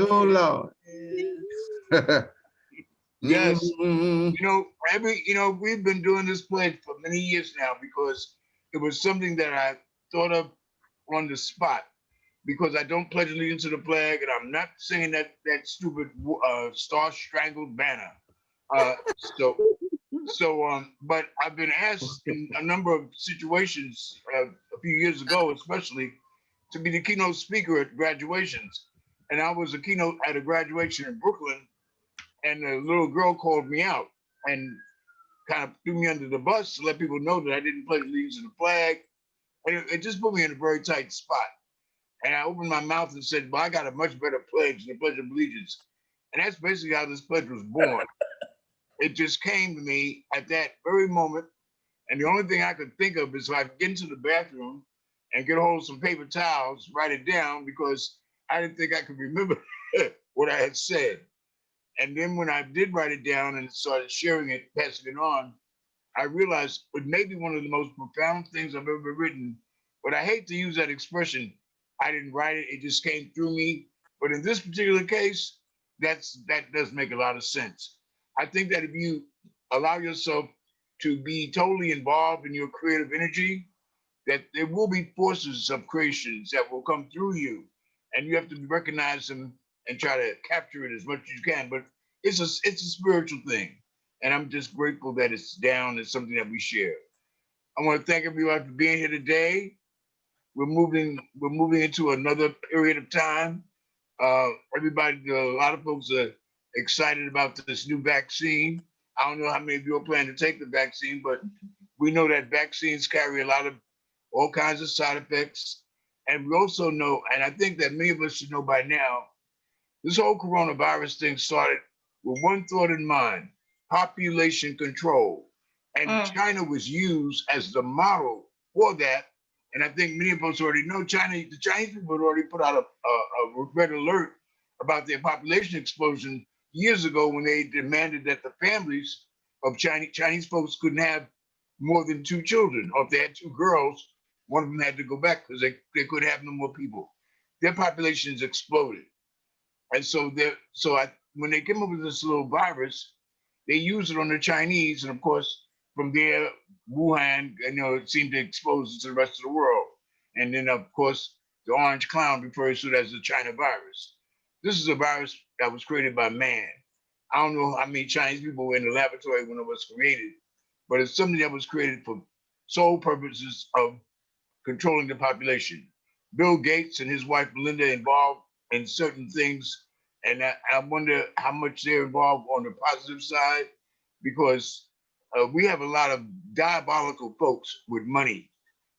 Oh Lord. Yes. We've been doing this pledge for many years now because it was something that I thought of on the spot. Because I don't pledge allegiance to the flag, and I'm not singing that stupid Star Strangled Banner. But I've been asked in a number of situations a few years ago, especially, to be the keynote speaker at graduations. And I was a keynote at a graduation in Brooklyn, and a little girl called me out and kind of threw me under the bus to let people know that I didn't pledge allegiance to the flag. And it just put me in a very tight spot. And I opened my mouth and said, well, I got a much better pledge, the Pledge of Allegiance. And that's basically how this pledge was born. It just came to me at that very moment. And the only thing I could think of is if I get into the bathroom and get a hold of some paper towels, write it down, because I didn't think I could remember what I had said. And then when I did write it down and started sharing it, passing it on, I realized it may be one of the most profound things I've ever written. But I hate to use that expression. I didn't write it, it just came through me. But in this particular case, that does make a lot of sense. I think that if you allow yourself to be totally involved in your creative energy, that there will be forces of creations that will come through you. And you have to recognize them and try to capture it as much as you can. But it's a spiritual thing. And I'm just grateful that it's down. It's something that we share. I want to thank everyone for being here today. We're moving into another period of time. A lot of folks are excited about this new vaccine. I don't know how many of you are planning to take the vaccine, but we know that vaccines carry a lot of all kinds of side effects. And we also know, and I think that many of us should know by now, this whole coronavirus thing started with one thought in mind: population control. And China was used as the model for that. And I think many of us already know the Chinese people had already put out a red alert about their population explosion years ago when they demanded that the families of Chinese folks couldn't have more than 2 children. Or if they had 2 girls, one of them had to go back because they could have no more people. Their populations exploded. And so when they came up with this little virus, they used it on the Chinese. And of course, from there, Wuhan, it seemed to expose it to the rest of the world. And then, of course, the orange clown refers to it as the China virus. This is a virus that was created by man. I don't know how many Chinese people were in the laboratory when it was created, but it's something that was created for sole purposes of controlling the population. Bill Gates and his wife Melinda involved in certain things, and I wonder how much they're involved on the positive side, because we have a lot of diabolical folks with money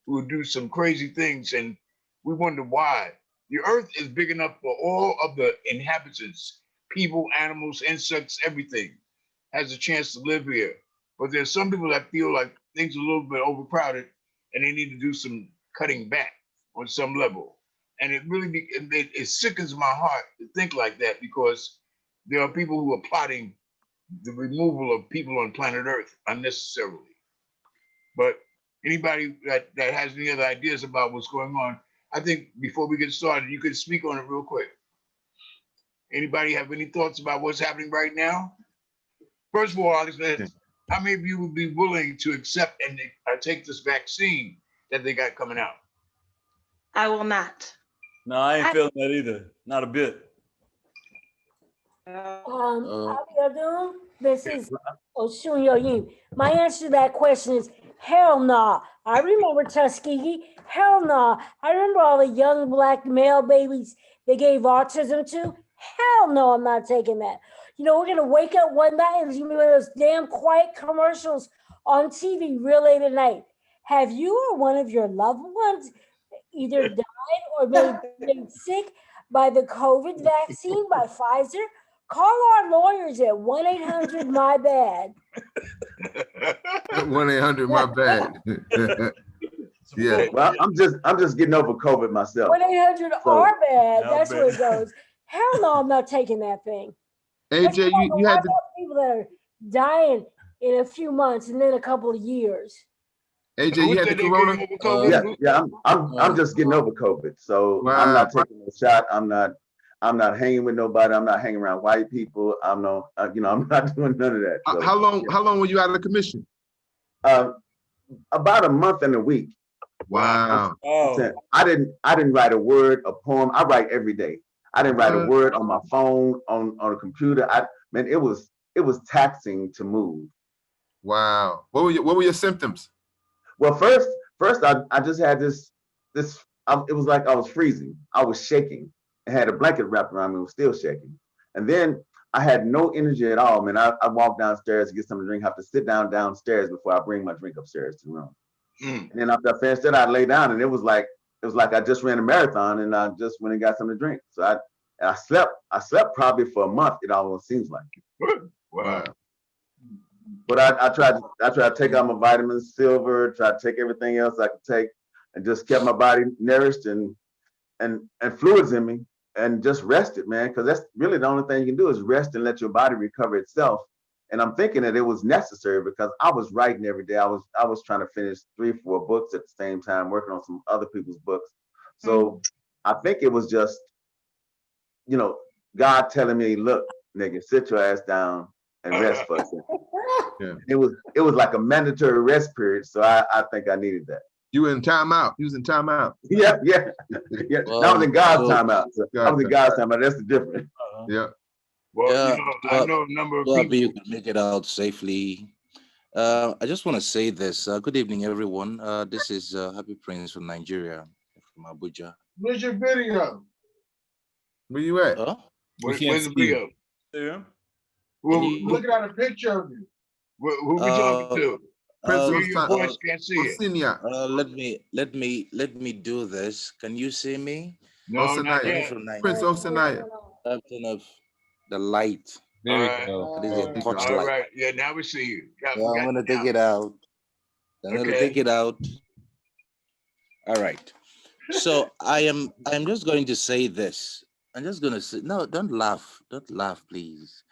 who do some crazy things, and we wonder why. The earth is big enough for all of the inhabitants, people, animals, insects, everything has a chance to live here. But there's some people that feel like things are a little bit overcrowded and they need to do some cutting back on some level. And it sickens my heart to think like that, because there are people who are plotting the removal of people on planet Earth unnecessarily. But anybody that has any other ideas about what's going on, I think before we get started, you could speak on it real quick. Anybody have any thoughts about what's happening right now? First of all, how many of you would be willing to accept and take this vaccine that they got coming out? I will not. No, I ain't feeling that either. Not a bit. Abiodun, this is Oshun Yoyin. My answer to that question is hell no. I remember Tuskegee. Hell no. I remember all the young black male babies they gave autism to. Hell no, I'm not taking that. We're going to wake up one night and there's going to be one of those damn quiet commercials on TV real late at night. Have you or one of your loved ones either died or made sick by the COVID vaccine by Pfizer? Call our lawyers at 1-800-MY-BAD. 1-800-MY-BAD. Yeah. Well, I'm just getting over COVID myself. 1-800-RBAD. That's where it goes. Hell no, I'm not taking that thing. AJ, you had people that are dying in a few months and then a couple of years. AJ, you had the corona? Yeah, I'm just getting over COVID, so I'm not taking a shot. I'm not I'm not hanging with nobody. I'm not hanging around white people. I'm no, I'm not doing none of that. So, How long were you out of commission? About a month and a week. Wow. Oh, I didn't write a word, a poem. I write every day. I didn't write a word on my phone, on a computer. Man, it was taxing to move. Wow. What were your symptoms? Well, first I just had this it was like I was freezing. I was shaking. I had a blanket wrapped around me. It was still shaking. And then I had no energy at all, man. I walked downstairs to get something to drink. I have to sit downstairs before I bring my drink upstairs to the room. And then after I finished it, I lay down, and it was like I just ran a marathon, and I just went and got something to drink. So I slept probably for a month. It almost seems like. Wow. But I tried to take out my vitamins, silver, try to take everything else I could take, and just kept my body nourished and fluids in me, and just rested, man. Because that's really the only thing you can do is rest and let your body recover itself. And I'm thinking that it was necessary because I was writing every day. I was trying to finish 3-4 books at the same time, working on some other people's books. So I think it was just, God telling me, look, nigga, sit your ass down and rest for a second. Yeah. It was like a mandatory rest period. So I think I needed that. You were in timeout. You was in timeout. Yeah. Well, I was in God's so- timeout. So I was in God's timeout. That's the difference. Yeah. Well, Yeah, I know a number of Well, people. you can make it out safely. I just want to say this. Good evening, everyone. This is Happy Prince from Nigeria, from Abuja. Where's your video? Where you at? Oh, Where's can't the see you. video? yeah. Well, you- looking at a picture of you. Who we talking to? Prince Hear your Ostan- voice, can't see it. Osinia. let me do this. Can you see me? No, not Osanaya. yet. From Prince Nigeria. Osanaya. Turn off the light. There you Alright. go. That is a There you torch go. All light. right. Yeah, now we see you. So I'm gonna take it out. I'm gonna Okay. take it out. All right. So I'm just going to say this. I'm just gonna say no. Don't laugh. Don't laugh, please.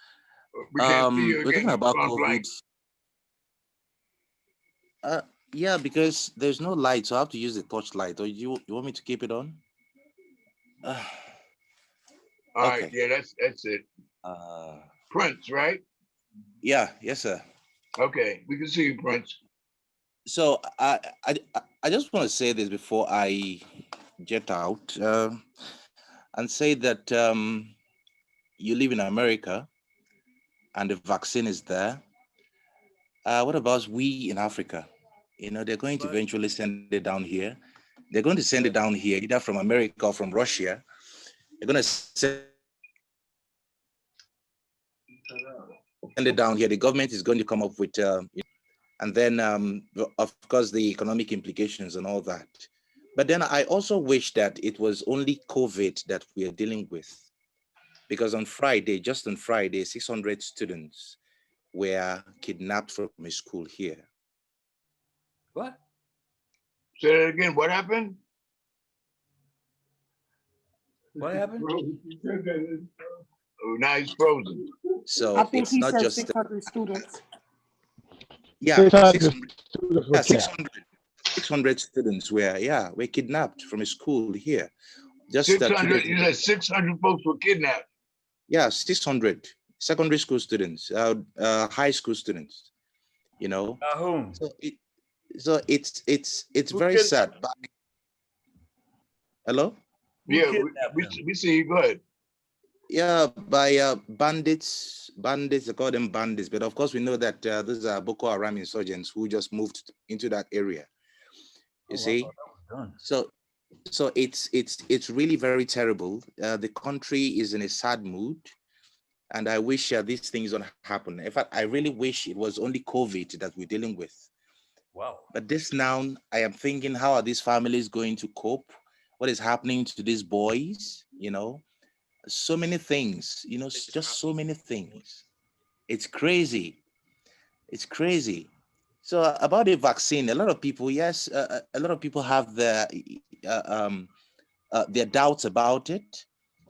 We can't see you We're again. talking about It's on blank. COVID. Yeah, because there's no light, so I have to use the torch light. Or you want me to keep it on? All right. Okay. Yeah, that's it. Uh, Prince, right? yeah, yes, sir. Okay, we can see you, Prince. So I just want to say this before I jet out, and say that you live in America, and the vaccine is there. What about we in Africa? They're going to eventually send it down here. They're going to send it down here, either from America or from Russia. They're going to send it down here. The government is going to come up with, and then, of course, the economic implications and all that. But then I also wish that it was only COVID that we are dealing with. Because just on Friday, 600 students were kidnapped from a school here. What? Say that again. What happened? What happened? Oh, now he's frozen. So I think it's he not said just 600 students. yeah, 600 600, students were yeah, kidnapped. 600 students were kidnapped from a school here. Just 2 600. days You ago. said 600 folks were kidnapped. Yeah, 600 secondary school students, high school students. Whom? So it's Who very kidnapped sad. them? But, hello? Who Yeah, kidnapped them? we see you. Go ahead. Yeah, by bandits. They call them bandits, but of course we know that these are Boko Haram insurgents who just moved into that area. You see, I thought that was done. so it's really very terrible. The country is in a sad mood, and I wish these things don't happen. In fact, I really wish it was only COVID that we're dealing with. Wow. But this now, I am thinking, how are these families going to cope? What is happening to these boys? So many things, just so many things. It's crazy. It's crazy. So about the vaccine, a lot of people, yes, a lot of people have their doubts about it.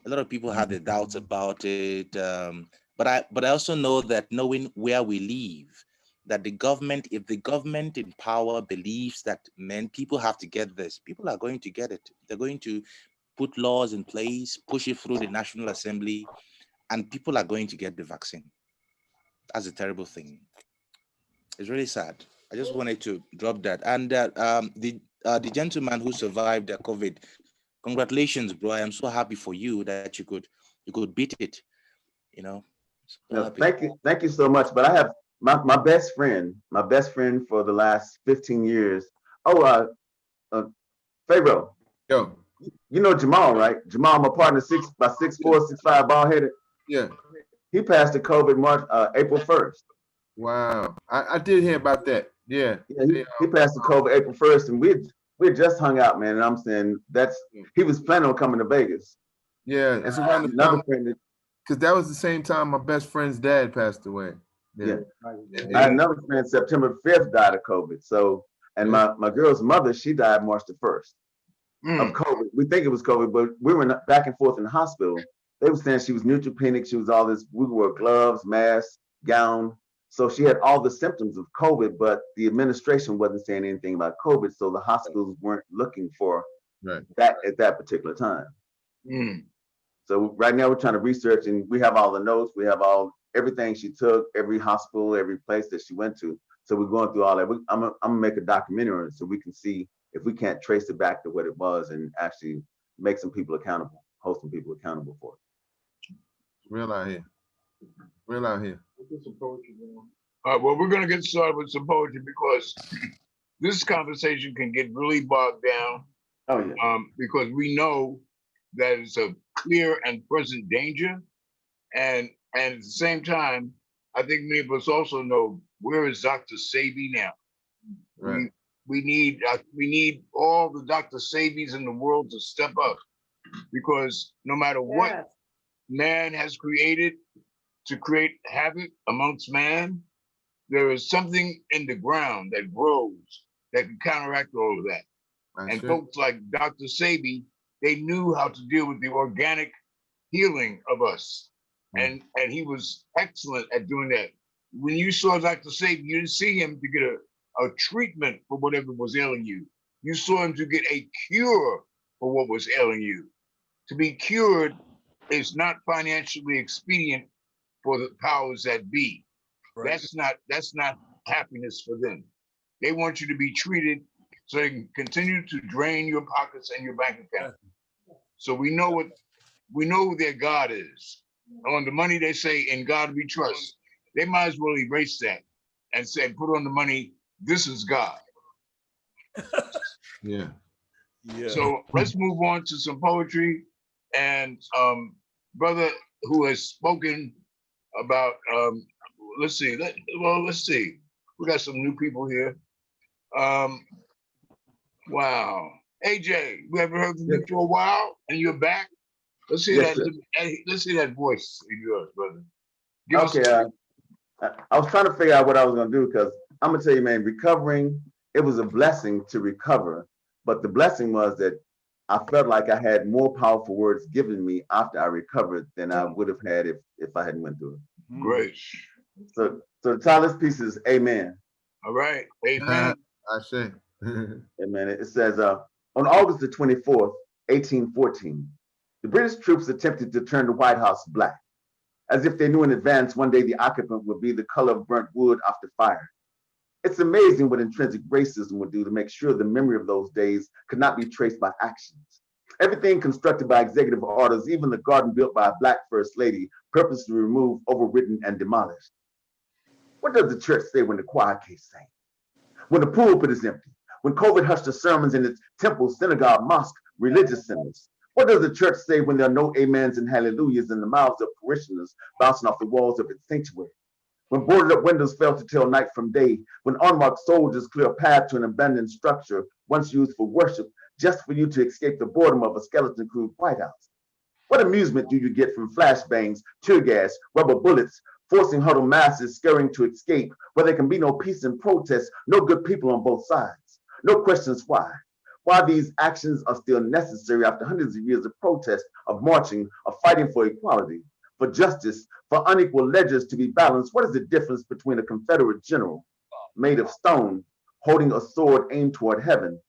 A lot of people have their doubts about it. But I also know that knowing where we live, that if the government in power believes that people have to get this, people are going to get it. They're going to put laws in place, push it through the National Assembly, and people are going to get the vaccine. That's a terrible thing. It's really sad. I just wanted to drop that. And the gentleman who survived the COVID, congratulations, bro. I am so happy for you that you could beat it. You know. So No, happy. thank you so much. But I have my best friend for the last 15 years. Oh, Pharaoh, Yo, you know Jamal, right? Jamal, my partner, 6'4", 6'5", bald headed. yeah. He passed the COVID April 1st. Wow. I did hear about that. Yeah. Yeah, he passed the COVID April 1st, and we just hung out, man. And I'm saying he was planning on coming to Vegas. Yeah. It's around the Another time, friend that, because that was the same time my best friend's dad passed away. yeah. And I had another friend, September 5th, died of COVID. So, and Yeah. my girl's mother, she died March the 1st of COVID. We think it was COVID, but we were back and forth in the hospital. They were saying she was neutropenic. She was all this. We wore gloves, mask, gown. So she had all the symptoms of COVID, but the administration wasn't saying anything about COVID. So the hospitals weren't looking for that at that particular time. So right now we're trying to research, and we have all the notes. We have everything she took, every hospital, every place that she went to. So we're going through all that. I'm gonna make a documentary on it so we can see if we can't trace it back to what it was and actually make some people accountable, hold some people accountable for it. Real out here. Real out here. Well, we're going to get started with some poetry because this conversation can get really bogged down. Oh yeah. Because we know that it's a clear and present danger, and at the same time, I think many of us also know where is Dr. Sebi now. Right. We need all the Dr. Sebis in the world to step up, because no matter what man has created to create havoc amongst man, there is something in the ground that grows that can counteract all of that. And folks like Dr. Sebi, they knew how to deal with the organic healing of us. And he was excellent at doing that. When you saw Dr. Sebi, you didn't see him to get a treatment for whatever was ailing you. You saw him to get a cure for what was ailing you. To be cured is not financially expedient for the powers that be. Right. That's not happiness for them. They want you to be treated so they can continue to drain your pockets and your bank account. So we know who their God is. On the money, they say, "In God we trust." They might as well erase that and say, put on the money, "This is God." Yeah. So let's move on to some poetry. And brother who has spoken about, let's see. We got some new people here. Wow. AJ, we haven't heard from you for a while, and you're back. Let's see let's see that voice of yours, brother. Okay. I was trying to figure out what I was gonna do, because I'm gonna tell you, man, recovering, it was a blessing to recover, but the blessing was that I felt like I had more powerful words given me after I recovered than I would have had if I hadn't went through it. Great. So the title of this piece is Amen. All right. Amen. I say. Amen. It says, on August the 24th, 1814, the British troops attempted to turn the White House black, as if they knew in advance one day the occupant would be the color of burnt wood after fire. It's amazing what intrinsic racism would do to make sure the memory of those days could not be traced by actions. Everything constructed by executive orders, even the garden built by a black first lady, purposely removed, overwritten, and demolished. What does the church say when the choir can't sing? When the pulpit is empty? When COVID hushed the sermons in its temples, synagogue, mosque, religious centers? What does the church say when there are no amens and hallelujahs in the mouths of parishioners bouncing off the walls of its sanctuary? When boarded up windows fail to tell night from day, when unmarked soldiers clear a path to an abandoned structure once used for worship, just for you to escape the boredom of a skeleton-crewed White House? What amusement do you get from flashbangs, tear gas, rubber bullets, forcing huddled masses scurrying to escape, where there can be no peace and protest, no good people on both sides? No questions why. Why these actions are still necessary after hundreds of years of protest, of marching, of fighting for equality, for justice, for unequal ledgers to be balanced. What is the difference between a Confederate general made of stone holding a sword aimed toward heaven,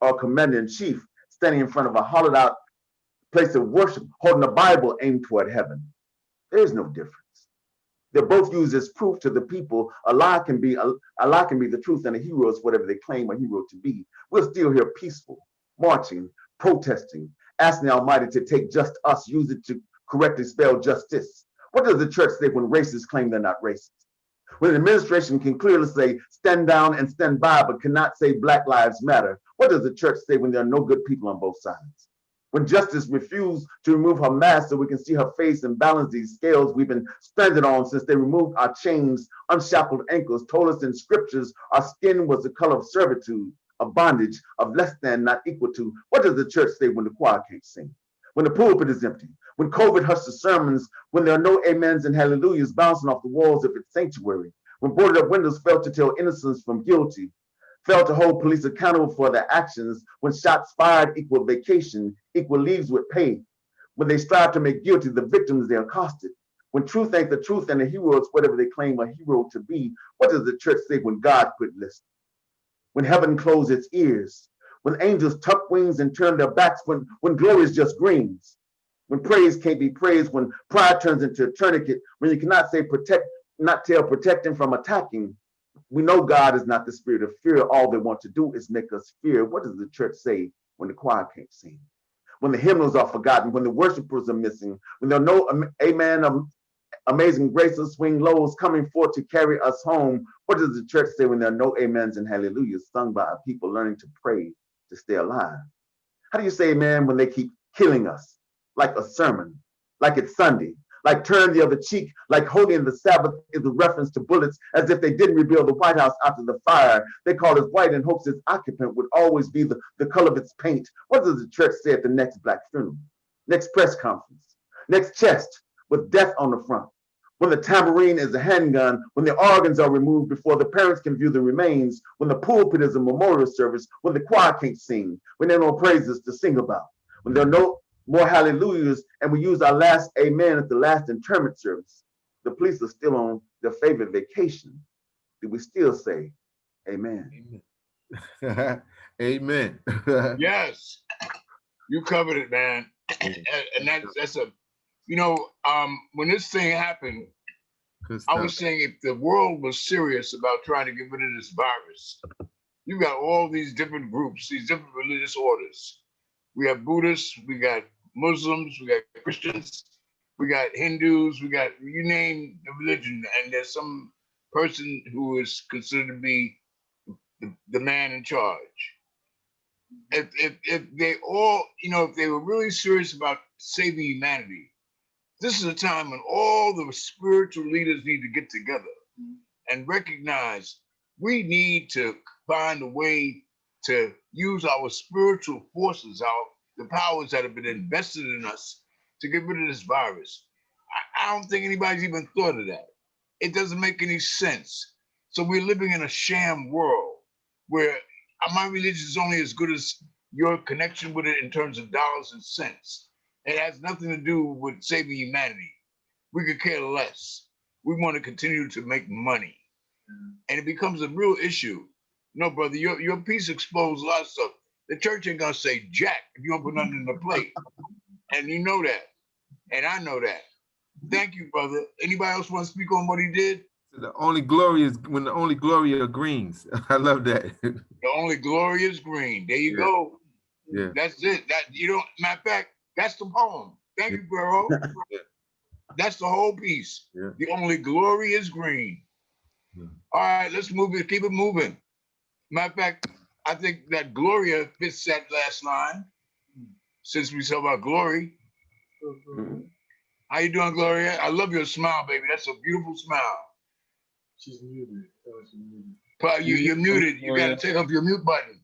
or a commander-in-chief standing in front of a hollowed out place of worship holding a Bible aimed toward heaven. There is no difference. They're both used as proof to the people a lie can be the truth, and a hero is whatever they claim a hero to be. We're still here peaceful, marching, protesting, asking the Almighty to take just us, use it to correctly spell justice. What does the church say when racists claim they're not racist? When the administration can clearly say stand down and stand by, but cannot say Black Lives Matter, what does the church say when there are no good people on both sides? When justice refused to remove her mask so we can see her face and balance these scales we've been stranded on since they removed our chains, unshackled ankles, told us in scriptures our skin was the color of servitude, of bondage, of less than, not equal to. What does the church say when the choir can't sing? When the pulpit is empty? When COVID hushed the sermons? When there are no amens and hallelujahs bouncing off the walls of its sanctuary? When boarded up windows fail to tell innocence from guilty? Fail to hold police accountable for their actions? When shots fired equal vacation, equal leaves with pay? When they strive to make guilty the victims they accosted? When truth ain't the truth and the hero is whatever they claim a hero to be, what does the church say when God quit listening? When heaven closed its ears? When angels tuck wings and turn their backs? When glory is just greens? When praise can't be praised? When pride turns into a tourniquet? When you cannot say protecting from attacking? We know God is not the spirit of fear. All they want to do is make us fear. What does the church say when the choir can't sing? When the hymnals are forgotten, when the worshipers are missing, when there are no amen, amazing graces, swing lows coming forth to carry us home. What does the church say when there are no amens and hallelujahs sung by a people learning to pray to stay alive? How do you say amen when they keep killing us? Like a sermon, like it's Sunday, like turn the other cheek, like holy in the Sabbath is a reference to bullets, as if they didn't rebuild the White House after the fire. They call it white in hopes its occupant would always be the color of its paint. What does the church say at the next Black funeral, next press conference, next chest with death on the front? When the tambourine is a handgun, when the organs are removed before the parents can view the remains, when the pulpit is a memorial service, when the choir can't sing, when there are no praises to sing about, when there are no more hallelujahs and we use our last amen at the last interment service, the police are still on their favorite vacation. Do we still say amen? Amen. Yes, you covered it, man. And that's a, when this thing happened, I was saying if the world was serious about trying to get rid of this virus, you got all these different groups, these different religious orders. We have Buddhists, we got Muslims, we got Christians, we got Hindus, we got, you name the religion, and there's some person who is considered to be the man in charge. If they all, if they were really serious about saving humanity, this is a time when all the spiritual leaders need to get together and recognize we need to find a way to use our spiritual forces, the powers that have been invested in us to get rid of this virus. I don't think anybody's even thought of that. It doesn't make any sense. So we're living in a sham world where my religion is only as good as your connection with it in terms of dollars and cents. It has nothing to do with saving humanity. We could care less. We want to continue to make money. And it becomes a real issue. No, brother, your piece exposed a lot of stuff. The church ain't gonna say jack if you don't put nothing in the plate. And you know that. And I know that. Thank you, brother. Anybody else want to speak on what he did? The only glory is when the only glory are greens. I love that. The only glory is green. There you go. Yeah. That's it. Matter of fact, that's the poem. Thank you, Pharaoh. Yeah. That's the whole piece. Yeah. The only glory is green. Yeah. All right, let's move it. Keep it moving. Matter of fact, I think that Gloria fits that last line. Since we talk about glory. How you doing, Gloria? I love your smile, baby. That's a beautiful smile. She's muted. You're muted. You got to take off your mute button.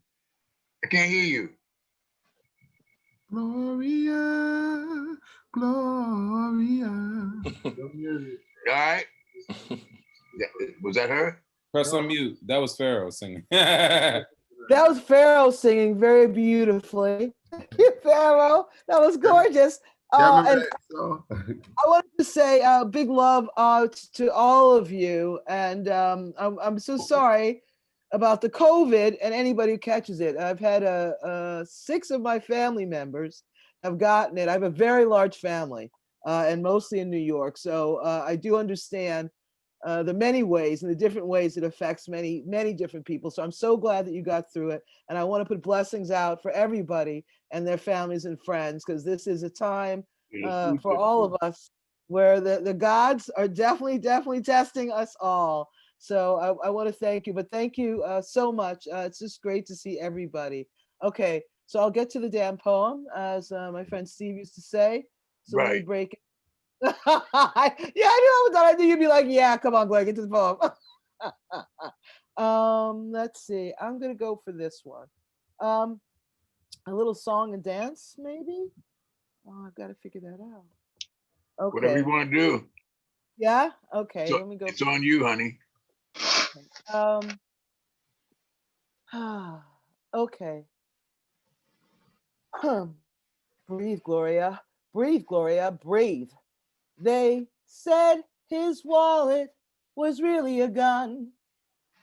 I can't hear you. Gloria, Gloria. All right. Was that her? Press on mute. That was Pharaoh singing. That was Pharaoh singing very beautifully. Thank you, Pharaoh. That was gorgeous. And I wanted to say big love to all of you. And I'm so sorry about the COVID and anybody who catches it. I've had 6 of my family members have gotten it. I have a very large family, and mostly in New York. So I do understand the many ways and the different ways it affects many, many different people. So I'm so glad that you got through it. And I want to put blessings out for everybody and their families and friends, because this is a time for all of us where the gods are definitely, definitely testing us all. So I want to thank you, but thank you so much. It's just great to see everybody. Okay, so I'll get to the damn poem, as my friend Steve used to say. So let me Right. break it. Yeah, I knew I knew you'd be like, yeah, come on, Glenn, get to the poem. Let's see. I'm gonna go for this one. A little song and dance, maybe. Oh, I've got to figure that out. Whatever you Okay. want to do. Yeah. Okay. So Let me go. it's on you, honey. Okay. Okay. Breathe, Gloria. Breathe, Gloria. Breathe. They said his wallet was really a gun.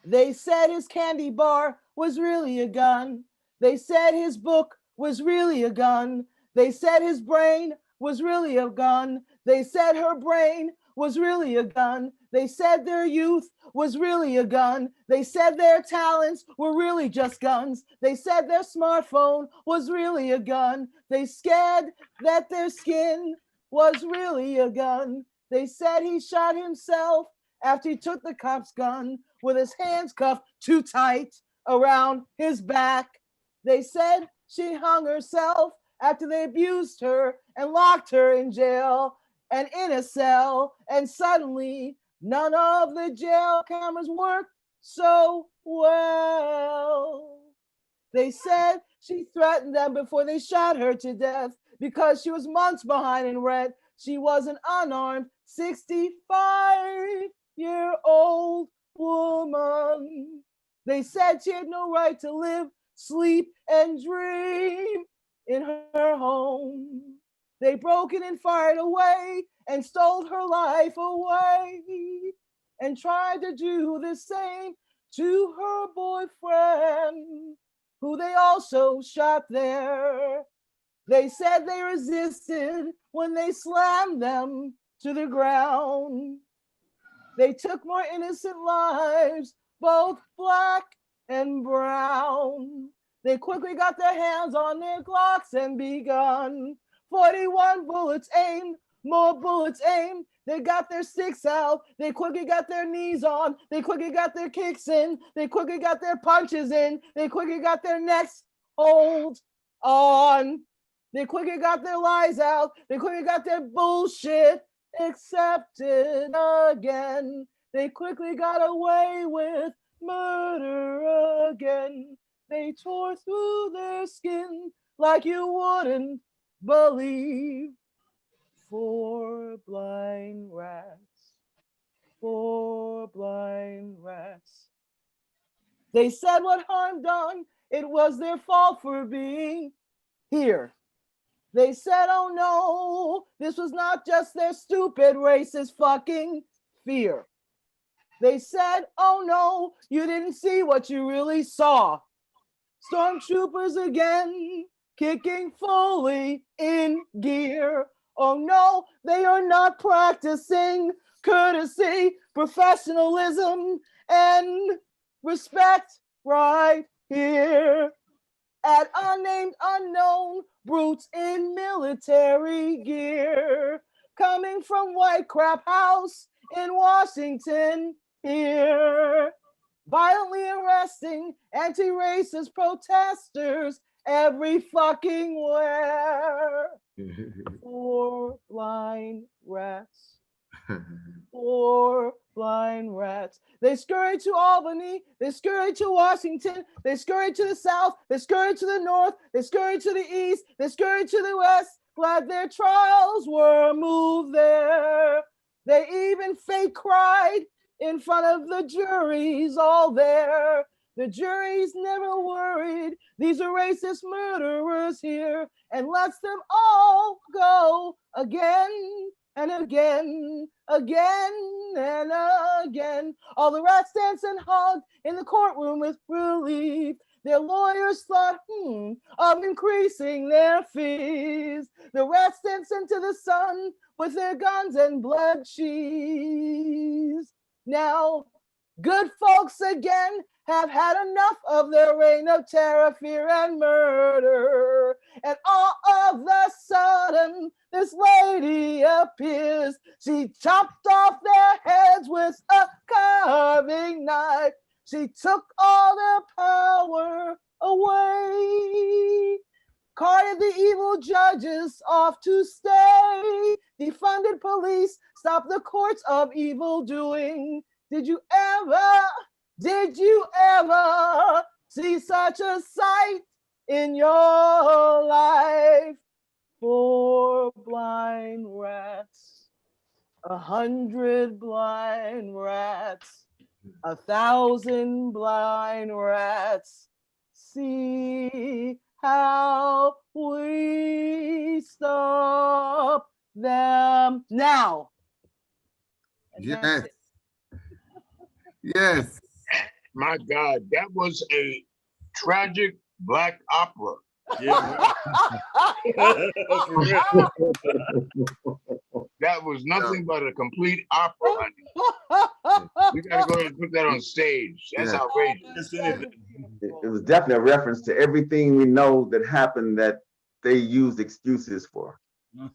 They said his candy bar was really a gun. They said his book was really a gun. They said his brain was really a gun. They said her brain was really a gun. They said their youth was really a gun. They said their talents were really just guns. They said their smartphone was really a gun. They said that their skin was really a gun. They said he shot himself after he took the cop's gun with his hands cuffed too tight around his back. They said she hung herself after they abused her and locked her in jail and in a cell. And suddenly, none of the jail cameras worked so well. They said she threatened them before they shot her to death because she was months behind in rent. She was an unarmed 65-year-old woman. They said she had no right to live, sleep, and dream in her home. They broke in and fired away and stole her life away and tried to do the same to her boyfriend, who they also shot there. They said they resisted when they slammed them to the ground. They took more innocent lives, both black and brown. They quickly got their hands on their Glocks and begun. 41 bullets aimed, more bullets aimed. They got their sticks out. They quickly got their knees on. They quickly got their kicks in. They quickly got their punches in. They quickly got their necks hold on. They quickly got their lies out. They quickly got their bullshit accepted again. They quickly got away with murder again. They tore through their skin like you wouldn't believe. 4 blind rats. 4 blind rats. They said what harm done, it was their fault for being here. They said, oh no, this was not just their stupid racist fucking fear. They said, oh no, you didn't see what you really saw. Stormtroopers again, kicking fully in gear. Oh no, they are not practicing courtesy, professionalism, and respect right here. At unnamed unknown brutes in military gear, coming from White Crap House in Washington here, violently arresting anti-racist protesters every fucking where. 4 blind rats. 4 blind rats. They scurried to Albany. They scurried to Washington. They scurried to the south. They scurried to the north. They scurried to the east. They scurried to the west. Glad their trials were moved there. They even fake cried in front of the juries all there. The jury's never worried. These are racist murderers here, and lets them all go again and again, again and again. All the rats dance and hugged in the courtroom with relief. Their lawyers thought, of increasing their fees. The rats then sent to the sun with their guns and blood cheese. Now, good folks again have had enough of their reign of terror, fear, and murder. And all of a sudden, this lady appears. She chopped off their heads with a carving knife. She took all their power away. Carted the evil judges off to stay. Defunded police, stopped the courts of evil doing. Did you ever see such a sight in your life? 4 blind rats, 100 blind rats, 1,000 blind rats. See how we stop them now. And Yes. that's it. Yes. My God, that was a tragic black opera. Yeah. For real. That was nothing but a complete opera, honey. We gotta go ahead and put that on stage. That's Yeah. outrageous. Just anything. It was definitely a reference to everything we know that happened that they used excuses for.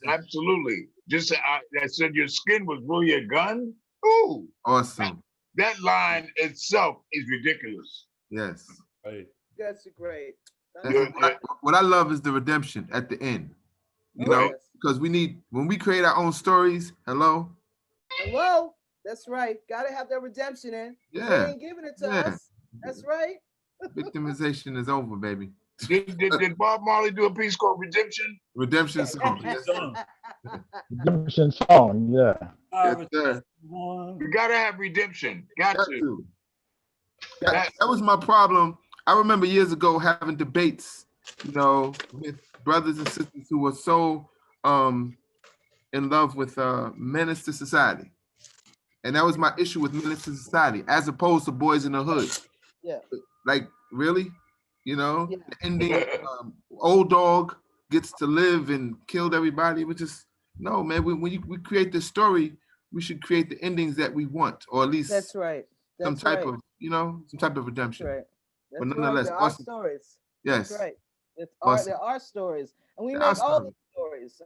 Absolutely. Just I said your skin was really a gun. Ooh, Awesome. that line itself is ridiculous. Yes. Right. That's great. And what I love is the redemption at the end. You know, Yes. because when we create our own stories, hello? Hello. That's right. Gotta have that redemption in. Yeah. They ain't giving it to Yeah. us. That's right. Victimization is over, baby. Did Bob Marley do a piece called Redemption? Redemption song. Yes, Song. Redemption song, yeah. yes, sir. You gotta have redemption. Got Got to. to. That was my problem. I remember years ago having debates, with brothers and sisters who were so in love with Menace to Society. And that was my issue with Menace to Society, as opposed to Boys in the Hood. Yeah. Like, really? Yeah. The ending, old dog gets to live and killed everybody. We just, no, man, when we create this story, we should create the endings that we want, or at least That's right. some That's type right. of, some type of That's redemption. right. But That's right. nonetheless, There are awesome. stories. Yes. That's right. Awesome. There are stories. And we There make are all these stories.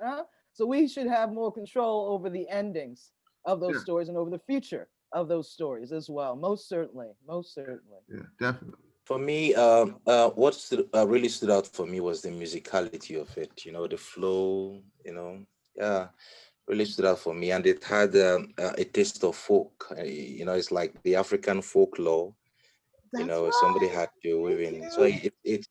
So we should have more control over the endings of those Yeah. stories and over the future of those stories as well. Most certainly. Most certainly. Yeah, definitely. For me, what really stood out for me was the musicality of it. The flow. Yeah, really stood out for me, and it had a taste of folk. It's like the African folklore. Somebody had to weave in. So it's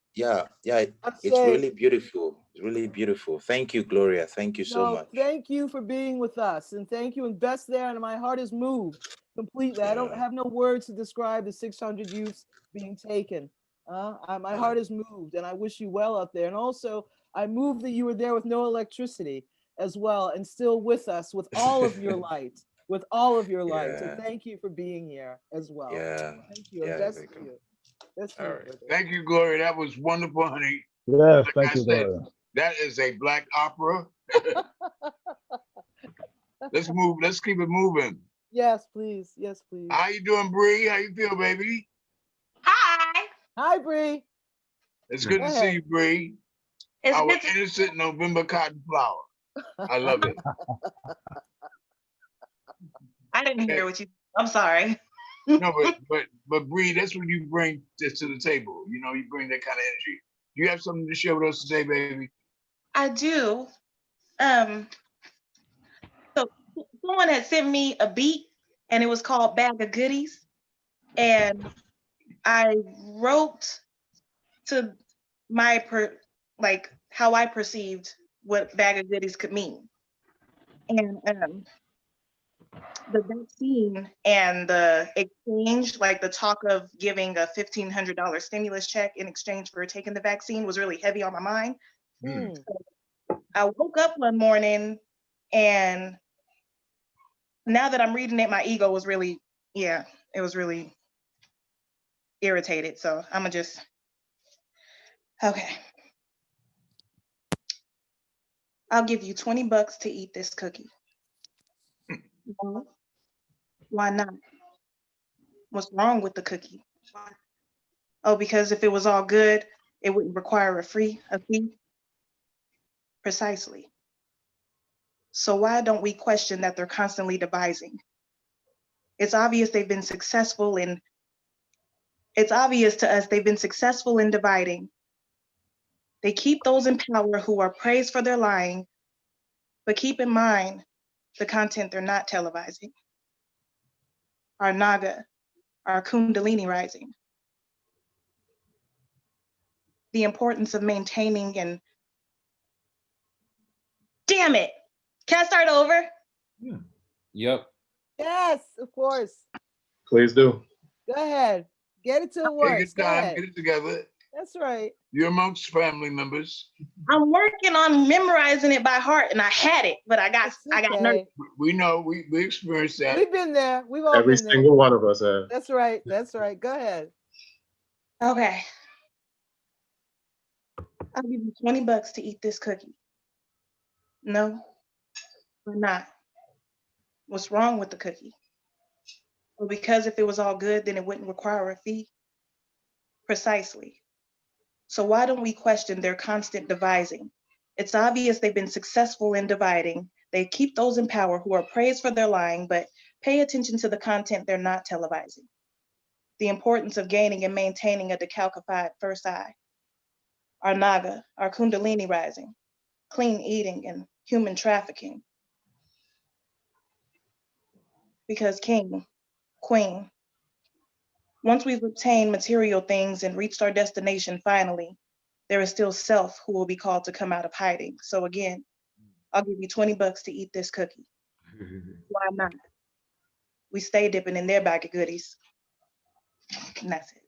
really beautiful. It's really beautiful. Thank you, Gloria. Thank you so much. Thank you for being with us, and thank you. And best there, and my heart is moved completely. I don't have no words to describe the 600 youths being taken. My heart is moved, and I wish you well out there. And also, I moved that you were there with no electricity as well, and still with us with all of your light, with all of your light. So thank you for being here as well. Yeah. Thank you. And best to you. Best to you. Brother. Thank you, Gloria. That was wonderful, honey. Yes, Like thank I you, said, Gloria. that is a black opera. Let's move. Let's keep it moving. Yes, please. Yes, please. How you doing, Bree? How you feel, baby? Hi. Hi, Bree. It's good to see you, Bree. It's Our good to innocent November cotton flower. I love it. I didn't hear what you. I'm sorry. No, but Bree, that's what you bring to the table. You bring that kind of energy. You have something to share with us today, baby? I do. So someone had sent me a beat, and it was called "Bag of Goodies," and I wrote to my how I perceived what "Bag of Goodies" could mean, and the vaccine and the exchange, like the talk of giving a $1,500 stimulus check in exchange for taking the vaccine, was really heavy on my mind. So I woke up one morning, and now that I'm reading it, my ego was really, it was really irritated. So I'm gonna just Okay. I'll give you $20 to eat this cookie. No. Why not? What's wrong with the cookie? Oh, because if it was all good, it wouldn't require a fee? Precisely. So why don't we question that they're constantly devising? It's obvious they've been successful in, it's obvious to us they've been successful in dividing. They keep those in power who are praised for their lying, but keep in mind the content they're not televising. Our Naga, our Kundalini rising. The importance of maintaining and, damn it, can I start over? Yep. Yes, of course. Please do. Go ahead. Get it to the Take words. your Go time, ahead. get it together. That's right. You're amongst family members. I'm working on memorizing it by heart, and I had it, but I got nervous. Okay. We know, we experienced that. We've been there. We've all Every been there. single one of us has. That's right. That's right. Go ahead. Okay. I'll give you $20 to eat this cookie. No, we're not. What's wrong with the cookie? Well, because if it was all good, then it wouldn't require a fee. Precisely. So why don't we question their constant devising? It's obvious they've been successful in dividing. They keep those in power who are praised for their lying, but pay attention to the content they're not televising. The importance of gaining and maintaining a decalcified first eye. Our Naga, our Kundalini rising, clean eating and human trafficking. Because king, queen, once we've obtained material things and reached our destination finally, there is still self who will be called to come out of hiding. So again, I'll give you $20 to eat this cookie. Why not? We stay dipping in their bag of goodies. And that's it.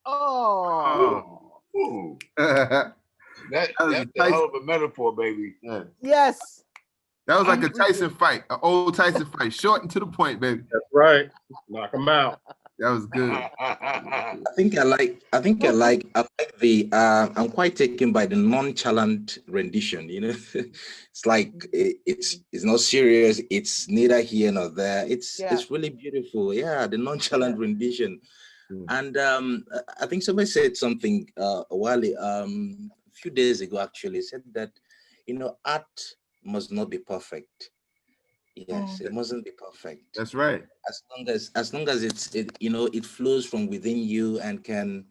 Oh. Ooh. That That's was a hell of a metaphor, baby. Yes. was like a Tyson fight, an old Tyson fight, short and to the point, baby. That's right. Knock them out. That was good. I think I like the I'm quite taken by the nonchalant rendition, you know. It's like it's not serious, it's neither here nor there. It's really beautiful. Yeah, the nonchalant rendition. And I think somebody said something a few days ago actually, said that, you know, art must not be perfect. Yes, it mustn't be perfect. That's right. As long as it flows from within you and can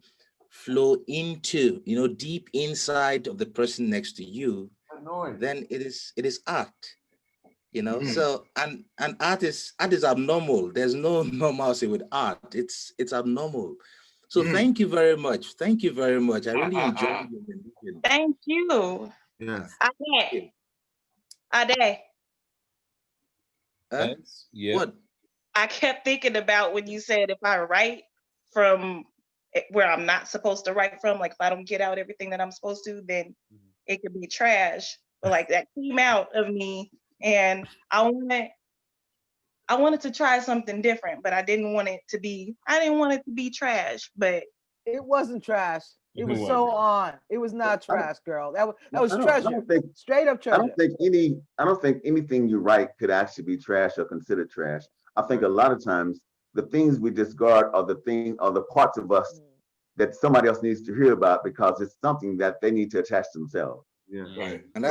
flow into, deep inside of the person next to you, then it is art. So and art is abnormal. There's no normalcy with art. It's abnormal. So thank you very much. Thank you very much. I really enjoyed your rendition. Thank you. Yes. Ade. Yeah. What? I kept thinking about when you said if I write from where I'm not supposed to write from, like if I don't get out everything that I'm supposed to, then it could be trash. But like that came out of me, and I wanted to try something different, but I didn't want it to be trash, but it wasn't trash. It was so on. It was not trash, girl. That was treasure. Straight up treasure. I don't think anything you write could actually be trash or considered trash. I think a lot of times the things we discard are the parts of us that somebody else needs to hear about because it's something that they need to attach themselves. Yeah. Right. And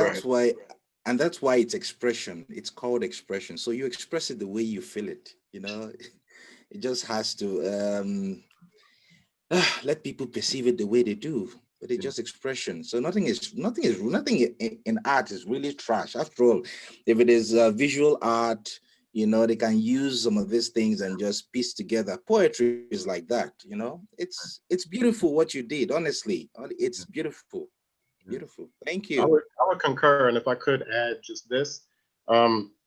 that's why it's expression. It's called expression. So you express it the way you feel it. It just has to let people perceive it the way they do. But it's just expression. So nothing in art is really trash. After all, if it is visual art, they can use some of these things and just piece together. Poetry is like that. It's beautiful what you did. Honestly, it's beautiful. Beautiful. Thank you. I would concur, and if I could add just this,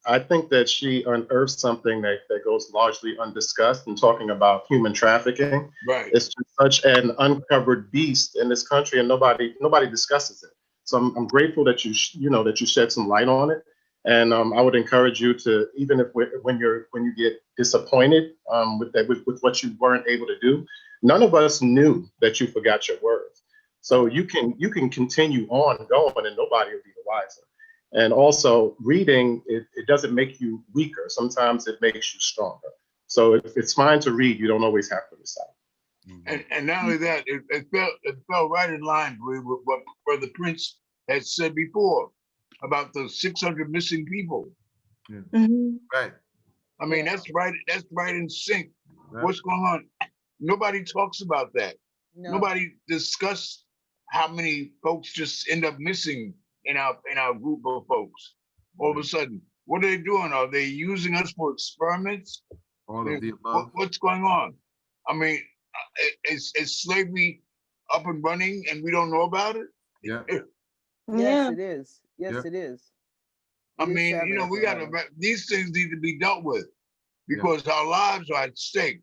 I think that she unearthed something that goes largely undiscussed in talking about human trafficking. Right. It's just such an uncovered beast in this country, and nobody discusses it. So I'm grateful that you shed some light on it, and I would encourage you to, even if when you get disappointed with what you weren't able to do, none of us knew that you forgot your words. So you can continue on going and nobody will be the wiser. And also reading, it doesn't make you weaker. Sometimes it makes you stronger. So it's fine to read. You don't always have to recite. And not only that, it fell right in line with what Brother Prince had said before about the 600 missing people. Yeah. Mm-hmm. Right. I mean, that's right in sync. Right. What's going on? Nobody talks about that. No. Nobody discuss how many folks just end up missing in our group of folks. All of a sudden, what are they doing? Are they using us for experiments? All of the above. What's going on? I mean, is slavery up and running and we don't know about it? Yeah. Yes, it is. Yes, Yeah. it is. I It is mean, sadly up we and got to, running. these things need to be dealt with because our lives are at stake.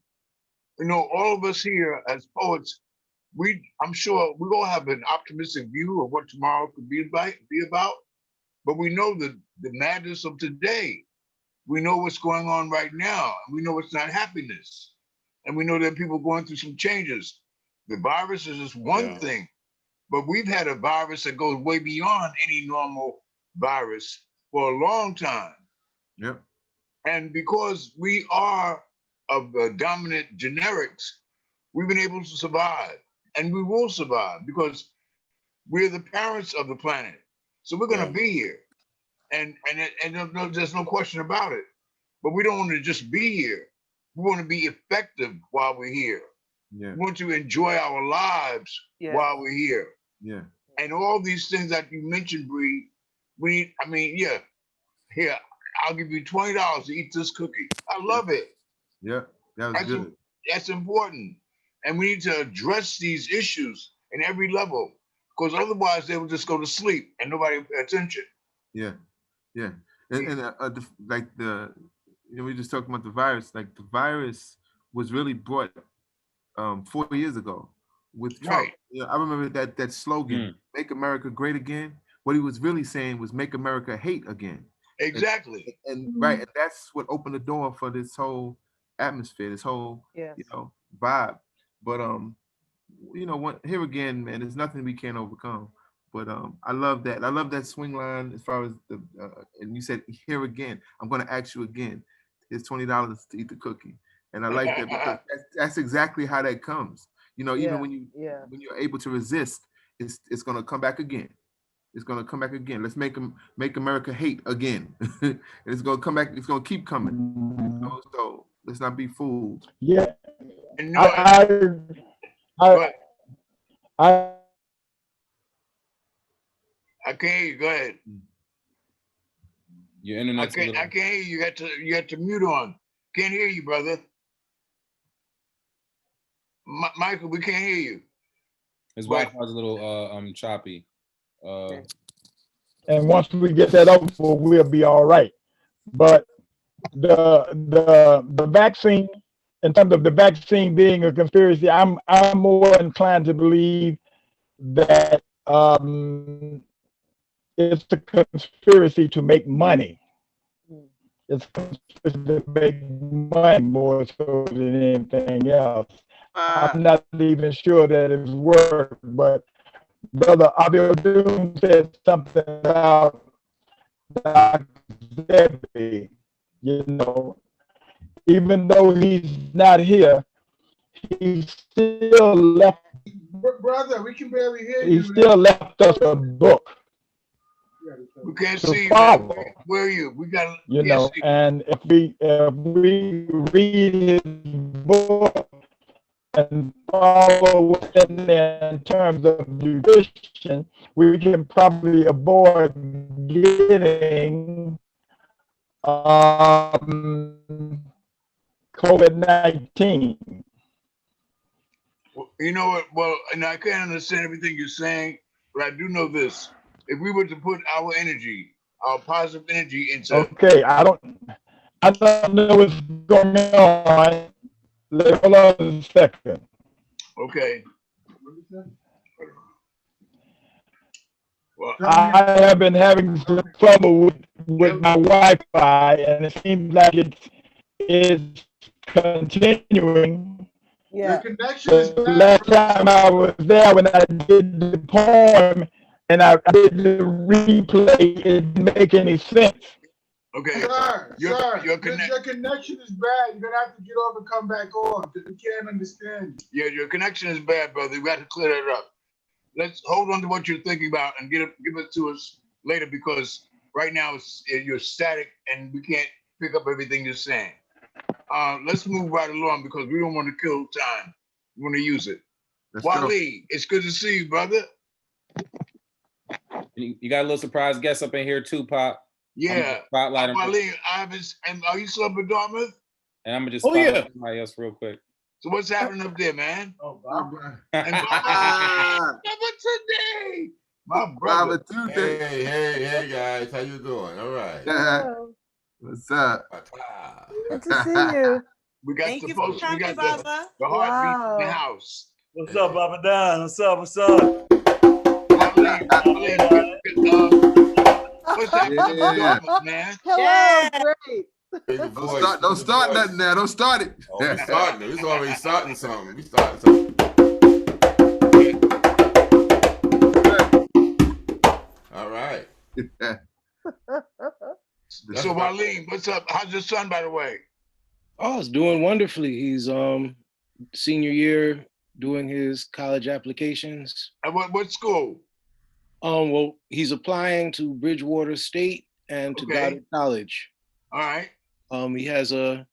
All of us here as poets, I'm sure we all have an optimistic view of what tomorrow could be about, but we know the madness of today. We know what's going on right now, and we know it's not happiness. And we know that people going through some changes. The virus is just one thing, but we've had a virus that goes way beyond any normal virus for a long time. Yep. And because we are of the dominant generics, we've been able to survive, and we will survive because we're the parents of the planet. So we're going to be here, and there's no question about it. But we don't want to just be here. We want to be effective while we're here. Yeah. We want to enjoy our lives while we're here. Yeah. And all these things that you mentioned, Bree, here, I'll give you $20 to eat this cookie. I love it. Yeah. That was good. That's important. And we need to address these issues in every level because otherwise they will just go to sleep and nobody will pay attention. Yeah. Yeah. And like we just talking about the virus. Like the virus was really brought 4 years ago with Trump. Right. I remember that slogan, "Make America Great Again." What he was really saying was "Make America Hate Again." Exactly. And right, and that's what opened the door for this whole atmosphere, this whole vibe. But here again, man, there's nothing we can't overcome. But I love that. I love that swing line as far as the and you said here again. I'm going to ask you again. Here's $20 to eat the cookie, and I like that because that's exactly how that comes. Even when you're able to resist, it's going to come back again. It's going to come back again. Let's make America hate again. It's going to come back. It's going to keep coming. So let's not be fooled. Yeah. I can't hear you. Go ahead. Your internet. I can't hear you. You got to mute on. Can't hear you, brother. Michael, we can't hear you. His Wi-Fi is a little choppy. And once we get that over, we'll be all right. But the vaccine, in terms of the vaccine being a conspiracy, I'm more inclined to believe that it's a conspiracy to make money. It's a conspiracy to make money more so than anything else. I'm not even sure that it's worked, but Brother Abiodun said something about Dr. Debbie, even though he's not here, he still left. Brother, we can barely hear He you. still left us a book. We can't to see follow. you. Where are you? We got and if we read his book and follow within there in terms of nutrition, we can probably avoid getting COVID-19. You know what? Well, and I can't understand everything you're saying, but I do know this. If we were to put our energy, our positive energy into I don't know what's going on. Hold on a second. Okay. Well, I have been having some trouble with my Wi-Fi, and it seems like it's continuing. Yeah. The last time I was there when I did the poem and I did the replay, it didn't make any sense. Okay. Sir, Your your connection connection is bad. You're gonna have to get off and come back on because we can't understand you. Yeah, your connection is bad, brother. We got to clear that up. Let's hold on to what you're thinking about and give it to us later because right now you're static and we can't pick up everything you're saying. Let's move right along because we don't want to kill time. We want to use it. Wale, it's good to see you, brother. You got a little surprise guest up in here too, Pop. Yeah. Spotlight him. Wale, are you still up in Dartmouth? And I'm gonna just spotlight somebody else real quick. So what's happening up there, man? Oh, Barbara. And Baba today. My brother. Hey guys, how you doing? All right. Hello. What's up? Good to see you. We got Thank you for coming, Baba. the heartbeat in the house. What's up, Baba Dan? What's up? What's up? What's happening, man? Hello, Yeah. great. Don't start nothing now. Don't start it. Oh, we're starting it. We're already starting something. We starting something. All right. So Waleem, what's up? How's your son, by the way? Oh, he's doing wonderfully. He's senior year doing his college applications. And what school? Well, he's applying to Bridgewater State and to Goddard College. All right. He has a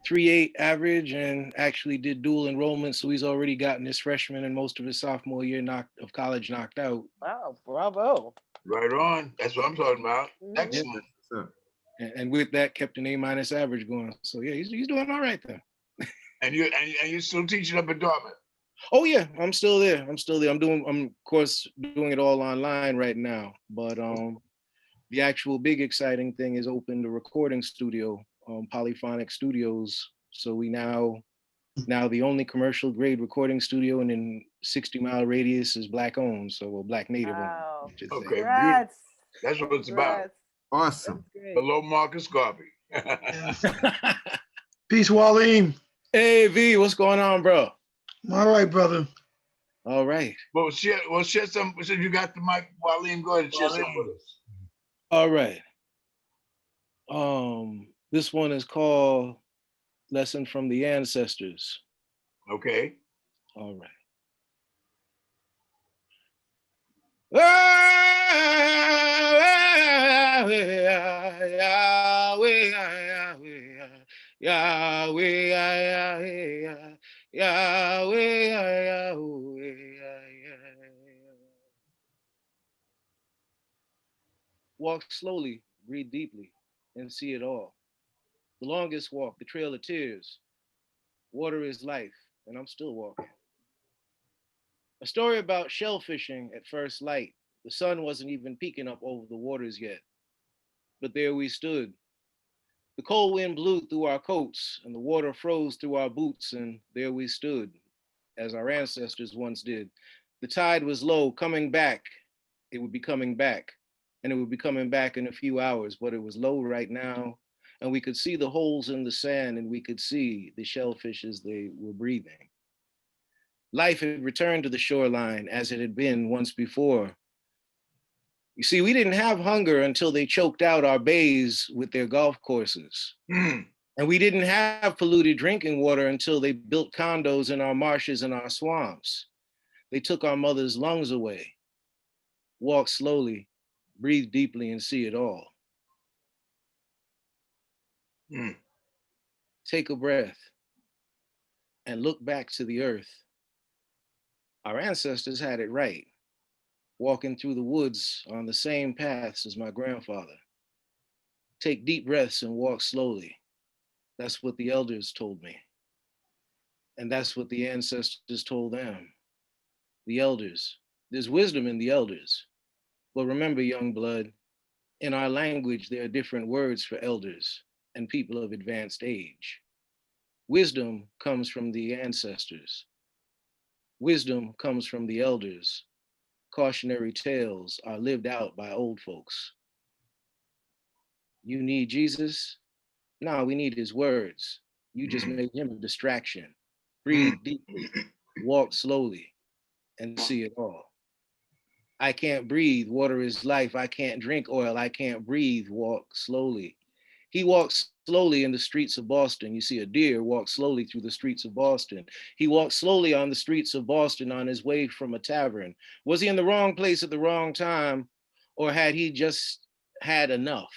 3.8 average and actually did dual enrollment, so he's already gotten his freshman and most of his sophomore year of college knocked out. Wow, bravo. Right on. That's what I'm talking about. Excellent. And with that, kept an A- average going. So yeah, he's doing all right there. And you're still teaching up at Dartmouth? Oh yeah, I'm still there. I'm of course doing it all online right now. But the actual big exciting thing is opened a recording studio, Polyphonic Studios. So we now the only commercial grade recording studio in 60-mile radius is Black owned, so Black native owned. Okay, Congrats. that's what it's about. Awesome. Below Marcus Garvey. Peace, Waleem. Hey V, what's going on, bro? All right, brother. All right. Well, share some. Since you got the mic, Waleem, go ahead and share some with us. All right. This one is called Lesson from the Ancestors. Okay. All right. Walk slowly, breathe deeply, and see it all. The longest walk, the trail of tears. Water is life, and I'm still walking. A story about shellfishing at first light. The sun wasn't even peeking up over the waters yet. But there we stood. The cold wind blew through our coats, and the water froze through our boots, and there we stood, as our ancestors once did. The tide was low, coming back. It would be coming back, and it would be coming back in a few hours, but it was low right now, and we could see the holes in the sand, and we could see the shellfish as they were breathing. Life had returned to the shoreline as it had been once before. You see, we didn't have hunger until they choked out our bays with their golf courses. And we didn't have polluted drinking water until they built condos in our marshes and our swamps. They took our mother's lungs away. Walk slowly, breathe deeply, and see it all. Take a breath and look back to the earth. Our ancestors had it right, walking through the woods on the same paths as my grandfather. Take deep breaths and walk slowly. That's what the elders told me. And that's what the ancestors told them. The elders. There's wisdom in the elders. But remember, young blood, in our language, there are different words for elders and people of advanced age. Wisdom comes from the ancestors. Wisdom comes from the elders. Cautionary tales are lived out by old folks. You need Jesus? No, we need his words. You just made him a distraction. breathe deeply, walk slowly, and see it all. I can't breathe, water is life. I can't drink oil, I can't breathe, walk slowly. He walks slowly in the streets of Boston. You see a deer walk slowly through the streets of Boston. He walked slowly on the streets of Boston on his way from a tavern. Was he in the wrong place at the wrong time, or had he just had enough?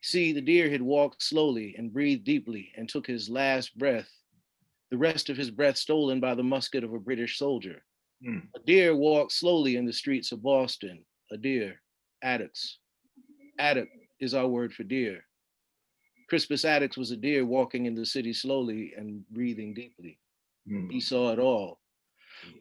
See, the deer had walked slowly and breathed deeply and took his last breath, the rest of his breath stolen by the musket of a British soldier. A deer walked slowly in the streets of Boston. A deer, Attucks. Attuck is our word for deer. Crispus Attucks was a deer walking in the city slowly and breathing deeply. He saw it all.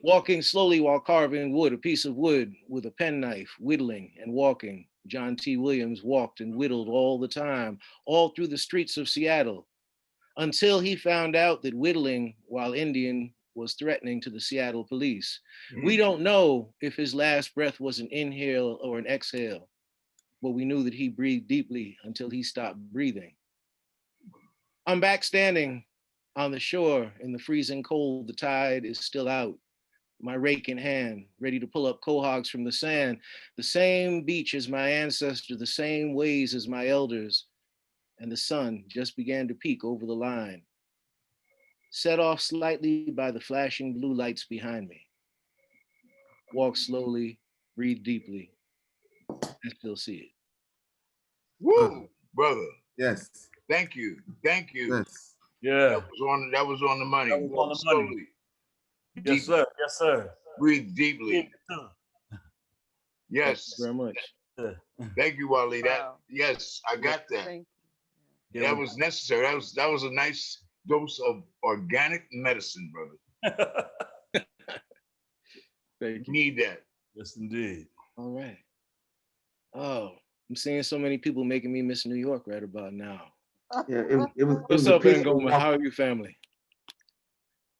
Walking slowly while carving wood, a piece of wood with a penknife, whittling and walking. John T. Williams walked and whittled all the time, all through the streets of Seattle, until he found out that whittling while Indian was threatening to the Seattle police. We don't know if his last breath was an inhale or an exhale, but we knew that he breathed deeply until he stopped breathing. I'm back standing on the shore in the freezing cold. The tide is still out. My rake in hand, ready to pull up quahogs from the sand. The same beach as my ancestor, the same ways as my elders. And the sun just began to peek over the line, set off slightly by the flashing blue lights behind me. Walk slowly, breathe deeply, and still see it. Woo, brother. Yes. Thank you. Thank you. Yes. Yeah. That was on the money. That was Walk on the money. slowly. Yes, Deep. sir. Yes, sir. Breathe deeply. Yes. Thank you very much. Thank you, Wally. That Wow. yes, I got that. Thank That was necessary. That was a nice dose of organic medicine, brother. Thank you. Need that. Yes, indeed. All right. Oh, I'm seeing so many people making me miss New York right about now. Yeah, it was. What's up, Ngoma? How are you, family?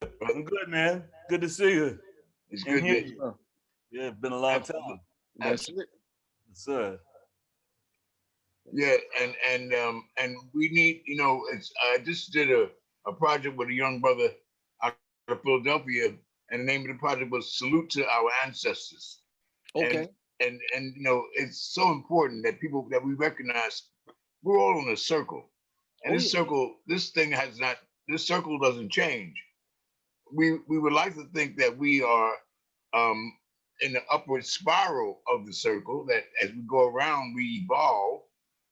I'm good, man. Good to see you. It's And good hear to you. Yeah, it's been a long time. That's it. Yes, sir. Yeah, and we need, you know, I just did a project with a young brother out of Philadelphia, and the name of the project was Salute to Our Ancestors. Okay. And you know, it's so important that people that we recognize we're all in a circle. And this circle, this circle doesn't change. We would like to think that we are in the upward spiral of the circle, that as we go around, we evolve.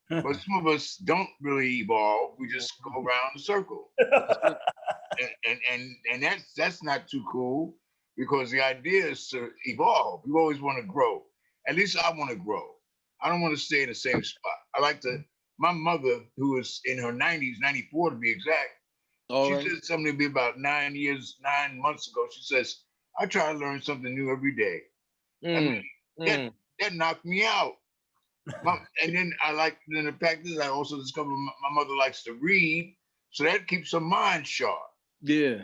But some of us don't really evolve. We just go around the circle. and that's not too cool, because the idea is to evolve. You always want to grow. At least I want to grow. I don't want to stay in the same spot. I like to, my mother, who is in her 90s, 94 to be exact, she said something to me about 9 months ago. She says, I try to learn something new every day. I mean, that knocked me out. And then the fact is, I also discovered my mother likes to read, so that keeps her mind sharp. Yeah.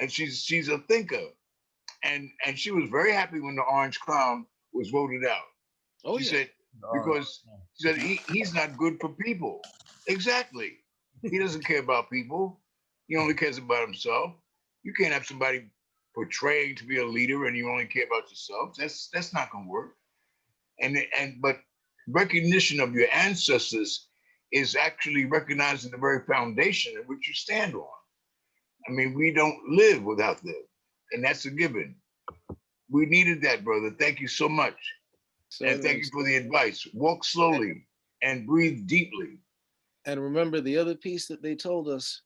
And she's a thinker, and she was very happy when the Orange Clown was voted out. She said, because she said he's not good for people. Exactly. He doesn't care about people. He only cares about himself. You can't have somebody portraying to be a leader and you only care about yourself. That's not gonna work. But recognition of your ancestors is actually recognizing the very foundation in which you stand on. I mean, we don't live without them, and that's a given. We needed that, brother. Thank you so much. And thank you for the advice. Walk slowly and breathe deeply. And remember the other piece that they told us,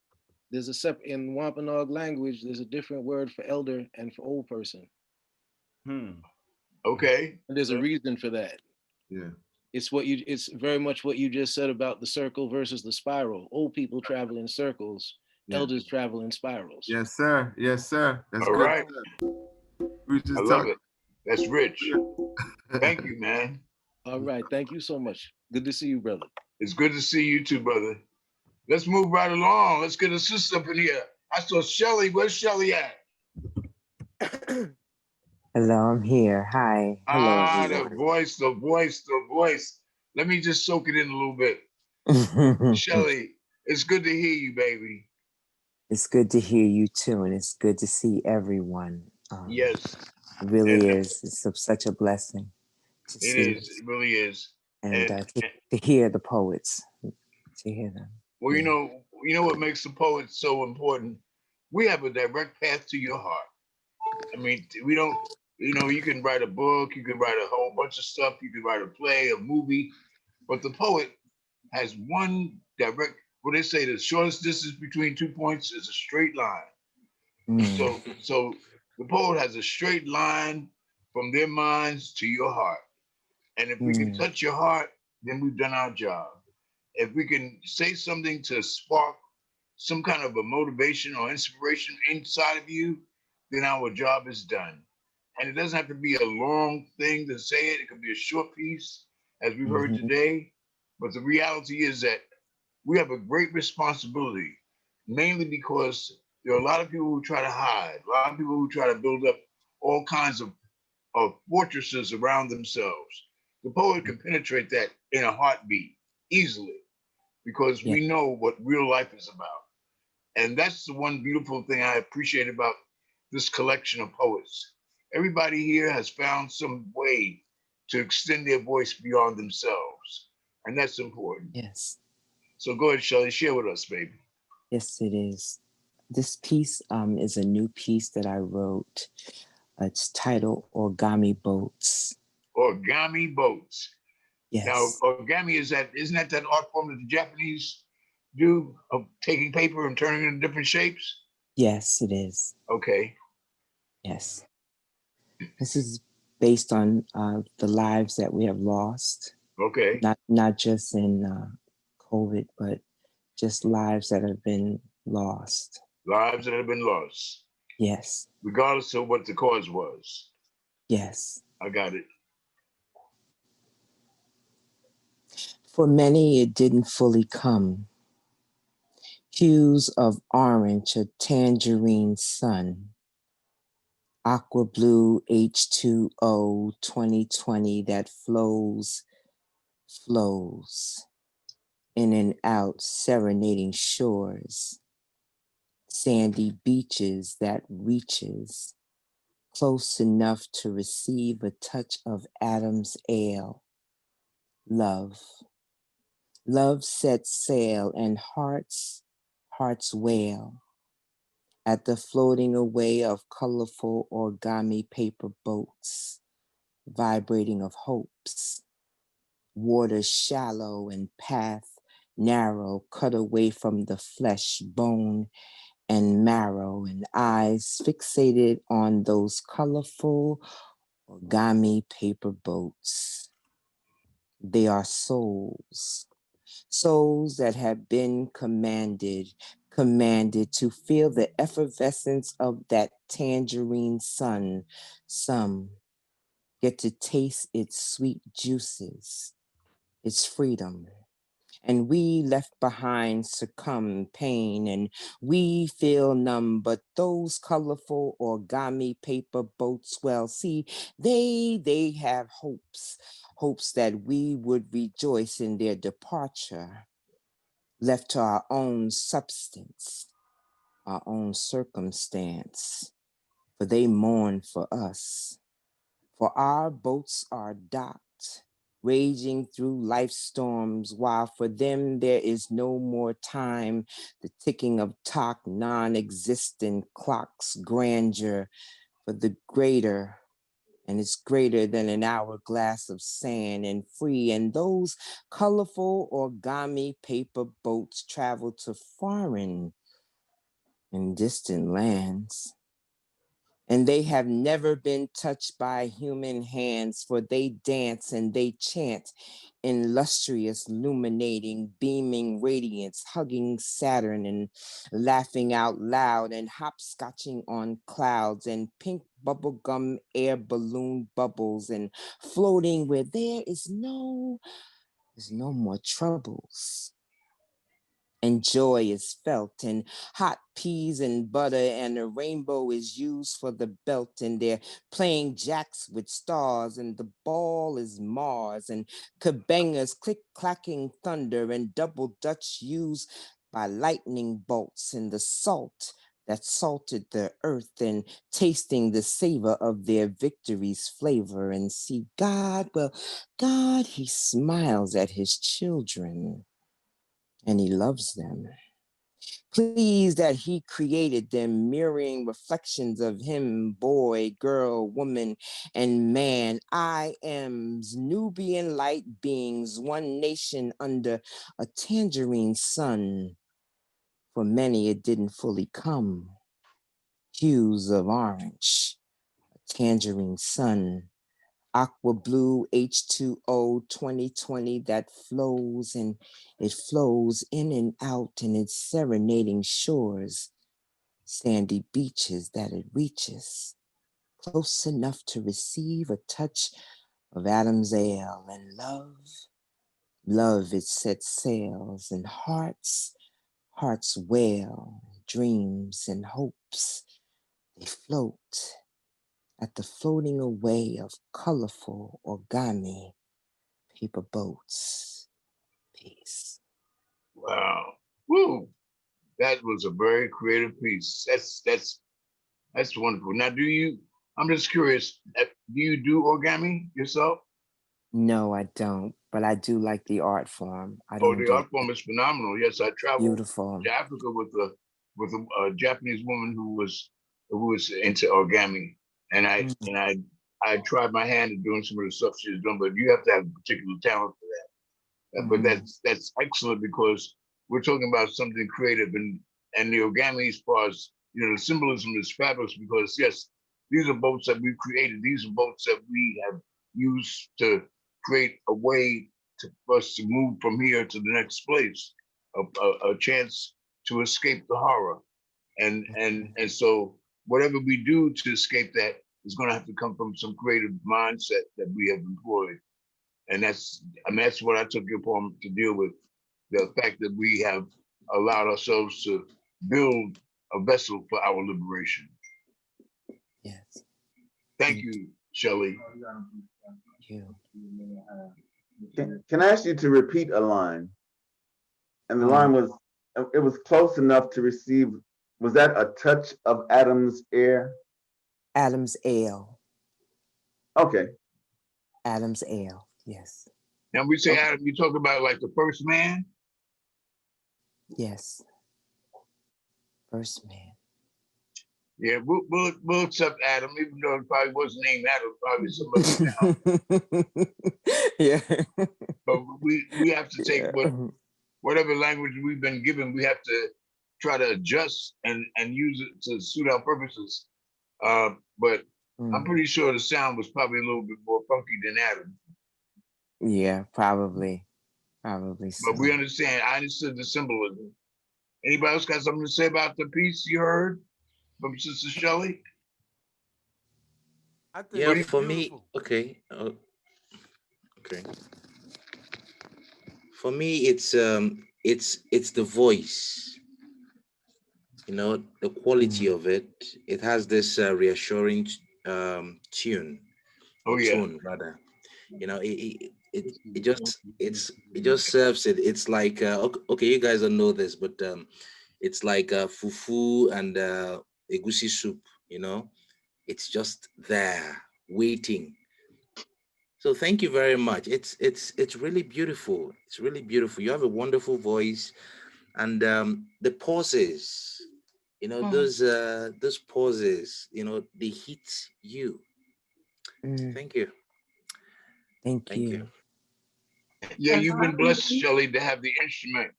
there's a separate, in Wampanoag language, there's a different word for elder and for old person. Okay. And there's a reason for that. Yeah. It's very much what you just said about the circle versus the spiral. Old people travel in circles, elders travel in spirals. Yes, sir. Yes, sir. That's all good. Right. We just I love it. That's rich. Thank you, man. All right. Thank you so much. Good to see you, brother. It's good to see you too, brother. Let's move right along. Let's get a sister up in here. I saw Shelly. Where's Shelly at? Hello, I'm here. Hi. Hello, everyone. The voice. Let me just soak it in a little bit. Shelly, it's good to hear you, baby. It's good to hear you too, and it's good to see everyone. Yes. It really And is. It's such a blessing to it see is. It really is. and to hear the poets, to hear them. Well, Yeah. you know what makes the poet so important? We have a direct path to your heart. I mean, we don't, you can write a book, you can write a whole bunch of stuff, you can write a play, a movie, but the poet has one direct, what they say, the shortest distance between 2 points is a straight line. So the poet has a straight line from their minds to your heart. And if we can touch your heart, then we've done our job. If we can say something to spark some kind of a motivation or inspiration inside of you, then our job is done. And it doesn't have to be a long thing to say it. It could be a short piece, as we've heard today. But the reality is that we have a great responsibility, mainly because there are a lot of people who try to hide, a lot of people who try to build up all kinds of fortresses around themselves. The poet can penetrate that in a heartbeat easily because we know what real life is about. And that's the one beautiful thing I appreciate about this collection of poets. Everybody here has found some way to extend their voice beyond themselves. And that's important. Yes. So go ahead, Shelley, share with us, baby. Yes, it is. This piece is a new piece that I wrote. It's titled Origami Boats. Origami boats. Yes. Now, origami isn't that art form that the Japanese do of taking paper and turning it into different shapes? Yes, it is. Okay. Yes. This is based on the lives that we have lost. Okay. Not just in COVID, but just lives that have been lost. Lives that have been lost. Yes. Regardless of what the cause was. Yes. I got it. For many, it didn't fully come. Hues of orange, a tangerine sun. Aqua blue H2O 2020 that flows in and out, serenading shores. Sandy beaches that reaches close enough to receive a touch of Adam's ale. Love sets sail and hearts wail at the floating away of colorful origami paper boats, vibrating of hopes. Water shallow and path narrow, cut away from the flesh, bone, and marrow, and eyes fixated on those colorful origami paper boats. They are souls that have been commanded to feel the effervescence of that tangerine sun. Some get to taste its sweet juices, its freedom. And we left behind succumb pain, and we feel numb, but those colorful origami paper boats, well, see, they have hopes that we would rejoice in their departure, left to our own substance, our own circumstance, for they mourn for us. For our boats are docked, raging through life's storms, while for them there is no more time, the ticking of talk, non-existent clocks, grandeur for the greater, and it's greater than an hourglass of sand and free. And those colorful origami paper boats travel to foreign and distant lands. And they have never been touched by human hands, for they dance and they chant in illustrious, illuminating, beaming radiance, hugging Saturn and laughing out loud and hopscotching on clouds and pink bubblegum air balloon bubbles and floating where there's no more troubles. And joy is felt, and hot peas and butter, and a rainbow is used for the belt, and they're playing jacks with stars, and the ball is Mars, and cabangas click clacking thunder, and double Dutch use by lightning bolts and the salt that salted the earth, and tasting the savor of their victory's flavor. And see, God, well, God, he smiles at his children and he loves them. Pleased that he created them, mirroring reflections of him, boy, girl, woman, and man. I am's Nubian light beings, one nation under a tangerine sun. For many, it didn't fully come. Hues of orange, a tangerine sun, aqua blue H2O 2020 that flows, and it flows in and out, and it's serenading shores, sandy beaches that it reaches, close enough to receive a touch of Adam's ale. And love it sets sails, and hearts wail, dreams and hopes, they float at the floating away of colorful origami paper boats. Peace. Wow. Woo. That was a very creative piece. That's wonderful. Now, I'm just curious, do you do origami yourself? No, I don't, but I do like the art form. The art form is phenomenal. Yes, I traveled Beautiful. to Africa with a Japanese woman who was into origami, and I tried my hand at doing some of the stuff she was doing, but you have to have a particular talent for that. But that's excellent, because we're talking about something creative, and the origami, as far as the symbolism is fabulous, because yes, these are boats that we've created. These are boats that we have used to create a way for us to move from here to the next place, a chance to escape the horror, and so whatever we do to escape that is going to have to come from some creative mindset that we have employed, and that's what I took your poem to deal with, the fact that we have allowed ourselves to build a vessel for our liberation. Yes. Thank you, Shelley. Can I ask you to repeat a line? And the line was close enough to receive. Was that a touch of Adam's air? Adam's ale. Okay. Adam's ale. Yes. Now we say Adam, you talk about like the first man? Yes. First man. Yeah, we'll accept Adam, even though it probably wasn't named Adam, probably somebody else. Yeah. But we have to take whatever language we've been given, we have to try to adjust and use it to suit our purposes. But I'm pretty sure the sound was probably a little bit more funky than Adam. Yeah, probably so. But we understand. I understood the symbolism. Anybody else got something to say about the piece you heard from Sister Shelley? Yeah, for me, okay. Okay. For me, it's the voice. The quality of it. It has this reassuring tune. Tone, rather. It just serves it. It's like okay, you guys don't know this, but it's like fufu and egusi soup. It's just there waiting. So thank you very much. It's really beautiful. It's really beautiful. You have a wonderful voice, and the pauses. Those pauses. They hit you. Thank you. Thank you. Yeah, you've been blessed, Shelley, to have the instrument.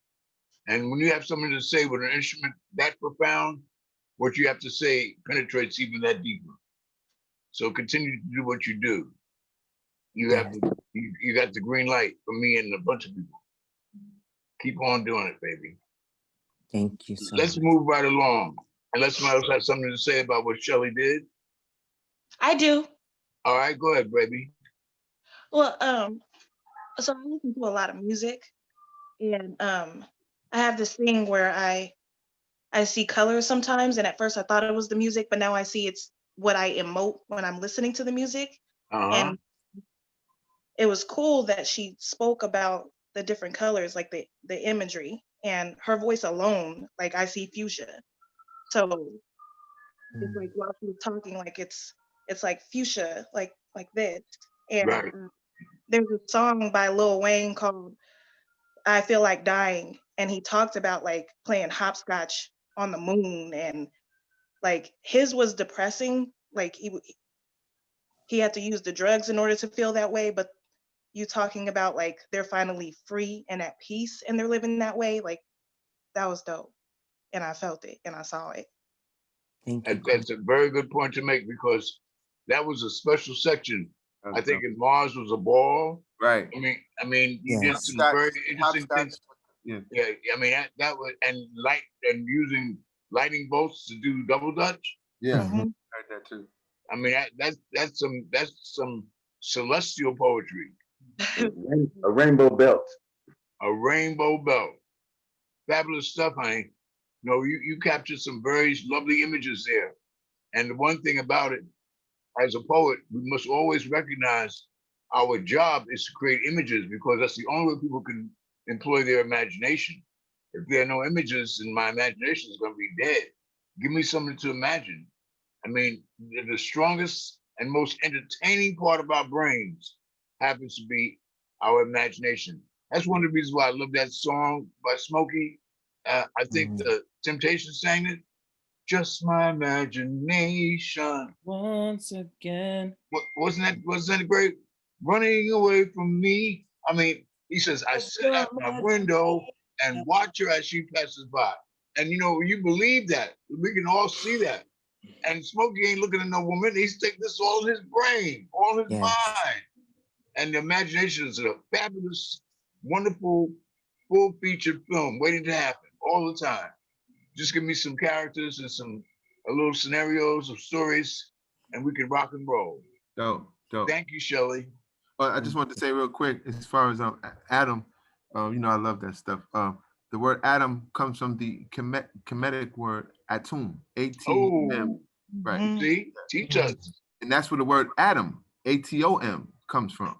And when you have something to say with an instrument that profound, what you have to say penetrates even that deeper. So continue to do what you do. You got the green light from me and a bunch of people. Keep on doing it, baby. Thank you so Let's much. move right along. Unless somebody else has something to say about what Shelley did. I do. All right, go ahead, baby. Well, so I listen to a lot of music, and I have this thing where I see colors sometimes, and at first I thought it was the music, but now I see it's what I emote when I'm listening to the music. And it was cool that she spoke about the different colors, like the imagery, and her voice alone, like I see fuchsia. So it's like while she was talking, like it's like fuchsia, like this. And Right. there's a song by Lil Wayne called "I Feel Like Dying," and he talked about like playing hopscotch on the moon, and like his was depressing. Like he had to use the drugs in order to feel that way, but you talking about like they're finally free and at peace and they're living that way, like that was dope. And I felt it and I saw it. That's a very good point to make, because that was a special section. I think if Mars was a ball. Right. I mean, you did some very interesting things. Yeah. Yeah. I mean, that was, and using lightning bolts to do double dutch. Yeah. I heard that too. I mean, that's some celestial poetry. A rainbow belt. A rainbow belt. Fabulous stuff, honey. You know, you captured some very lovely images there. And the one thing about it, as a poet, we must always recognize our job is to create images, because that's the only way people can employ their imagination. If there are no images, then my imagination is going to be dead. Give me something to imagine. I mean, the strongest and most entertaining part of our brains happens to be our imagination. That's one of the reasons why I love that song by Smokey. I think the Temptations sang it. Just my imagination. Once again. Wasn't that great? Running away from me. I mean, he says, I sit at my window and watch her as she passes by. And you know, you believe that. We can all see that. And Smokey ain't looking at no woman. He's taking this all in his brain, all in his mind. And the imagination is a fabulous, wonderful, full-featured film waiting to happen all the time. Just give me some characters and a little scenarios of stories, and we can rock and roll. Dope. Thank you, Shelley. Well, I just wanted to say real quick, as far as Adam, you know, I love that stuff. The word Adam comes from the Kemetic word atum, A-T-M. Right. See, teach us. And that's where the word Adam, A-T-O-M, comes from.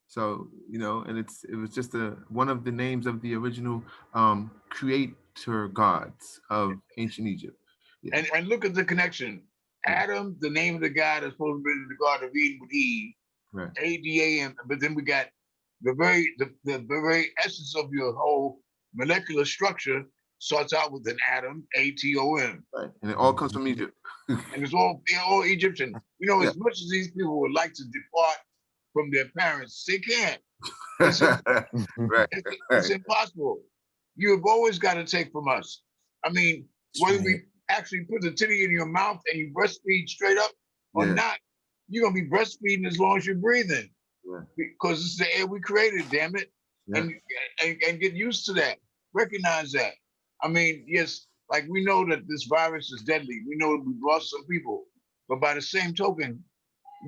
So, you know, and it was just one of the names of the original creator gods of ancient Egypt. Yeah. And look at the connection. Adam, the name of the guy that's supposed to be in the Garden of Eden with Eve. Right. A-D-A-M. But then we got the very essence of your whole molecular structure starts out with an atom, A-T-O-M. Right. And it all comes from Egypt. And it's all Egyptian. You know, as much as these people would like to depart from their parents, they can't. It's impossible. You have always got to take from us. I mean, whether we actually put the titty in your mouth and you breastfeed straight up or not, you're going to be breastfeeding as long as you're breathing. Yeah. Because it's the air we created, damn it. Yeah. And get used to that. Recognize that. I mean, yes, like we know that this virus is deadly. We know we've lost some people. But by the same token,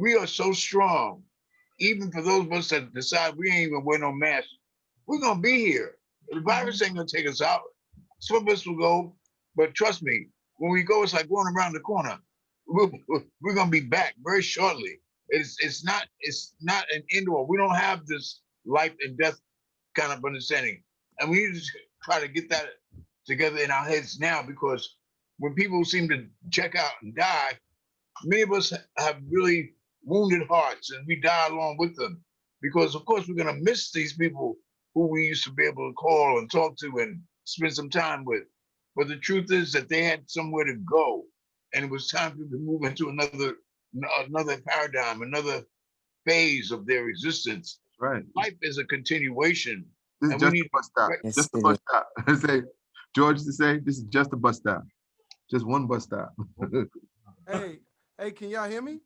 we are so strong. Even for those of us that decide we ain't even wear no mask, we're going to be here. The virus ain't going to take us out. Some of us will go, but trust me, when we go, it's like going around the corner. We're going to be back very shortly. It's not an indoor. We don't have this life and death kind of understanding. And we need to try to get that together in our heads now, because when people seem to check out and die, many of us have really wounded hearts and we die along with them, because of course we're going to miss these people who we used to be able to call and talk to and spend some time with. But the truth is that they had somewhere to go, and it was time for them to move into another paradigm, another phase of their existence. Right. Life is a continuation. This is just a bus stop. Just a bus stop. Say, George to say, this is just a bus stop. Just one bus stop. Hey, can y'all hear me?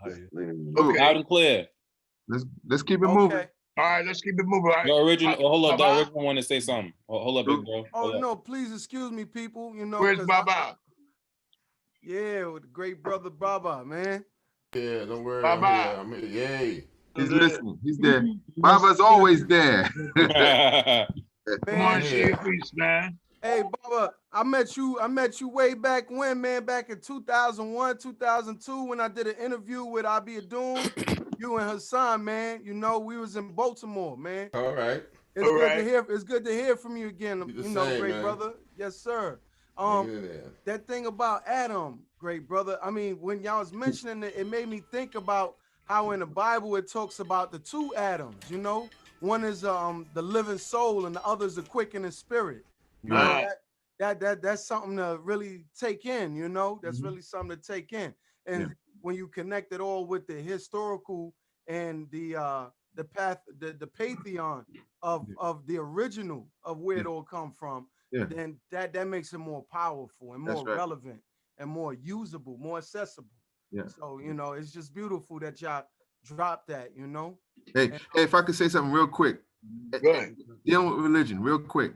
Okay. Loud and clear. Let's keep it moving. All right, let's keep it moving. All right. The original, hold up, the original want to say something. Hold up, big bro. Oh no, please excuse me, people. You know, where's Baba? Yeah, with the great brother Baba, man. Yeah, don't worry. Baba. I'm here. Yay. He's listening. He's there. Baba's always there. Come on, share peace, man. Hey, Baba, I met you way back when, man, back in 2001, 2002, when I did an interview with Abi Adun, you and Hassan, man. You know, we was in Baltimore, man. All right. It's All good to right. hear. It's good to hear from you again. You the You know, same, great man. brother. Yes, sir. Hang in there. That thing about Adam, great brother. I mean, when y'all was mentioning it, it made me think about how in the Bible it talks about the two Adams. You know, one is the living soul, and the other is the quickening spirit. You know that's something to really take in. You know, that's really something to take in. And when you connect it all with the historical and the path, the pantheon of the original of where it all come from, then that makes it more powerful and more relevant and more usable, more accessible. So you know, it's just beautiful that y'all dropped that. You know. Hey, if I could say something real quick, Good. dealing with religion, real quick,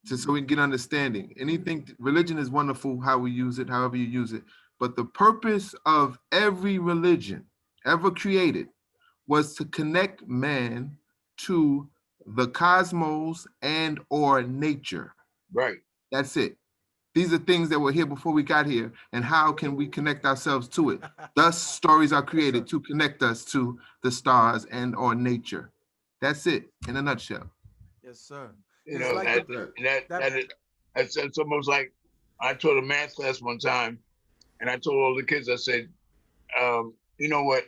just so we can get understanding. Anything, religion is wonderful, how we use it, however you use it. But the purpose of every religion ever created was to connect man to the cosmos and or nature. Right. That's it. These are things that were here before we got here, and how can we connect ourselves to it? Thus, stories are created to connect us to the stars and or nature. That's it in a nutshell. Yes, sir. You It's know, like that's almost like I taught a math class one time, and I told all the kids, I said, you know what?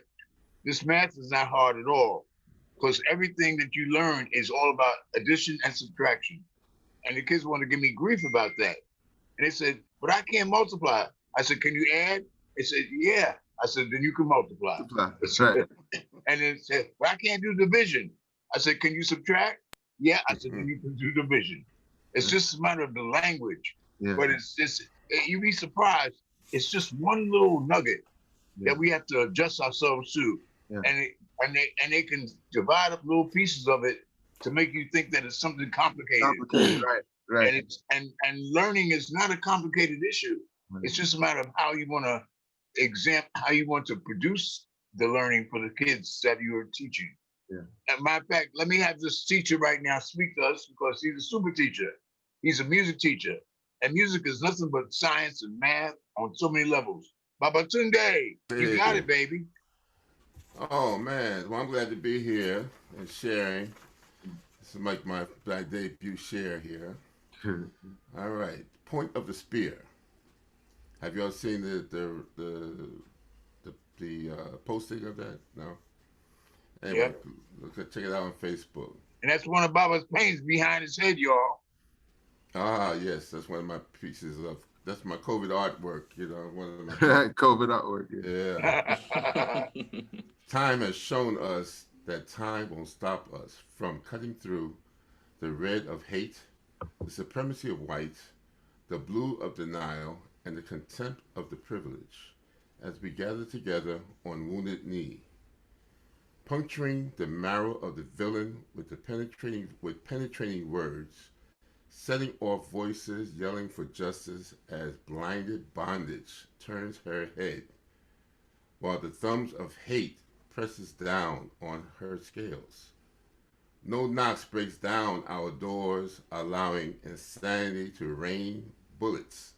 This math is not hard at all, because everything that you learn is all about addition and subtraction. And the kids want to give me grief about that. And they said, but I can't multiply. I said, can you add? They said, yeah. I said, then you can multiply. That's right. And then said, well, I can't do division. I said, can you subtract? Yeah. I said, then you can do division. It's just a matter of the language. But it's just, you'd be surprised. It's just one little nugget that we have to adjust ourselves to. And they can divide up little pieces of it to make you think that it's something complicated. Right. And learning is not a complicated issue. It's just a matter of how you want to how you want to produce the learning for the kids that you are teaching. And matter of fact, let me have this teacher right now speak to us, because he's a super teacher. He's a music teacher. And music is nothing but science and math on so many levels. Babatunde, you got it, baby. Oh man, well I'm glad to be here and sharing. This is like my debut share here. All right, point of the spear. Have you all seen the posting of that? No. Anyway, check it out on Facebook. And that's one of Baba's paintings behind his head, y'all. Ah, yes, that's one of my pieces of. That's my COVID artwork. You know, one of my COVID artwork. Yeah. Time has shown us that time won't stop us from cutting through the red of hate, the supremacy of white, the blue of denial, and the contempt of the privilege, as we gather together on wounded knee, puncturing the marrow of the villain with penetrating words, setting off voices yelling for justice as blinded bondage turns her head, while the thumbs of hate presses down on her scales. No knocks breaks down our doors, allowing insanity to rain bullets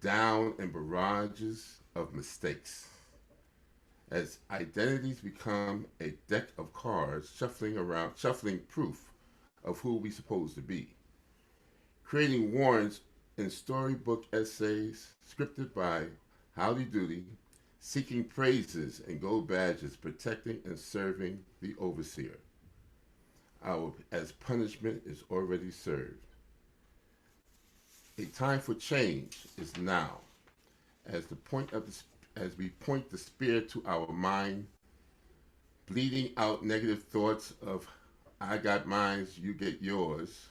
down in barrages of mistakes. As identities become a deck of cards shuffling proof of who we supposed to be. Creating warrants in storybook essays scripted by Howdy Doody, seeking praises and gold badges, protecting and serving the overseer. As punishment is already served. A time for change is now, as we point the spear to our mind, bleeding out negative thoughts of I got mine, you get yours,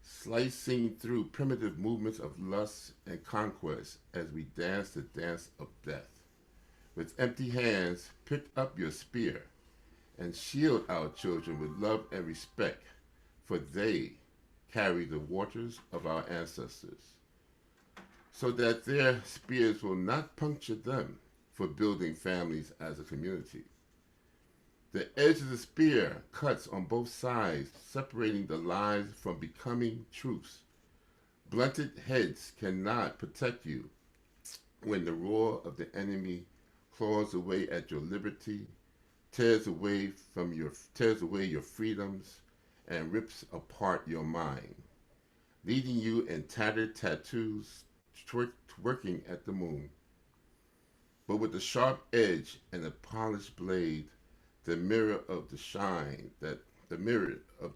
slicing through primitive movements of lust and conquest as we dance the dance of death. With empty hands, pick up your spear and shield our children with love and respect, for they carry the waters of our ancestors, so that their spears will not puncture them for building families as a community. The edge of the spear cuts on both sides, separating the lies from becoming truths. Blunted heads cannot protect you when the roar of the enemy claws away at your liberty, tears away your freedoms, and rips apart your mind, leaving you in tattered tattoos, twerking at the moon. But with the sharp edge and the polished blade, the mirror of the shine that the mirror of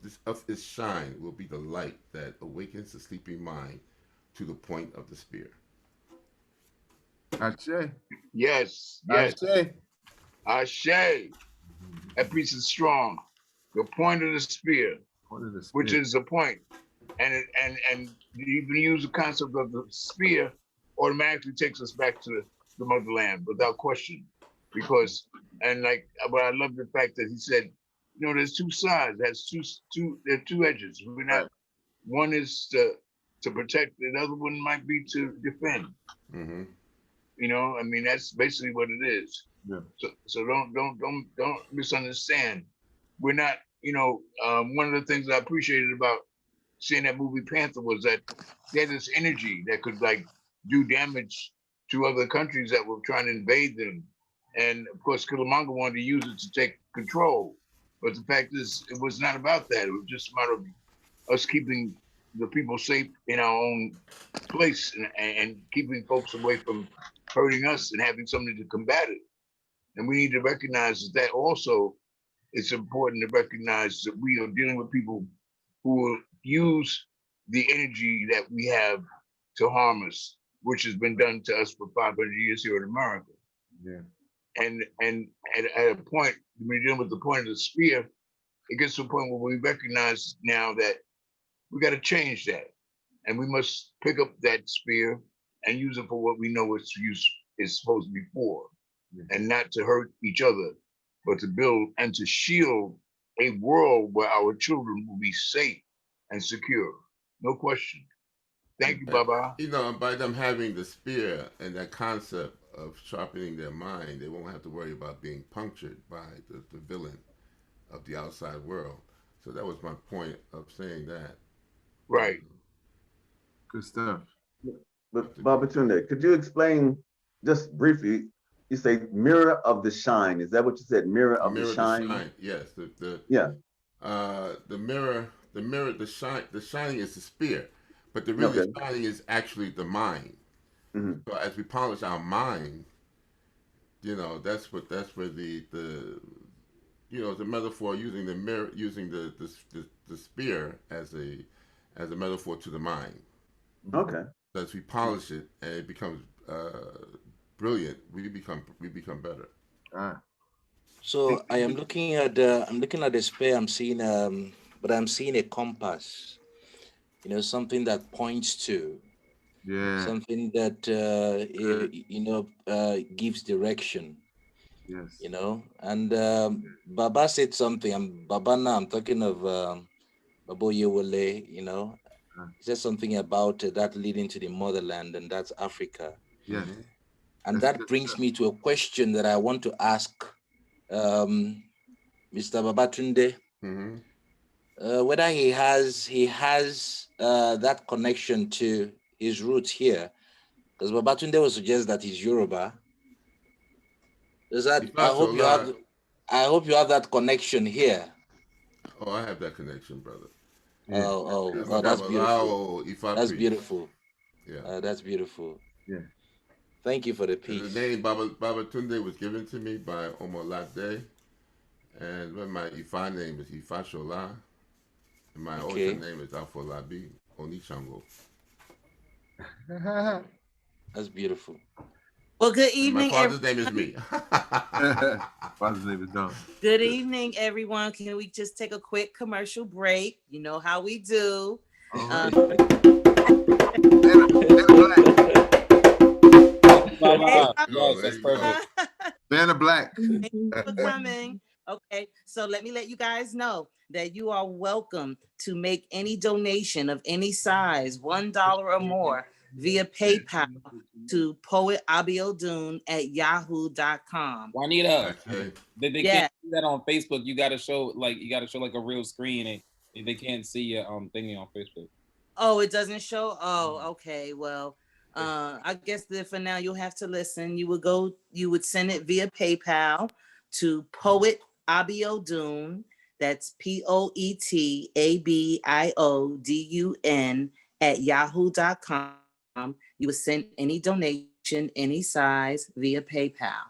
its shine will be the light that awakens the sleeping mind to the point of the spear. Ashe. Yes, yes. Ashe. That piece is strong. The point of the spear, which is the point. And even use the concept of the spear automatically takes us back to the motherland without question. Because but I love the fact that he said, you know, there's two sides. There are two edges. We're not. One is to protect. The other one might be to defend. Mm-hmm. You know, I mean, that's basically what it is. Yeah. So don't misunderstand. We're not. You know, one of the things I appreciated about seeing that movie Panther was that they had this energy that could like do damage to other countries that were trying to invade them. And of course, Killmonger wanted to use it to take control. But the fact is, it was not about that. It was just a matter of us keeping the people safe in our own place and keeping folks away from hurting us and having something to combat it. And we need to recognize that also it's important to recognize that we are dealing with people who will use the energy that we have to harm us, which has been done to us for 500 years here in America. Yeah. And at a point, when you're dealing with the point of the spear, it gets to a point where we recognize now that we got to change that. And we must pick up that spear and use it for what we know its use is supposed to be for, and not to hurt each other, but to build and to shield a world where our children will be safe and secure. No question. Thank you, Baba. You know, by them having the spear and that concept of sharpening their mind, they won't have to worry about being punctured by the villain of the outside world. So that was my point of saying that. Right. Good stuff. But Baba Tunde, could you explain just briefly? You say mirror of the shine. Is that what you said? Mirror of the shine. Yes. Yeah. The mirror, the shining is the spear, but the really shining is actually the mind. Mm-hmm. So as we polish our mind, you know, that's where the you know, the metaphor using the mirror, using the spear as a metaphor to the mind. Okay. So as we polish it and it becomes brilliant, we become better. So I am looking at the spear. But I'm seeing a compass. You know, something that points to. Yeah. Something that gives direction. Yes. You know, and Baba said something. I'm talking of Babo Yewole. You know, he said something about that leading to the motherland, and that's Africa. Yes. And that brings me to a question that I want to ask Mr. Babatunde. Mm-hmm. Whether he has that connection to his roots here, because Babatunde will suggest that he's Yoruba. Does that? I hope you have that connection here. Oh, I have that connection, brother. Yeah. Oh, that's beautiful. That's beautiful. Yeah, that's beautiful. Yeah. Thank you for the piece. The name Baba Tunde was given to me by Omolade, and my Ifa name is Ifa Shola, and my Osha name is Afolabi Onichango. That's beautiful. Well, good evening. My father's name is me. Father's name is Don. Good evening, everyone. Can we just take a quick commercial break? You know how we do. Yes, that's perfect. Banner Black. Thank you for coming. Okay, so let me let you guys know that you are welcome to make any donation of any size, $1 or more, via PayPal to poetabiodun@yahoo.com. Juanita, they can't do that on Facebook. You gotta show like a real screen, and they can't see your thingy on Facebook. Oh, it doesn't show. Oh, okay. Well, I guess that for now you'll have to listen. You would send it via PayPal to Poet Abiodun. That's POETABIODUN at yahoo.com. You would send any donation, any size via PayPal.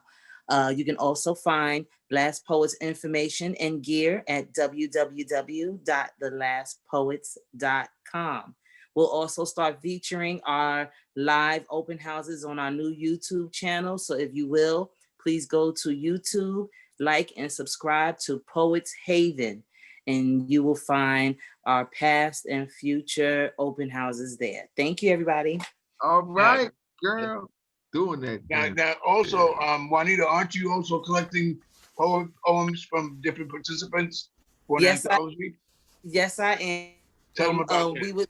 You can also find Blast Poets information and gear at www.thelastpoets.com. We'll also start featuring our live open houses on our new YouTube channel. So if you will, please go to YouTube, like and subscribe to Poets Haven, and you will find our past and future open houses there. Thank you, everybody. All right, girl. Doing that. Now also, Juanita, aren't you also collecting poems from different participants for an anthology? Yes, I am. Tell them about that.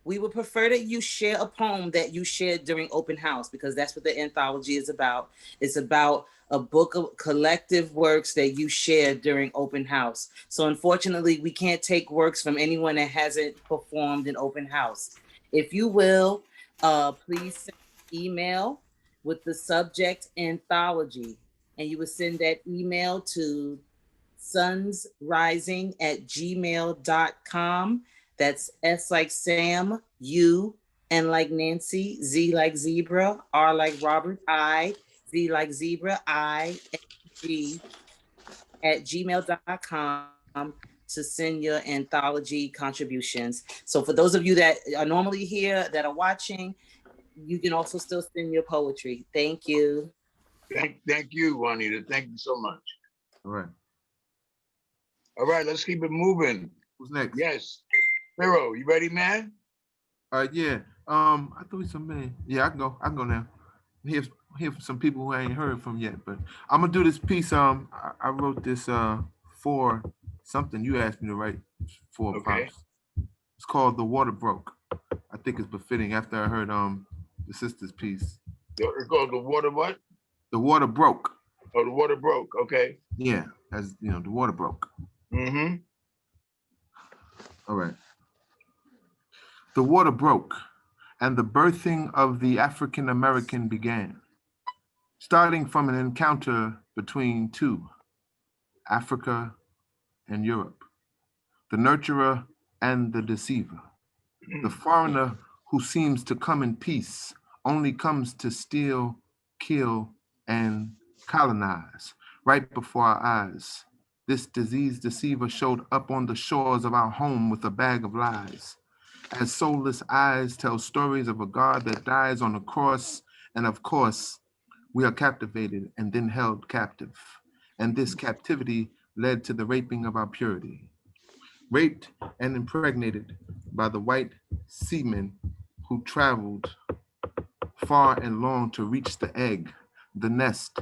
We would prefer that you share a poem that you shared during open house, because that's what the anthology is about. It's about a book of collective works that you shared during open house. So unfortunately, we can't take works from anyone that hasn't performed in open house. If you will, please send an email with the subject anthology, and you would send that email to sunsrising@gmail.com. That's S like Sam, U, N like Nancy, Z like zebra, R like Robert, I, Z like zebra, I, G @gmail.com to send your anthology contributions. So for those of you that are normally here, that are watching, you can also still send your poetry. Thank you. Thank you, Juanita. Thank you so much. All right. All right, let's keep it moving. Who's next? Yes. Pharaoh, you ready, man? Yeah. I thought we submitted. Yeah, I can go now. Hear from some people who I ain't heard from yet, but I'm gonna do this piece. I wrote this for something you asked me to write for. Okay. It's called "The Water Broke." I think it's befitting after I heard the sister's piece. It's called "The Water what?" The water broke. Oh, the water broke. Okay. Yeah, as you know, the water broke. Mm-hmm. All right. The water broke, and the birthing of the African American began, starting from an encounter between two, Africa and Europe, the nurturer and the deceiver. The foreigner who seems to come in peace only comes to steal, kill, and colonize right before our eyes. This diseased deceiver showed up on the shores of our home with a bag of lies. As soulless eyes tell stories of a God that dies on a cross, and of course, we are captivated and then held captive. And this captivity led to the raping of our purity. Raped and impregnated by the white seamen who traveled far and long to reach the egg, the nest,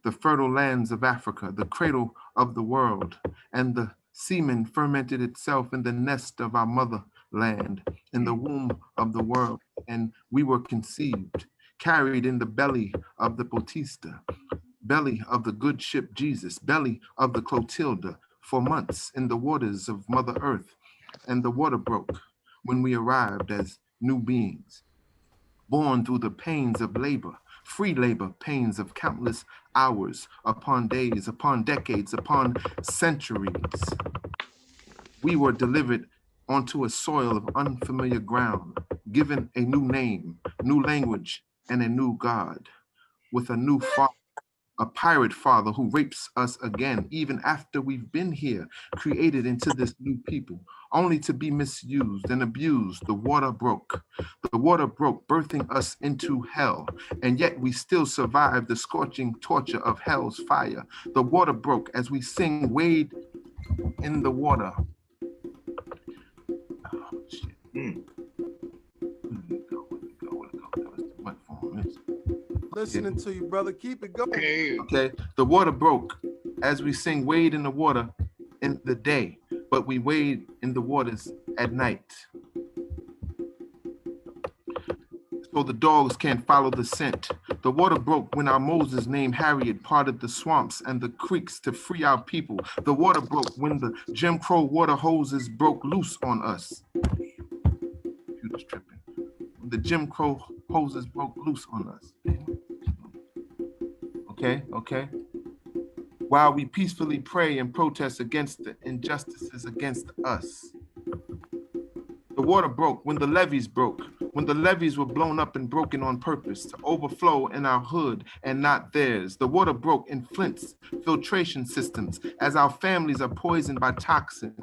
the fertile lands of Africa, the cradle of the world, and the semen fermented itself in the nest of our motherland, in the womb of the world, and we were conceived, carried in the belly of the Bautista, belly of the good ship Jesus, belly of the Clotilda, for months in the waters of Mother Earth, and the water broke when we arrived as new beings, born through the pains of labor, free labor pains of countless hours, upon days, upon decades, upon centuries. We were delivered onto a soil of unfamiliar ground, given a new name, new language, and a new God, with a new father, a pirate father who rapes us again, even after we've been here, created into this new people, only to be misused and abused. The water broke. The water broke, birthing us into hell, and yet we still survive the scorching torture of hell's fire. The water broke as we sing, wade in the water. Oh, shit. Listening to you, brother. Keep it going. Okay. The water broke as we sing, wade in the water in the day, but we wade in the waters at night. So the dogs can't follow the scent. The water broke when our Moses named Harriet parted the swamps and the creeks to free our people. The water broke when the Jim Crow water hoses broke loose on us. Computer's tripping. When the Jim Crow hoses broke loose on us. Okay. while we peacefully pray and protest against the injustices against us. The water broke when the levees broke, when the levees were blown up and broken on purpose to overflow in our hood and not theirs. The water broke in Flint's filtration systems as our families are poisoned by toxins.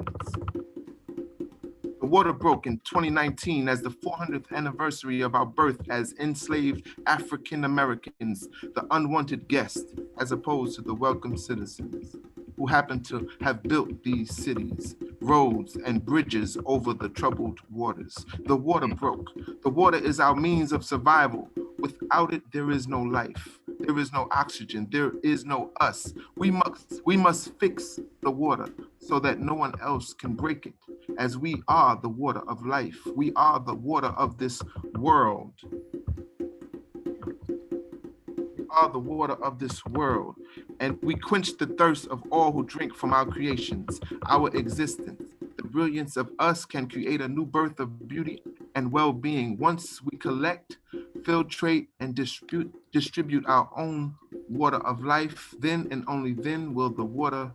The water broke in 2019 as the 400th anniversary of our birth as enslaved African Americans, the unwanted guests, as opposed to the welcome citizens who happen to have built these cities, roads, and bridges over the troubled waters. The water broke. The water is our means of survival. Without it, there is no life. There is no oxygen. There is no us. We must fix the water so that no one else can break it, as we are the water of life. We are the water of this world. We are the water of this world, and we quench the thirst of all who drink from our creations, our existence. The brilliance of us can create a new birth of beauty and well-being. Once we collect, filtrate, and distribute our own water of life, then and only then will the water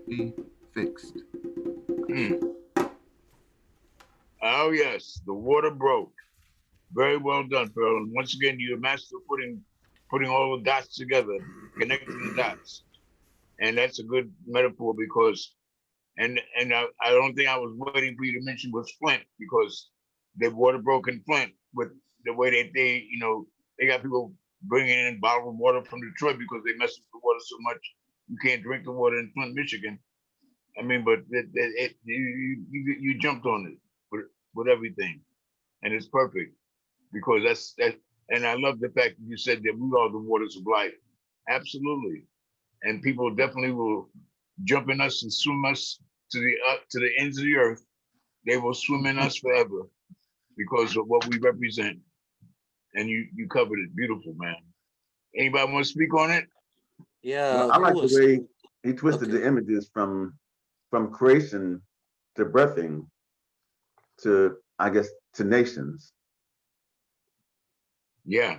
be fixed. Oh yes, the water broke. Very well done, Pearl. And once again, you're a master of putting all the dots together, connecting the dots. And that's a good metaphor because, and I don't think I was waiting for you to mention was Flint, because the water broke in Flint with the way that they got people bringing in bottled water from Detroit because they mess with the water so much you can't drink the water in Flint, Michigan. I mean, but you jumped on it with everything, and it's perfect because that's that. And I love the fact that you said that we are the waters of life. Absolutely, and people definitely will jump in us and swim us to the ends of the earth. They will swim in us forever because of what we represent. And you covered it, beautiful, man. Anybody want to speak on it? Yeah, Well, I like the way he twisted the images from creation to birthing to, I guess, to nations. Yeah.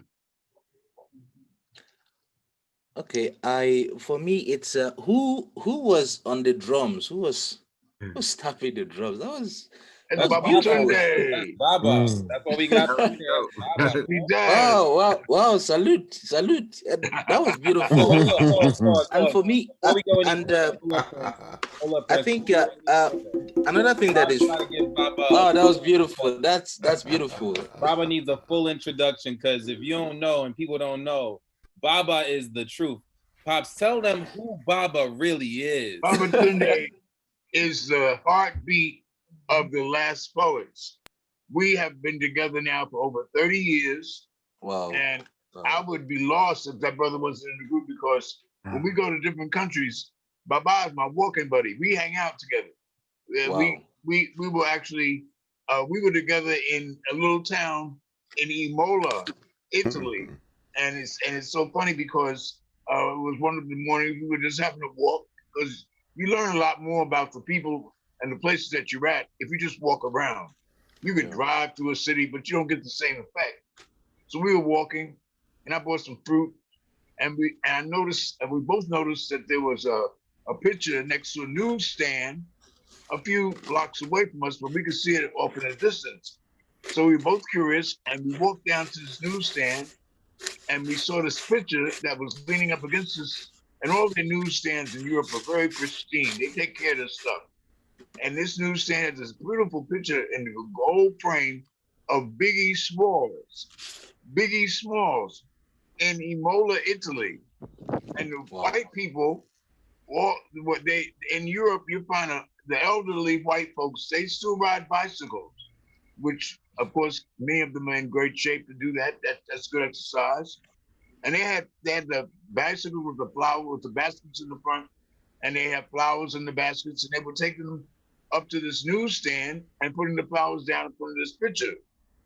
Okay, for me it's who was on the drums? Who's tapping the drums? That's Baba. Tunde. Baba. That's what we got. Wow! Salute! That was beautiful. And for me, I think another thing that is wow, that was beautiful. That's beautiful. Baba needs a full introduction because if you don't know and people don't know, Baba is the truth. Pops, tell them who Baba really is. Baba Tunde is the heartbeat of the last poets. We have been together now for over 30 years. Wow. And I would be lost if that brother wasn't in the group because when we go to different countries, Baba is my walking buddy. We hang out together. Wow. We were actually we were together in a little town in Imola, Italy. And it's so funny because it was one of the mornings we were just having to walk because you learn a lot more about the people and the places that you're at if you just walk around. You can drive through a city, but you don't get the same effect. So we were walking, and I bought some fruit, and I noticed, and we both noticed that there was a picture next to a newsstand a few blocks away from us, but we could see it off in the distance. So we were both curious, and we walked down to this newsstand, and we saw this picture that was leaning up against us. And all the newsstands in Europe are very pristine. They take care of this stuff. And this newsstand has this beautiful picture in the gold frame of Biggie Smalls in Imola, Italy. And the white people, what they in Europe, you find the elderly white folks, they still ride bicycles, which of course many of them are in great shape to do that. That's good exercise. And they had the bicycle with the flower with the baskets in the front, and they have flowers in the baskets, and they were taking them up to this newsstand and putting the flowers down in front of this picture.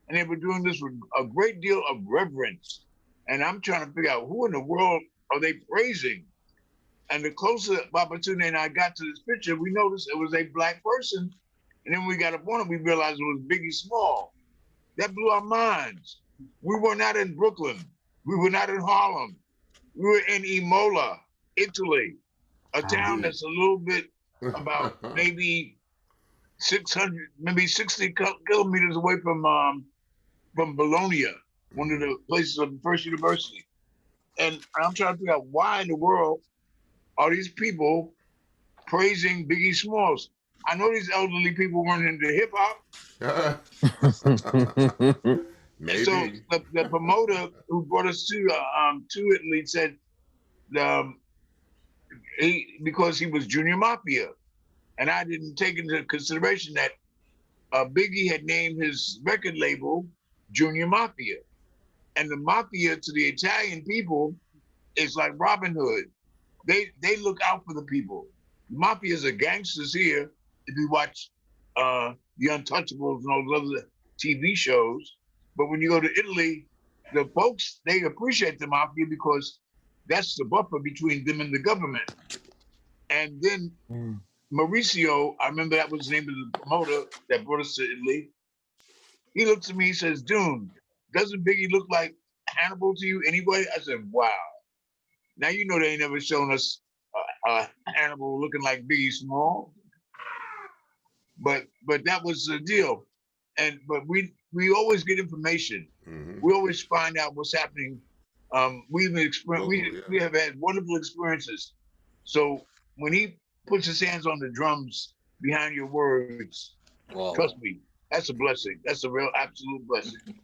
And they were doing this with a great deal of reverence. And I'm trying to figure out who in the world are they praising? And the closer Baba Tunde and I got to this picture, we noticed it was a Black person. And then we got up on it, we realized it was Biggie Small. That blew our minds. We were not in Brooklyn. We were not in Harlem. We were in Imola, Italy, a town that's a little bit about maybe 600, maybe 60 kilometers away from Bologna, one of the places of the first university. And I'm trying to figure out why in the world are these people praising Biggie Smalls? I know these elderly people weren't into hip hop. Maybe. And so the promoter who brought us to Italy said because he was Junior Mafia, and I didn't take into consideration that Biggie had named his record label Junior Mafia, and the Mafia to the Italian people is like Robin Hood. They look out for the people. Mafias are gangsters here. If you watch The Untouchables and all those other TV shows, but when you go to Italy, the folks they appreciate the mafia because that's the buffer between them and the government. And then Mauricio, I remember that was the name of the promoter that brought us to Italy. He looks at me, he says, "Dune, doesn't Biggie look like Hannibal to you anyway?" I said, "Wow." Now you know they ain't never shown us Hannibal looking like Biggie Small, but that was the deal. But we always get information. We always find out what's happening. We've experienced we have had wonderful experiences. So when he puts his hands on the drums behind your words, trust me, that's a blessing. That's a real absolute blessing,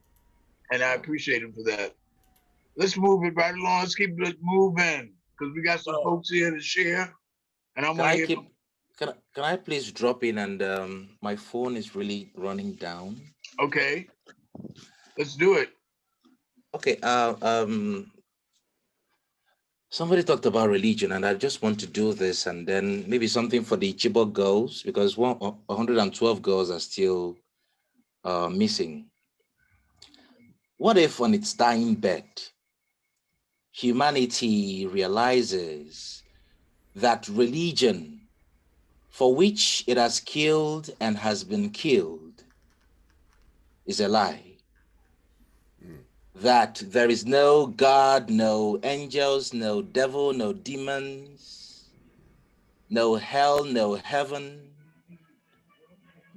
and I appreciate him for that. Let's move it right along. Let's keep it moving because we got some folks here to share, and I want to hear. Can I please drop in? And my phone is really running down. Okay, let's do it. Okay. Somebody talked about religion, and I just want to do this, and then maybe something for the Chibok girls, because 112 girls are still missing. What if on its dying bed, humanity realizes that religion, for which it has killed and has been killed, is a lie? That there is no God, no angels, no devil, no demons, no hell, no heaven,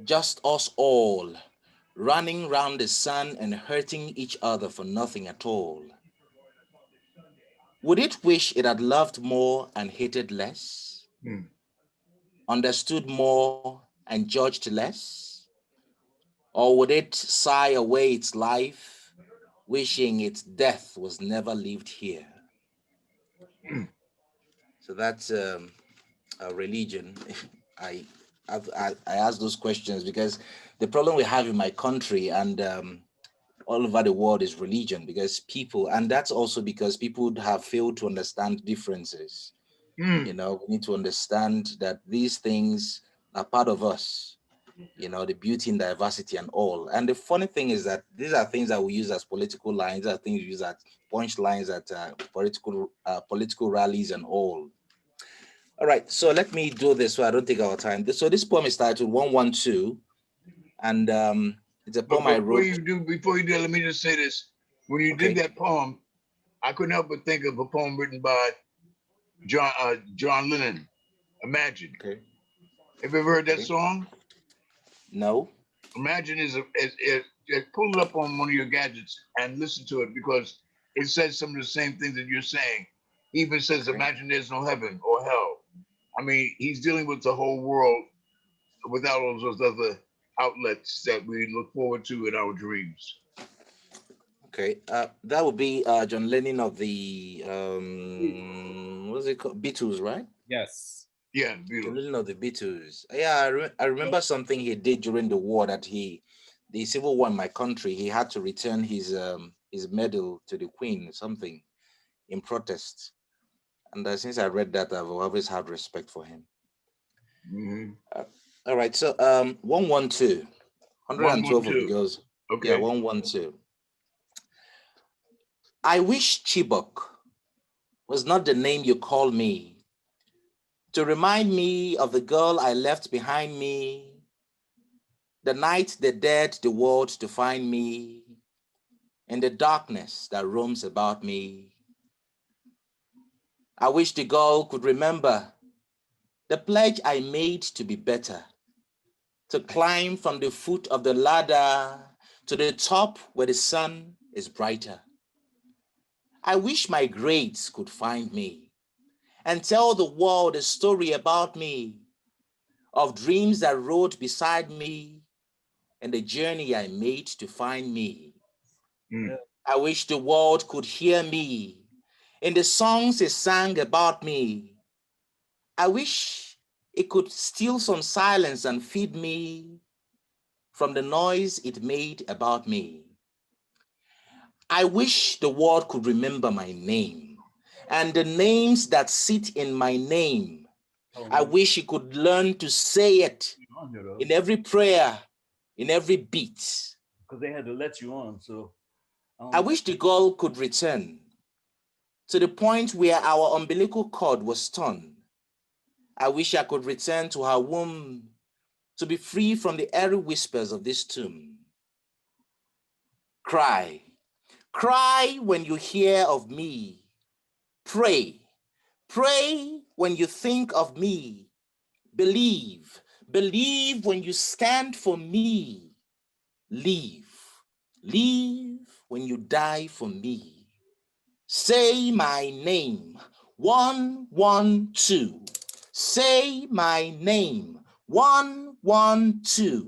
just us all running round the sun and hurting each other for nothing at all. Would it wish it had loved more and hated less? Understood more and judged less? Or would it sigh away its life, wishing its death was never lived here? So that's a religion. I ask those questions because the problem we have in my country and all over the world is religion, because people, and that's also because people have failed to understand differences. You know, we need to understand that these things are part of us, you know, the beauty and diversity and all. And the funny thing is that these are things that we use as political lines, these are things we use as punch lines at political rallies and all. All right, so let me do this so I don't take our time. So this poem is titled 112, and it's a poem I wrote. Before you do, let me just say this. When you did that poem, I couldn't help but think of a poem written by John Lennon, Imagine. Okay. Have you ever heard that song? No. Imagine pull it up on one of your gadgets and listen to it because it says some of the same things that you're saying. He even says, imagine there's no heaven or hell. I mean, he's dealing with the whole world without all those other outlets that we look forward to in our dreams. Okay, that would be John Lennon of the what's it called? Beatles, right? Yes. Yeah, Beatles. John Lennon of the Beatles. Yeah, I remember something he did during the war, that the civil war in my country, he had to return his medal to the Queen, something, in protest. And since I read that, I've always had respect for him. All right, so 112, 112 of the girls. Okay. Yeah, 112. I wish Chibok was not the name you call me, to remind me of the girl I left behind me, the night they dared the world to find me, in the darkness that roams about me. I wish the girl could remember the pledge I made to be better, to climb from the foot of the ladder to the top where the sun is brighter. I wish my grades could find me and tell the world a story about me, of dreams that rode beside me and the journey I made to find me. I wish the world could hear me in the songs it sang about me. I wish it could steal some silence and feed me from the noise it made about me. I wish the world could remember my name and the names that sit in my name. I wish it could learn to say it in every prayer, in every beat. Because they had to let you on, so. I wish the girl could return to the point where our umbilical cord was torn. I wish I could return to her womb to be free from the airy whispers of this tomb. Cry, cry when you hear of me. Pray, pray when you think of me. Believe, believe when you stand for me. Leave, leave when you die for me. Say my name, 112. Say my name, 112.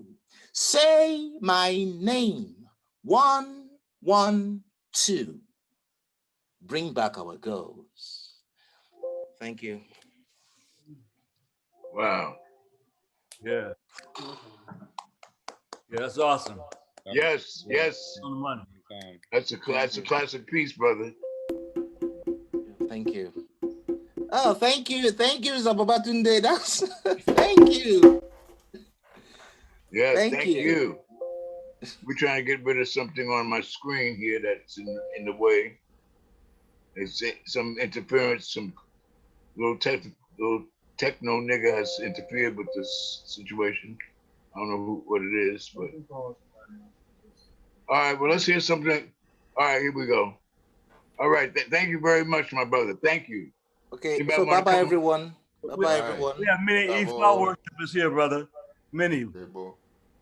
Say my name, 112. Bring back our girls. Thank you. Wow. Yeah. Yeah, that's awesome. Yes, yes. On the money. That's a classic piece, brother. Thank you. Oh, thank you, Zababatunde. That's thank you. Yes, Thank thank you. you. We're trying to get rid of something on my screen here that's in the way. It's some interference, some little techno nigga has interfered with this situation. I don't know what it is, but all right. Well, let's hear something. All right, here we go. All right, thank you very much, my brother. Thank you. Okay, Anybody so wanna bye-bye, come- everyone. Bye-bye, everyone. We have many Ifá worshipers here, brother. Many.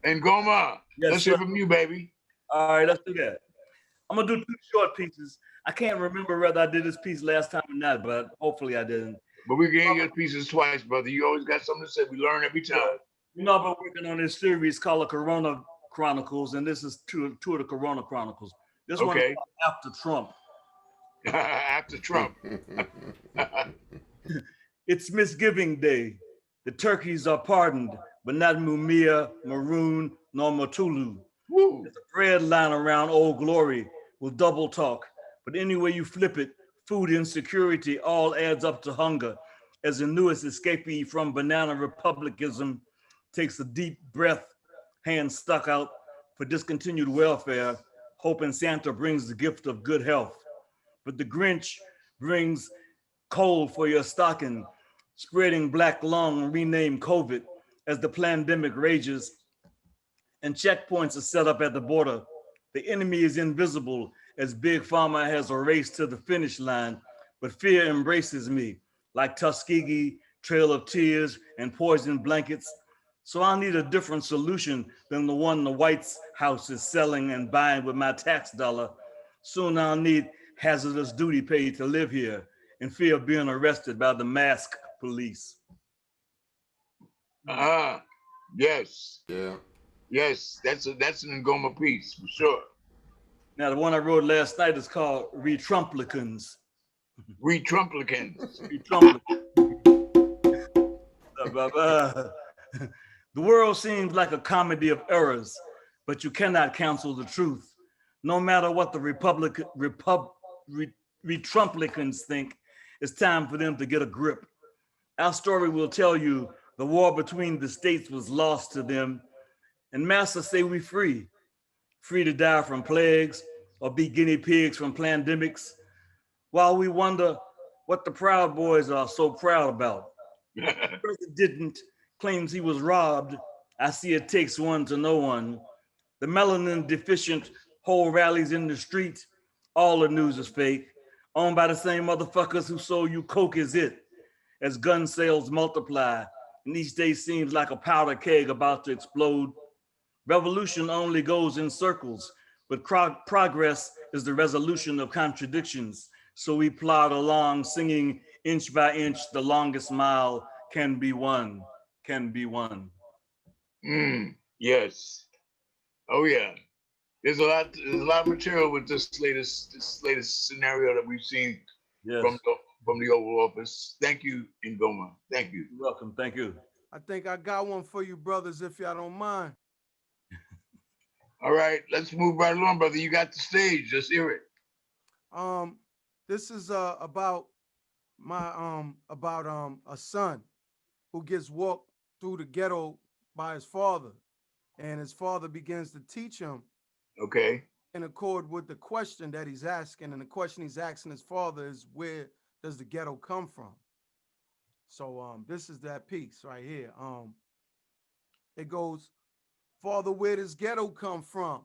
And Goma, Yes, let's sir. hear from you, baby. All right, let's do that. I'm gonna do 2 short pieces. I can't remember whether I did this piece last time or not, but hopefully I didn't. But we gave your pieces twice, brother. You always got something to say. We learn every time. You know, I've been working on this series called the Corona Chronicles, and this is two of the Corona Chronicles. This one is called After Trump. After Trump. It's Misgiving Day. The turkeys are pardoned, but not Mumia, Maroon, nor Matulu. There's a bread line around Old Glory with double talk, but any way you flip it, food insecurity all adds up to hunger as the newest escapee from banana republicanism takes a deep breath, hands stuck out for discontinued welfare, hoping Santa brings the gift of good health. But the Grinch brings coal for your stocking, spreading black lung renamed COVID as the pandemic rages and checkpoints are set up at the border. The enemy is invisible as Big Pharma has a race to the finish line, but fear embraces me like Tuskegee, Trail of Tears, and Poison Blankets. So I need a different solution than the one the White House is selling and buying with my tax dollar. Soon I'll need hazardous duty pay to live here in fear of being arrested by the mask police. Yes. Yeah. Yes, that's an Ngoma piece for sure. Now the one I wrote last night is called Retrumplicans. Retrumplicans. The world seems like a comedy of errors, but you cannot cancel the truth. No matter what the Retrumplicans think, it's time for them to get a grip. Our story will tell you the war between the states was lost to them, and masters say we free to die from plagues or be guinea pigs from pandemics, while we wonder what the Proud Boys are so proud about. The president claims he was robbed. I see it takes one to know one. The melanin deficient hold rallies in the street. All the news is fake, owned by the same motherfuckers who sold you coke is it. as gun sales multiply, and each day seems like a powder keg about to explode. Revolution only goes in circles, but progress is the resolution of contradictions. So we plod along, singing inch by inch, the longest mile can be won, can be won. Yes. Oh yeah. There's a lot of material with this latest scenario that we've seen from the Oval Office. Thank you, Ngoma. Thank you. You're welcome. Thank you. I think I got one for you brothers, if y'all don't mind. All right, let's move right along, brother. You got the stage. Let's hear it. This is about a son who gets walked through the ghetto by his father, and his father begins to teach him. Okay. In accord with the question that he's asking, and the question he's asking his father is, where does the ghetto come from? So this is that piece right here. It goes, Father, where does ghetto come from?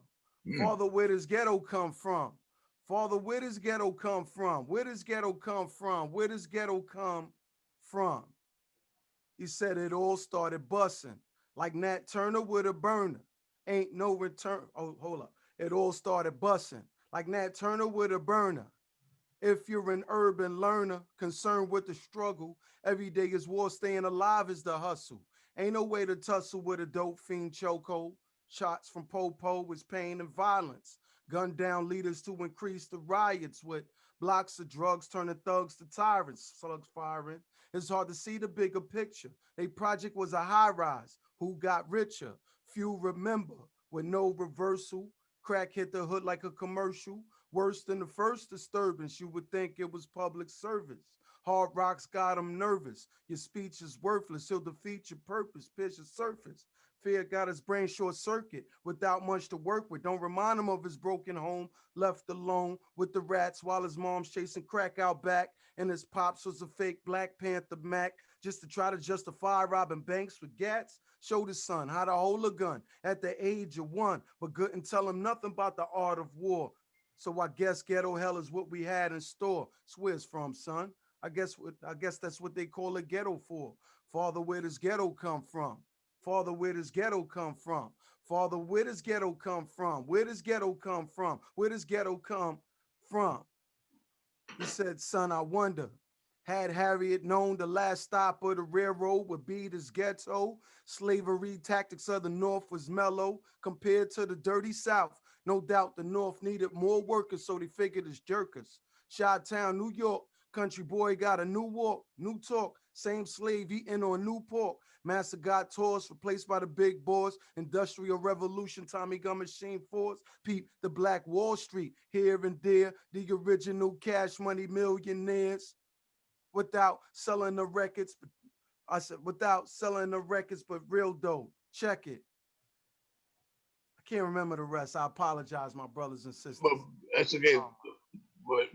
Father, where does ghetto come from? Father, where does ghetto come from? Where does ghetto come from? Where does ghetto come from? He said it all started busting like Nat Turner with a burner. Ain't no return. Oh, hold up. It all started busting like Nat Turner with a burner. If you're an urban learner concerned with the struggle, every day is war, staying alive is the hustle. Ain't no way to tussle with a dope fiend chokehold. Shots from Po-Po is pain and violence. Gun down leaders to increase the riots with blocks of drugs turning thugs to tyrants. Slugs firing. It's hard to see the bigger picture. They project was a high rise. Who got richer? Few remember with no reversal. Crack hit the hood like a commercial. Worse than the first disturbance, you would think it was public service. Hard rocks got him nervous. Your speech is worthless. He'll defeat your purpose, pierce your surface. Fear got his brain short circuit without much to work with. Don't remind him of his broken home, left alone with the rats while his mom's chasing crack out back. And his pops was a fake Black Panther Mac just to try to justify robbing banks with gats. Showed his son how to hold a gun at the age of 1, but couldn't tell him nothing about the art of war. So I guess ghetto hell is what we had in store. It's where it's from, son. I guess that's what they call a ghetto for. Father, where does ghetto come from? Father, where does ghetto come from? Father, where does ghetto come from? Where does ghetto come from? Where does ghetto come from? He said, son, I wonder, had Harriet known the last stop of the railroad would be this ghetto, slavery tactics of the North was mellow compared to the dirty South. No doubt the North needed more workers, so they figured it's jerkers. Chi-Town, New York, country boy got a new walk, new talk, same slave eating on new pork. Master got tossed, replaced by the big boss. Industrial revolution, Tommy gun machine force. Peep the Black Wall Street, here and there, the original cash money millionaires. Without selling the records, I said, without selling the records, but real dope. Check it. I can't remember the rest. I apologize, my brothers and sisters. But that's okay.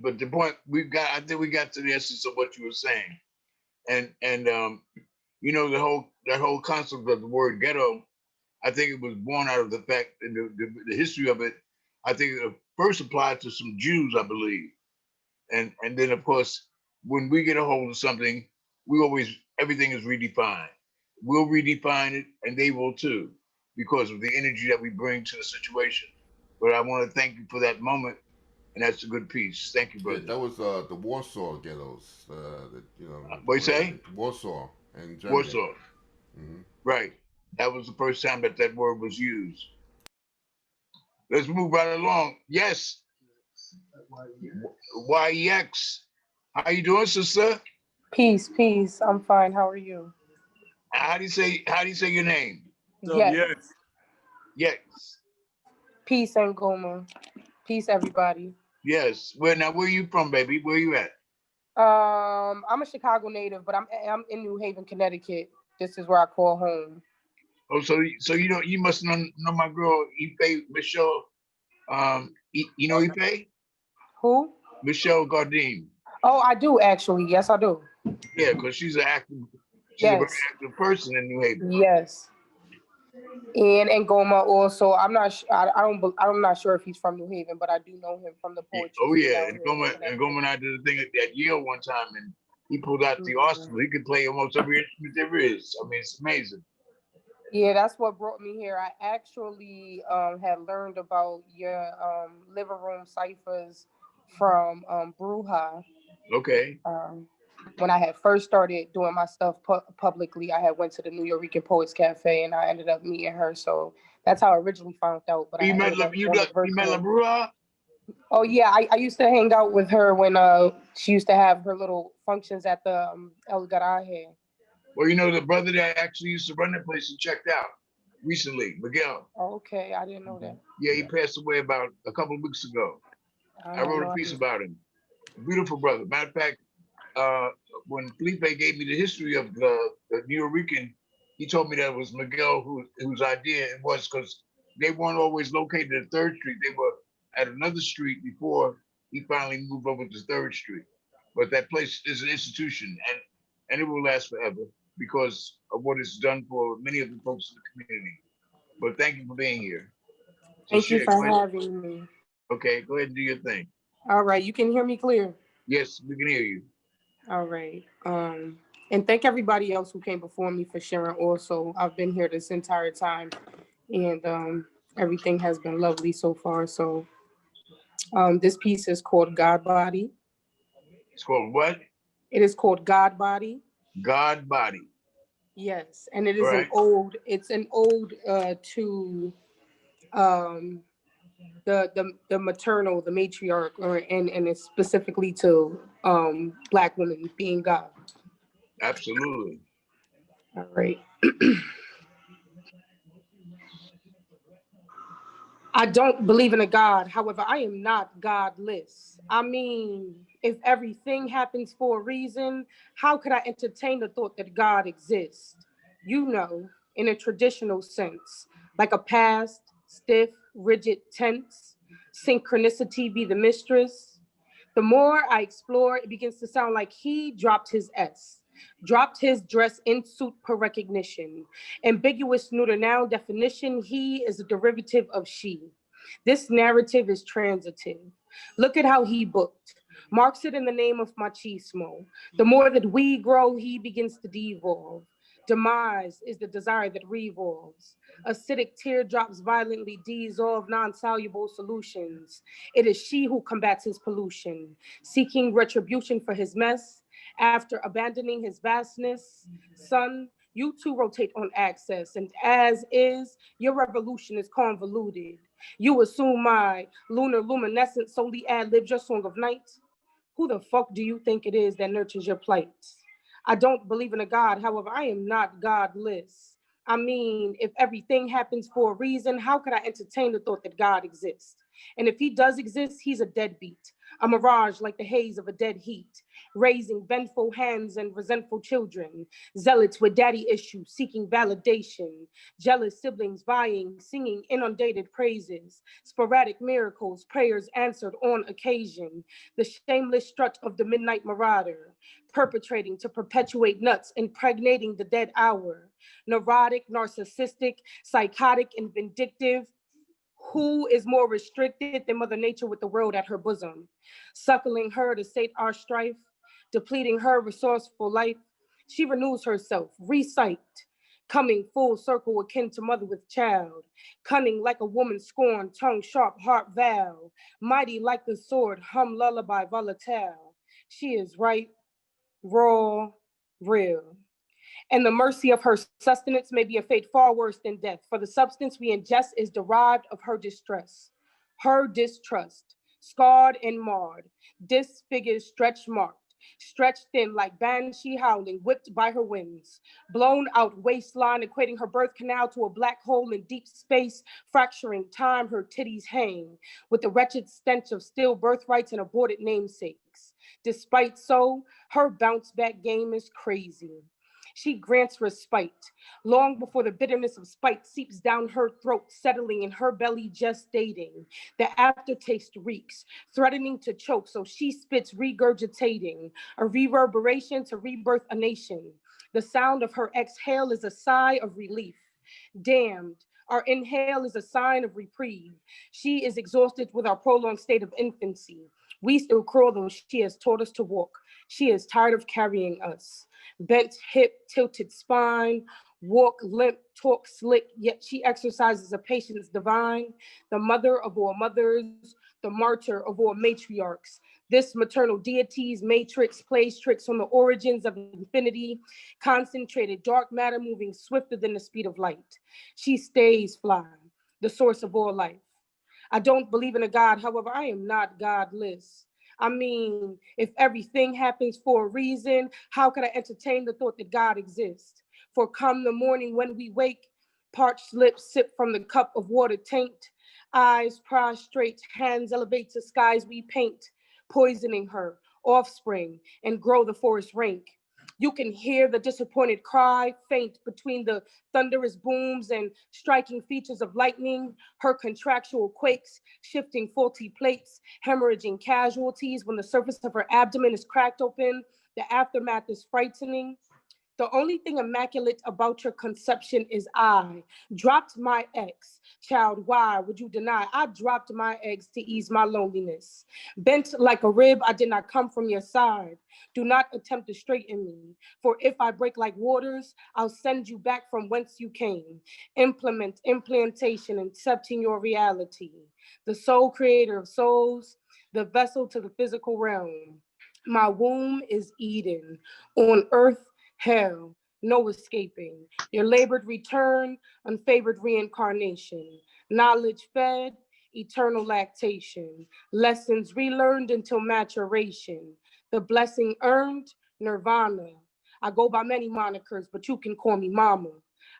But the point I think we got to the essence of what you were saying. And you know, that whole concept of the word ghetto, I think it was born out of the fact and the history of it. I think it first applied to some Jews, I believe. And then of course, when we get a hold of something, everything is redefined. We'll redefine it and they will too, because of the energy that we bring to the situation. But I want to thank you for that moment. And that's a good piece. Thank you, brother. Yeah, that was the Warsaw ghettos. What you say? Warsaw and Germany. Warsaw. Mm-hmm. Right. That was the first time that word was used. Let's move right along. Yes. YEX. How you doing, sister? Peace, peace. I'm fine. How are you? How do you say your name? Yes. Yes. Peace, Ngoma. Peace, everybody. Yes. Where are you from, baby? Where are you at? I'm a Chicago native, but I'm in New Haven, Connecticut. This is where I call home. Oh, so you must know my girl Ife Michelle. You know Ife? Who? Michelle Gardine. Oh, I do actually. Yes, I do. Yeah, because she's an active. She's a very active person in New Haven. Yes. And Ngoma also. I'm not sure if he's from New Haven, but I do know him from the poetry. Oh yeah, Ngoma and I did a thing at Yale one time, and He pulled out the arsenal. He could play almost every instrument there is. I mean, it's amazing. Yeah, that's what brought me here. I actually had learned about your living room ciphers from Bruja. Okay. When I had first started doing my stuff publicly, I had went to the New York Poets Cafe and I ended up meeting her. So that's how I originally found out. But You met La Bruja? Oh yeah, I used to hang out with her when she used to have her little functions at the El Garaje. Well, you know, the brother that actually used to run that place and checked out recently, Miguel. Okay, I didn't know that. Yeah, he passed away about a couple of weeks ago. I wrote a piece about him. Beautiful brother. Matter of fact, when Felipe gave me the history of the New Rican, he told me that it was Miguel whose idea it was, because they weren't always located at 3rd Street. They were at another street before he finally moved over to 3rd Street. But that place is an institution, and it will last forever because of what it's done for many of the folks in the community. But thank you for being here. Thank you for having me. Okay, go ahead and do your thing. All right, you can hear me clear? Yes, we can hear you. All right. And thank everybody else who came before me for sharing also. I've been here this entire time and everything has been lovely so far. So this piece is called God Body. It's called what? It is called God Body. God Body. Yes, and it is an ode. It's an ode to the maternal, the matriarch, and it's specifically to Black women being God. Absolutely. All right. I don't believe in a God. However, I am not godless. I mean, if everything happens for a reason, how could I entertain the thought that God exists? You know, in a traditional sense, like a past, stiff, rigid tense, synchronicity be the mistress. The more I explore, it begins to sound like he dropped his S, dropped his dress in suit per recognition. Ambiguous neuter noun definition, he is a derivative of she. This narrative is transitive. Look at how he booked. Marks it in the name of machismo. The more that we grow, he begins to devolve. Demise is the desire that revolves. Acidic teardrops violently dissolve non-soluble solutions. It is she who combats his pollution, seeking retribution for his mess. After abandoning his vastness, son, you too rotate on axis, and as is, your revolution is convoluted. You assume my lunar luminescence solely ad-libs your song of night. Who the fuck do you think it is that nurtures your plight? I don't believe in a God, however, I am not godless. I mean, if everything happens for a reason, how could I entertain the thought that God exists? And if he does exist, he's a deadbeat, a mirage like the haze of a dead heat, raising vengeful hands and resentful children, zealots with daddy issues seeking validation, jealous siblings vying, singing inundated praises, sporadic miracles, prayers answered on occasion, the shameless strut of the midnight marauder, perpetrating to perpetuate nuts, impregnating the dead hour, neurotic, narcissistic, psychotic, and vindictive. Who is more restricted than Mother Nature with the world at her bosom, suckling her to sate our strife, depleting her resourceful life? She renews herself, recite, coming full circle akin to mother with child, cunning like a woman scorned, tongue sharp, heart vow, mighty like the sword, hum lullaby volatile. She is right, raw, real. And the mercy of her sustenance may be a fate far worse than death, for the substance we ingest is derived of her distress, her distrust, scarred and marred, disfigured, stretch marked, stretched thin like banshee howling, whipped by her winds, blown out waistline, equating her birth canal to a black hole in deep space, fracturing time, her titties hang, with the wretched stench of still birthrights and aborted namesakes. Despite so, her bounce back game is crazy. She grants respite, long before the bitterness of spite seeps down her throat, settling in her belly, gestating. The aftertaste reeks, threatening to choke, so she spits, regurgitating, a reverberation to rebirth a nation. The sound of her exhale is a sigh of relief. Damned, our inhale is a sign of reprieve. She is exhausted with our prolonged state of infancy. We still crawl, though she has taught us to walk. She is tired of carrying us. Bent hip, tilted spine, walk limp, talk slick, yet she exercises a patience divine, the mother of all mothers, the martyr of all matriarchs. This maternal deity's matrix plays tricks on the origins of infinity, concentrated dark matter moving swifter than the speed of light. She stays flying, the source of all life. I don't believe in a God, however, I am not godless. I mean, if everything happens for a reason, how could I entertain the thought that God exists? For come the morning when we wake, parched lips sip from the cup of water taint, eyes prostrate, hands elevate to skies we paint, poisoning her offspring and grow the forest rank. You can hear the disappointed cry faint between the thunderous booms and striking features of lightning, her contractual quakes, shifting faulty plates, hemorrhaging casualties when the surface of her abdomen is cracked open. The aftermath is frightening. The only thing immaculate about your conception is I dropped my eggs. Child, why would you deny? I dropped my eggs to ease my loneliness. Bent like a rib, I did not come from your side. Do not attempt to straighten me, for if I break like waters, I'll send you back from whence you came. Implantation, accepting your reality. The sole creator of souls, the vessel to the physical realm. My womb is Eden. On earth, hell, no escaping. Your labored return, unfavored reincarnation. Knowledge fed, eternal lactation. Lessons relearned until maturation. The blessing earned, nirvana. I go by many monikers, but you can call me mama.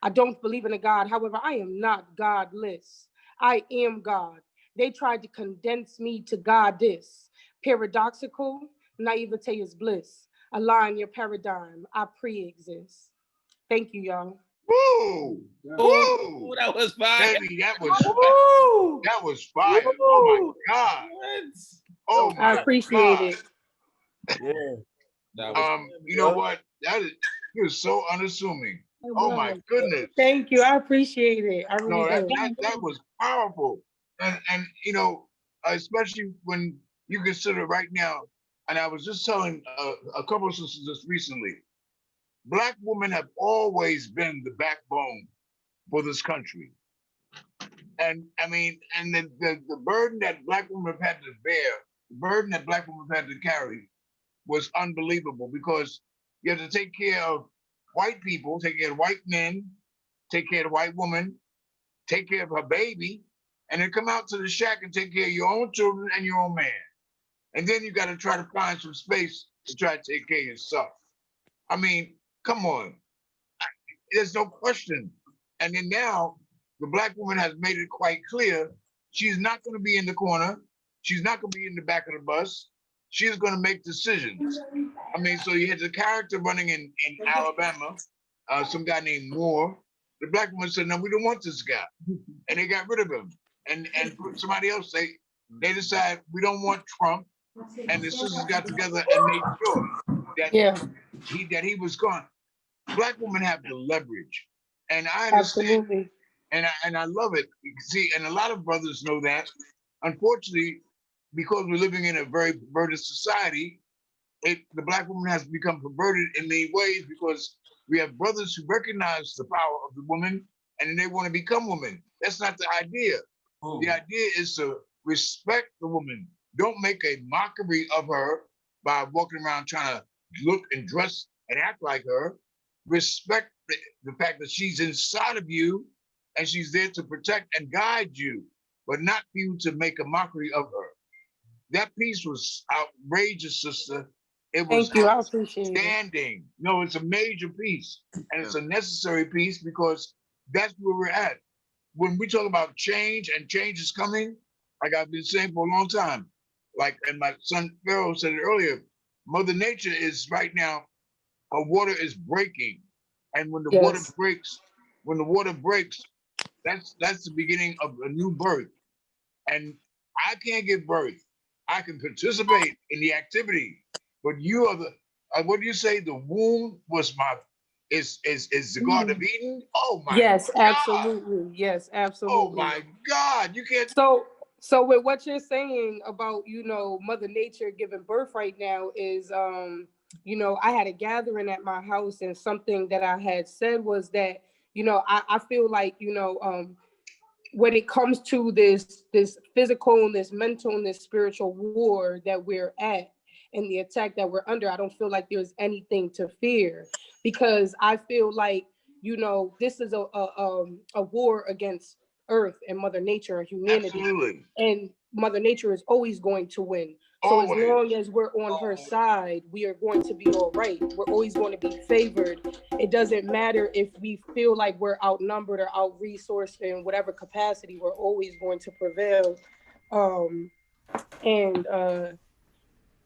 I don't believe in a God, however, I am not godless. I am God. They tried to condense me to goddess. Paradoxical, naivete is bliss. Align your paradigm. I pre-exist. Thank you, y'all. Woo! Oh, that was fire. Baby, that was fire. Oh my God. Oh my I appreciate God. it. Yeah. You know what? You're so unassuming. Oh my goodness. Thank you. I appreciate it. I really No, that do. that was powerful. And you know, especially when you consider right now, and I was just telling a couple of sisters this recently, Black women have always been the backbone for this country. And I mean, and the burden that Black women have had to bear, the burden that Black women have had to carry was unbelievable because you have to take care of white people, take care of white men, take care of the white woman, take care of her baby, and then come out to the shack and take care of your own children and your own man. And then you got to try to find some space to try to take care of yourself. I mean, come on. There's no question. And then now the Black woman has made it quite clear she's not going to be in the corner. She's not going to be in the back of the bus. She's going to make decisions. I mean, so you had the character running in Alabama, some guy named Moore. The Black woman said, no, we don't want this guy. And they got rid of him. And put somebody else, they decided we don't want Trump. And the sisters got together and made sure that he was gone. Black women have the leverage. And I understand. Absolutely. And I love it. See, and a lot of brothers know that. Unfortunately, because we're living in a very perverted society, the Black woman has become perverted in many ways because we have brothers who recognize the power of the woman and they want to become women. That's not the idea. The idea is to respect the woman. Don't make a mockery of her by walking around trying to look and dress and act like her. Respect the fact that she's inside of you and she's there to protect and guide you, but not for you to make a mockery of her. That piece was outrageous, sister. It was Thank you. I appreciate it. outstanding. No, it's a major piece, and it's a necessary piece because that's where we're at. When we talk about change and change is coming, like I've been saying for a long time, like, and my son Pharaoh said it earlier, Mother Nature is right now, her water is breaking. And when the water breaks, that's the beginning of a new birth. And I can't give birth. I can participate in the activity, but you are the what do you say? The womb was is the Garden of Eden? Oh my Yes, God. absolutely. Yes, absolutely. Oh my God. You can't So with what you're saying about, Mother Nature giving birth right now is I had a gathering at my house, and something that I had said was that, I feel like, when it comes to this physical and this mental and this spiritual war that we're at and the attack that we're under, I don't feel like there's anything to fear, because I feel like, this is a war against Earth and Mother Nature and humanity. Absolutely. And Mother Nature is always going to win. So as long as we're on her side, we are going to be all right. We're always going to be favored. It doesn't matter if we feel like we're outnumbered or out-resourced in whatever capacity, we're always going to prevail.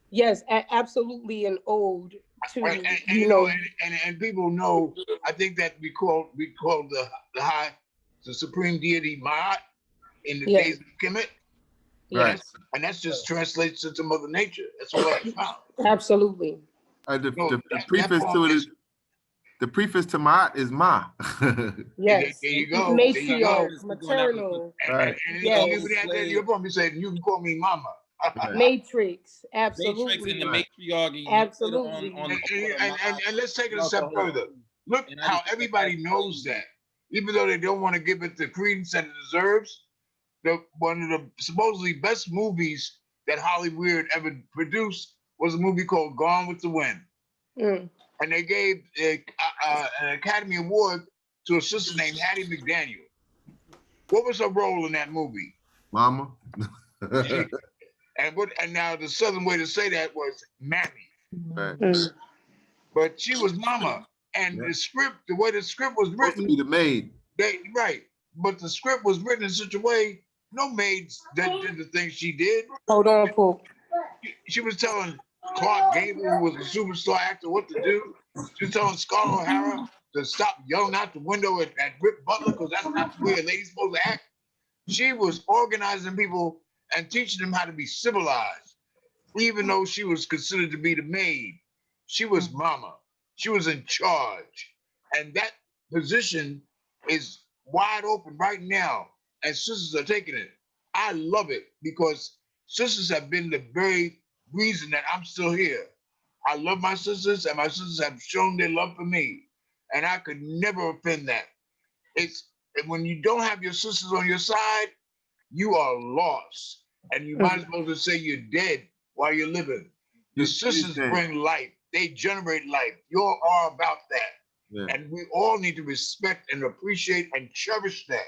Yes, absolutely an ode to, and people know, I think that we call the supreme deity Ma'at in the days of Kemet. Yes. And that's just translates into Mother Nature. That's all I found. Absolutely. The preface to it is, the preface to Ma is Ma. Yes. There you go. Matriarch, maternal. Right. And you're going to be saying, you can call me Mama. Matrix, absolutely. Matrix and the matriarchy. Absolutely. And let's take it a step further. Look how everybody knows that, even though they don't want to give it the credence that it deserves. One of the supposedly best movies that Hollywood ever produced was a movie called Gone with the Wind. And they gave an Academy Award to a sister named Hattie McDaniel. What was her role in that movie? Mama. And now the Southern way to say that was Mammy. Right. But she was Mama. And the way the script was written, supposed to be the maid. Right. But the script was written in such a way, no maids that did the things she did. Hold on, Paul. She was telling Clark Gable, who was a superstar actor, what to do. She was telling Scarlett O'Hara to stop yelling out the window at Rip Butler, because that's not the way a lady's supposed to act. She was organizing people and teaching them how to be civilized. Even though she was considered to be the maid, she was Mama. She was in charge. And that position is wide open right now, and sisters are taking it. I love it, because sisters have been the very reason that I'm still here. I love my sisters, and my sisters have shown their love for me, and I could never offend that. It's when you don't have your sisters on your side, you are lost, and you might as well just say you're dead while you're living. The sisters bring life; they generate life. You are about that. Yeah. And we all need to respect and appreciate and cherish that.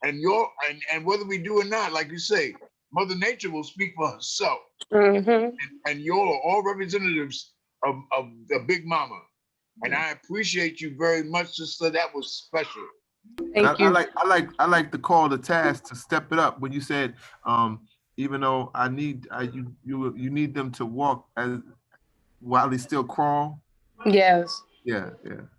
And whether we do or not, like you say, Mother Nature will speak for herself. And y'all are all representatives of the Big Mama. And I appreciate you very much, sister. That was special. Thank you. I like the call to task to step it up when you said, even though you need them to walk while they still crawl. Yes. Yeah.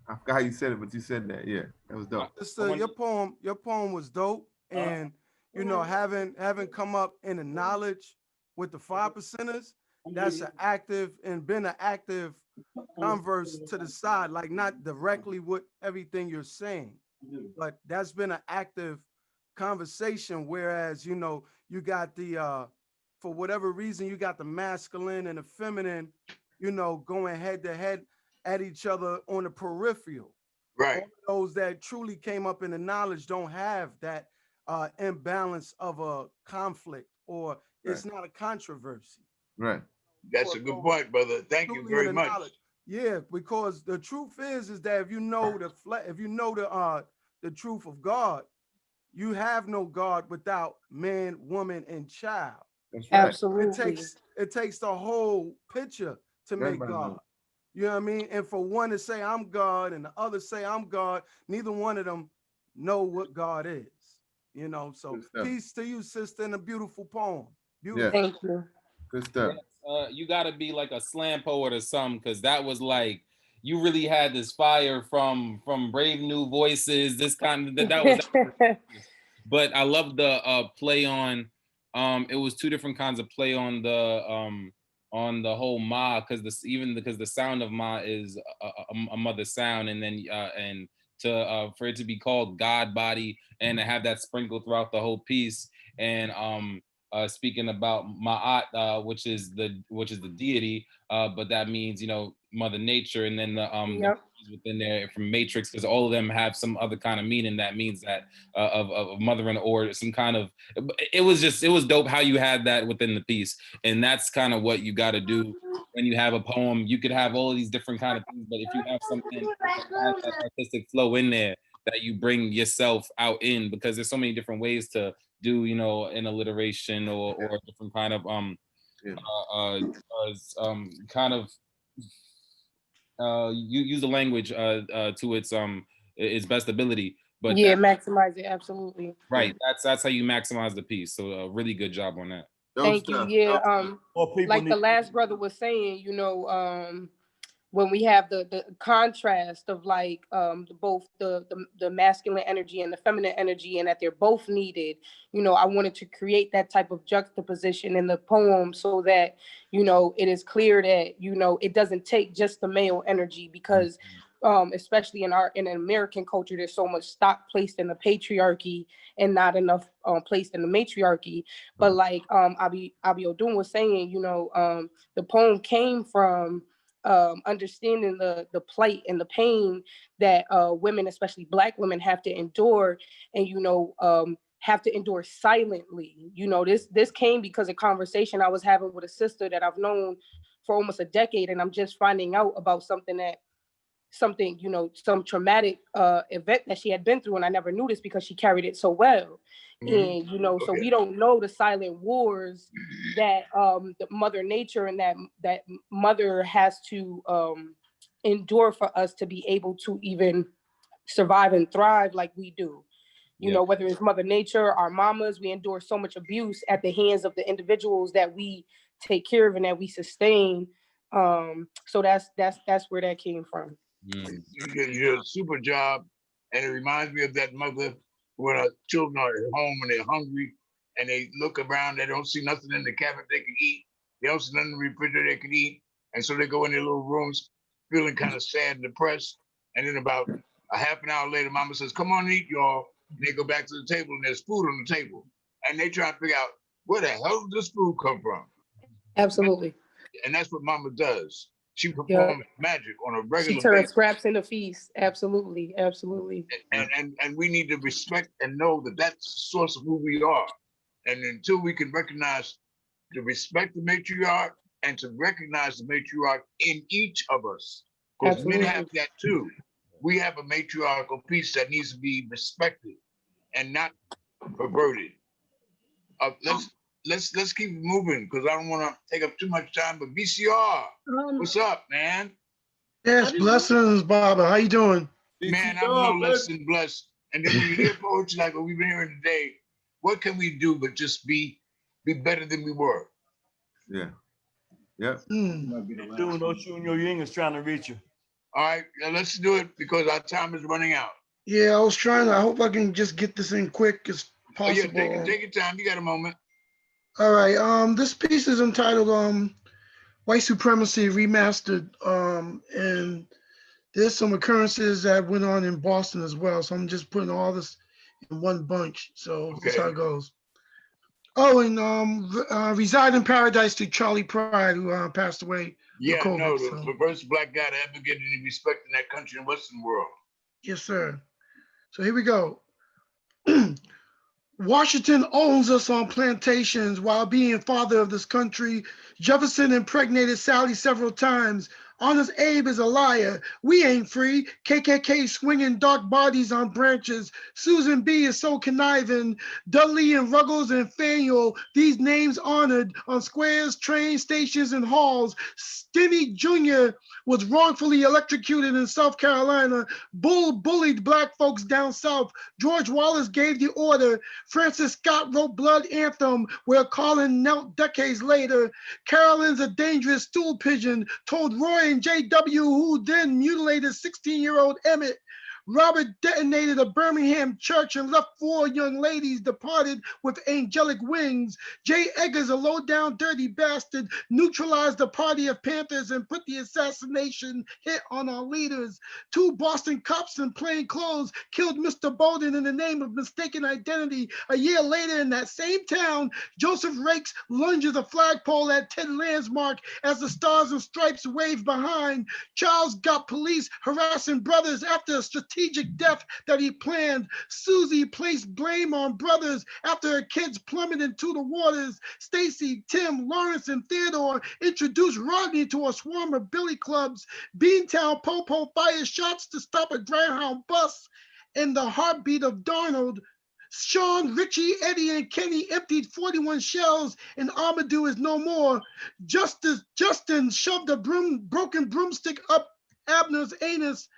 I forgot how you said it, but you said that. Yeah, that was dope. Sister, your poem was dope, and having come up in the knowledge with the 5%ers, that's been an active converse to the side, like not directly with everything you're saying, but that's been an active conversation. Whereas you got the for whatever reason you got the masculine and the feminine, going head to head at each other on the peripheral. Right. All those that truly came up in the knowledge don't have that imbalance of a conflict, or it's not a controversy. Right. That's a good point, brother. Thank you very much. Knowledge. Yeah, because the truth is that if you know the truth of God, you have no God without man, woman, and child. That's right. Absolutely. It takes the whole picture to make God. You know what I mean? And for one to say I'm God and the other say I'm God, neither one of them know what God is. So peace to you, sister, and a beautiful poem. Beautiful. Yeah. Thank you. Good stuff. You gotta be like a slam poet or something, because that was like, you really had this fire from Brave New Voices, this kind of that was. But I love the play on. It was two different kinds of play on the whole Ma, because the sound of Ma is a mother sound, and then and for it to be called God body and to have that sprinkled throughout the whole piece, and speaking about Ma'at, which is the deity, but that means, you know, Mother Nature, and then the within there from Matrix, because all of them have some other kind of meaning that means that of mothering, or some kind of. It was dope how you had that within the piece, and that's kind of what you got to do when you have a poem. You could have all of these different kind of things, but if you have something that has that artistic flow in there, that you bring yourself out in, because there's so many different ways to do, you know, an alliteration or a different kind of kind of you use the language to its best ability, but yeah, maximize it, absolutely. right, that's how you maximize the piece. So a really good job on that. Thank you. Yeah, like the last brother was saying, you know, when we have the contrast of like both the masculine energy and the feminine energy, and that they're both needed, you know, I wanted to create that type of juxtaposition in the poem, so that, you know, it is clear that, you know, it doesn't take just the male energy, because especially in an American culture, there's so much stock placed in the patriarchy and not enough placed in the matriarchy. But like Abi Odun was saying, you know, the poem came from understanding the plight and the pain that women, especially Black women, have to endure, and, you know, have to endure silently. You know, this came because of conversation I was having with a sister that I've known for almost a decade, and I'm just finding out about something, you know, some traumatic event that she had been through, and I never knew this because she carried it so well. And, you know, so we don't know the silent wars that the Mother Nature and that mother has to endure for us to be able to even survive and thrive like we do. You know, whether it's Mother Nature, our mamas, we endure so much abuse at the hands of the individuals that we take care of and that we sustain. So that's where that came from. You did a super job, and it reminds me of that mother when her children are at home and they're hungry, and they look around, they don't see nothing in the cabinet they can eat, they don't see nothing in the refrigerator they can eat, and so they go in their little rooms feeling kind of sad and depressed, and then about a half an hour later, mama says, "Come on and eat, y'all." And they go back to the table, and there's food on the table, and they try to figure out where the hell did this food come from. Absolutely. And that's what mama does. She performs magic on a regular She turns basis. scraps into feast. Absolutely, absolutely. And we need to respect and know that that's the source of who we are. And until we can recognize, to respect the matriarch and to recognize the matriarch in each of us, because men have that too. We have a matriarchal piece that needs to be respected and not perverted. Let's keep moving, because I don't want to take up too much time. But BCR, what's up, man? Yes, blessings, Baba. How you doing? Man, I'm no less than blessed. And then when you hear poetry like what we've been hearing today, what can we do but just be better than we were? Yeah. Yeah. Doing Oshun Yo Ying is trying to reach you. All right, now let's do it because our time is running out. Yeah, I was trying to. I hope I can just get this in quick as possible. Oh, yeah, take your time. You got a moment. All right. This piece is entitled White Supremacy Remastered. And there's some occurrences that went on in Boston as well. So I'm just putting all this in one bunch. So that's how it goes. Oh, and Reside in Paradise to Charlie Pride, who passed away. Yeah, COVID, no, the first Black guy to ever get any respect in that country and Western world. Yes, sir. So here we go. Washington owns us on plantations while being father of this country. Jefferson impregnated Sally several times. Honest Abe is a liar. We ain't free. KKK swinging dark bodies on branches. Susan B is so conniving. Dudley and Ruggles and Faneuil, these names honored on squares, train stations, and halls. Stinny Jr. was wrongfully electrocuted in South Carolina. Bull bullied Black folks down south. George Wallace gave the order. Francis Scott wrote Blood Anthem, where Colin knelt decades later. Carolyn's a dangerous stool pigeon, told Roy and J.W., who then mutilated 16-year-old Emmett. Robert detonated a Birmingham church and left 4 young ladies departed with angelic wings. J. Eggers, a low-down dirty bastard, neutralized the party of Panthers and put the assassination hit on our leaders. 2 Boston cops in plain clothes killed Mr. Bowden in the name of mistaken identity. A year later in that same town, Joseph Rakes lunges a flagpole at Ted Landsmark as the Stars and Stripes wave behind. Charles got police harassing brothers after a strategic death that he planned. Susie placed blame on brothers after her kids plummeted into the waters. Stacy, Tim, Lawrence, and Theodore introduced Rodney to a swarm of billy clubs. Beantown Popo fired shots to stop a Greyhound bus. In the heartbeat of Darnold, Sean, Richie, Eddie, and Kenny emptied 41 shells, and Amadou is no more. Justin shoved a broken broomstick up Abner's anus.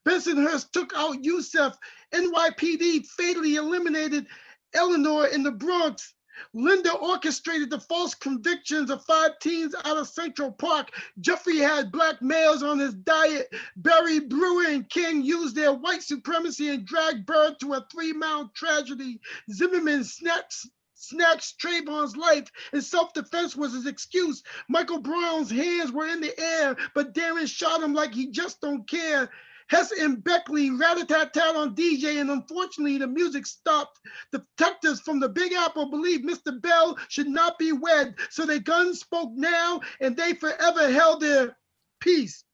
Bensonhurst took out Yusef. NYPD fatally eliminated Eleanor in the Bronx. Linda orchestrated the false convictions of 5 teens out of Central Park. Jeffrey had black males on his diet. Barry, Brewer, and King used their white supremacy and dragged Bird to a 3-mile tragedy. Zimmerman snatched Trayvon's life, and self-defense was his excuse. Michael Brown's hands were in the air, but Darren shot him like he just don't care. Hess and Beckley rat-a-tat-tat on DJ, and unfortunately the music stopped. The detectives from the Big Apple believed Mr. Bell should not be wed, so their guns spoke now, and they forever held their peace.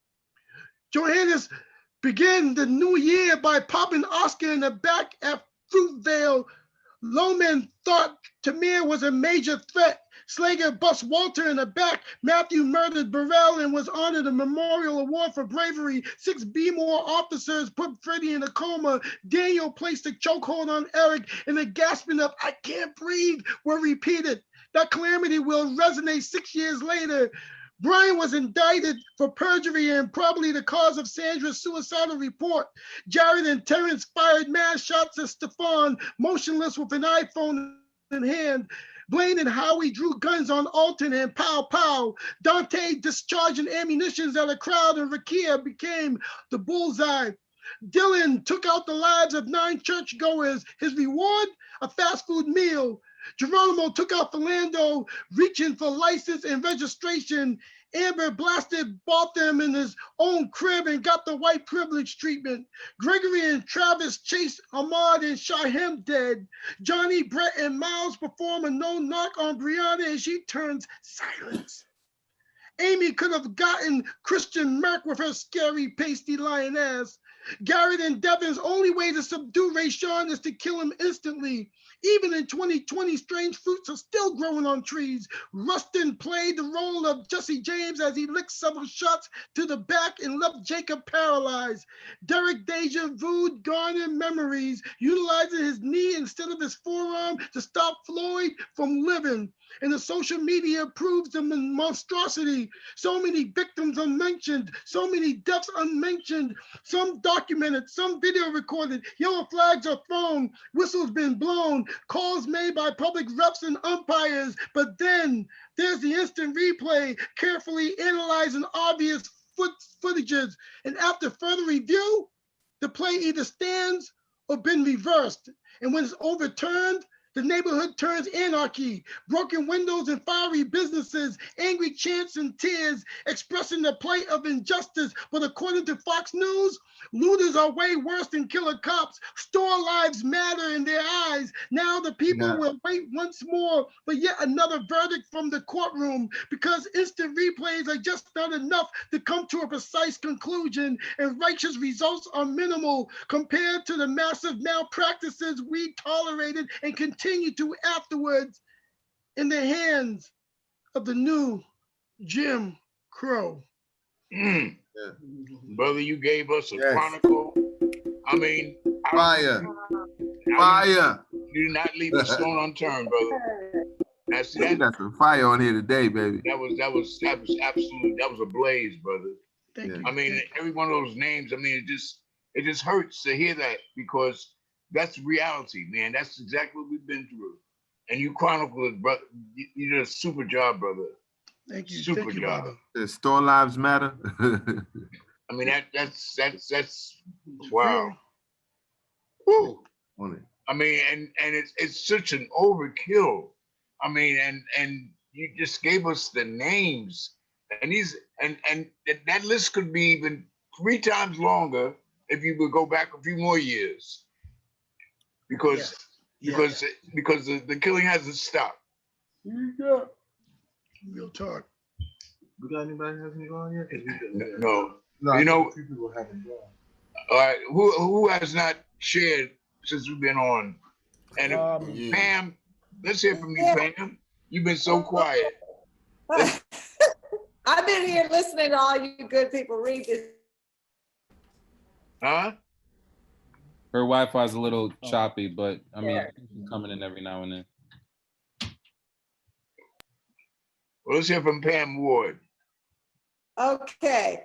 Johannes began the new year by popping Oscar in the back at Fruitvale. Loman thought Tamir was a major threat. Slager bust Walter in the back. Matthew murdered Burrell and was honored a memorial award for bravery. 6 B-more officers put Freddie in a coma. Daniel placed a chokehold on Eric, and the gasping of "I can't breathe" were repeated. That calamity will resonate 6 years later. Brian was indicted for perjury and probably the cause of Sandra's suicidal report. Jared and Terrence fired mass shots at Stefan, motionless with an iPhone in hand. Blaine and Howie drew guns on Alton and pow pow. Dante discharging ammunitions at a crowd, and Rakia became the bullseye. Dylan took out the lives of 9 churchgoers. His reward, a fast food meal. Geronimo took out Philando, reaching for license and registration. Amber blasted Botham in his own crib and got the white privilege treatment. Gregory and Travis chased Ahmad and shot him dead. Johnny, Brett, and Miles perform a no-knock on Brianna and she turns silence. Amy could have gotten Christian Merck with her scary, pasty lioness. Garrett and Devin's only way to subdue Rayshawn is to kill him instantly. Even in 2020, strange fruits are still growing on trees. Rustin played the role of Jesse James as he licked several shots to the back and left Jacob paralyzed. Derek deja vu'd Garner memories, utilizing his knee instead of his forearm to stop Floyd from living. And the social media proves the monstrosity. So many victims unmentioned, so many deaths unmentioned, some documented, some video recorded, yellow flags are thrown, whistles been blown, calls made by public refs and umpires. But then there's the instant replay, carefully analyzing obvious footages. And after further review, the play either stands or been reversed. And when it's overturned, the neighborhood turns anarchy, broken windows and fiery businesses, angry chants and tears expressing the plight of injustice. But according to Fox News, looters are way worse than killer cops. Store lives matter in their eyes. Now the people will wait once more for yet another verdict from the courtroom, because instant replays are just not enough to come to a precise conclusion, and righteous results are minimal compared to the massive malpractices we tolerated and continue to afterwards in the hands of the new Jim Crow. Brother, you gave us a chronicle. I mean, fire. You did not leave a stone unturned, brother. You got some fire on here today, baby. That was absolutely, that was a blaze, brother. Thank you. I mean, every one of those names, I mean, it just hurts to hear that, because that's reality, man. That's exactly what we've been through. And you chronicled it, brother. You did a super job, brother. Thank you. Super Thank you, job. brother. The store lives matter. I mean, that's wow. Woo. I mean, and it's such an overkill. I mean, and you just gave us the names, and that list could be even 3 times longer if you would go back a few more years, because the killing hasn't stopped. Yeah. Real talk. We got anybody has any gone yet? No. No, You know, few people haven't gone. all right, who has not shared since we've been on? And Pam, let's hear from you, Pam. You've been so quiet. I've been here listening to all you good people read this. Huh? Her Wi-Fi is a little choppy, but I mean, she's coming in every now and then. Well, let's hear from Pam Ward. Okay.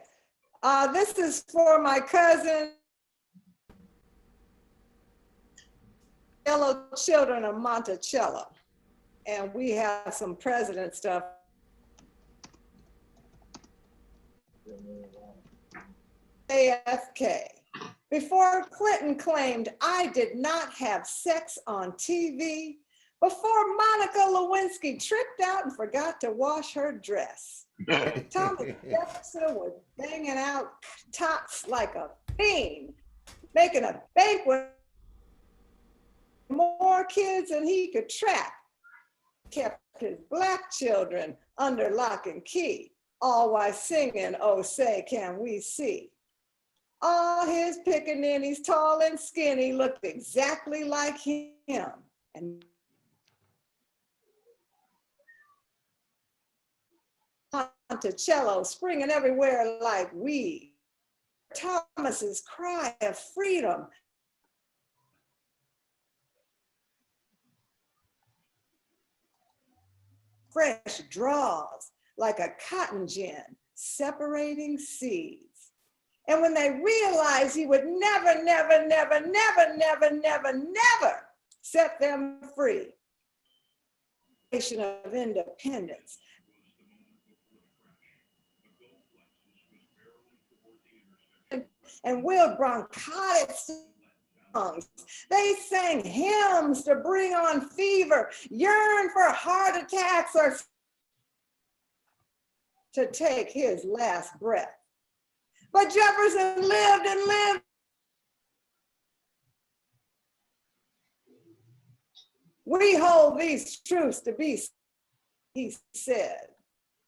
This is for my cousin, fellow children of Monticello. And we have some president stuff. AFK. Before Clinton claimed I did not have sex on TV, before Monica Lewinsky tripped out and forgot to wash her dress, Thomas Jefferson was banging out tots like a fiend, making a banquet more kids than he could trap, kept his Black children under lock and key, all while singing, "Oh, say, can we see?" All his pickaninnies, tall and skinny, looked exactly like him. And Monticello springing everywhere like weed. Thomas's cry of freedom. Fresh draws like a cotton gin, separating seeds. And when they realized he would never, never, never, never, never, never, never set them free. Nation of independence. And with bronchotic songs, they sang hymns to bring on fever, yearn for heart attacks, or to take his last breath. But Jefferson lived and lived. We hold these truths to be, he said.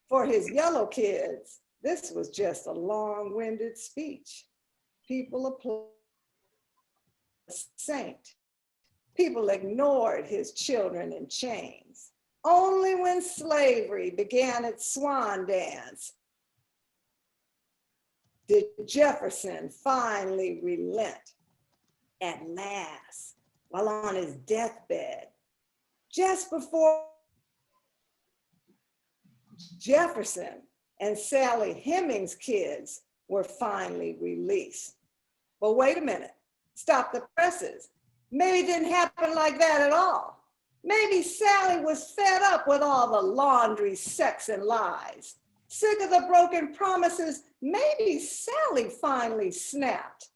For his yellow kids, this was just a long-winded speech. People applauded a saint. People ignored his children in chains. Only when slavery began its swan dance did Jefferson finally relent. At last, while on his deathbed, just before Jefferson and Sally Hemings' kids were finally released. But wait a minute, stop the presses. Maybe it didn't happen like that at all. Maybe Sally was fed up with all the laundry, sex, and lies. Sick of the broken promises, maybe Sally finally snapped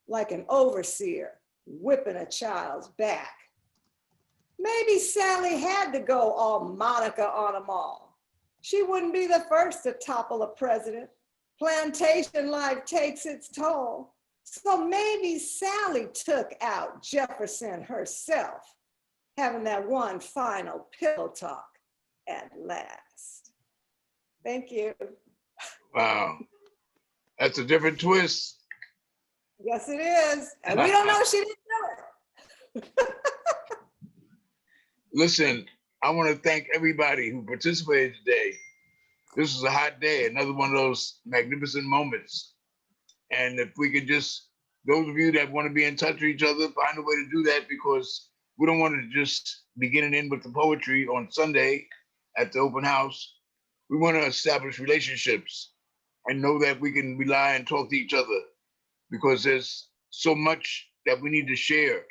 like an overseer whipping a child's back. Maybe Sally had to go all Monica on them all. She wouldn't be the first to topple a president. Plantation life takes its toll. So maybe Sally took out Jefferson herself, having that one final pillow talk at last. Thank you. Wow. That's a different twist. Yes, it is. And we don't know she didn't do it. Listen, I want to thank everybody who participated today. This was a hot day, another one of those magnificent moments. And if we could just, those of you that want to be in touch with each other, find a way to do that, because we don't want to just begin and end with the poetry on Sunday at the open house. We want to establish relationships and know that we can rely and talk to each other, because there's so much that we need to share.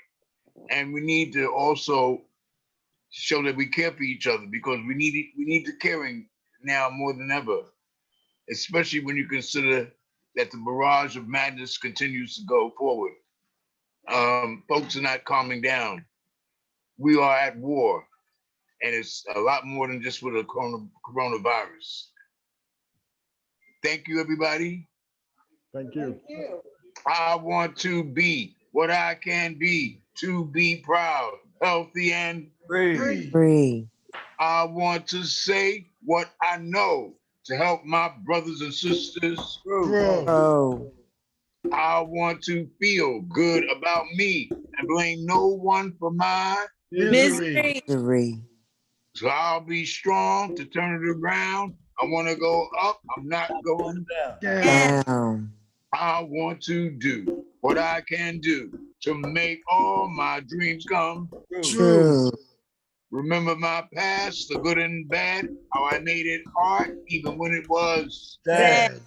And we need to also show that we care for each other, because we need the caring now more than ever, especially when you consider that the barrage of madness continues to go forward. folks are not calming down. We are at war, and it's a lot more than just with the coronavirus. Thank you, everybody. Thank you. Thank you. I want to be what I can be, to be proud, healthy, and Free. Free. I want to say what I know to help my brothers and sisters grow. Oh. I want to feel good about me and blame no one for my Misery. Misery. So I'll be strong to turn it around. I want to go up. I'm not going down. Down. I want to do what I can do to make all my dreams come True. Remember my past, the good and bad, how I made it art, even when it was Sad.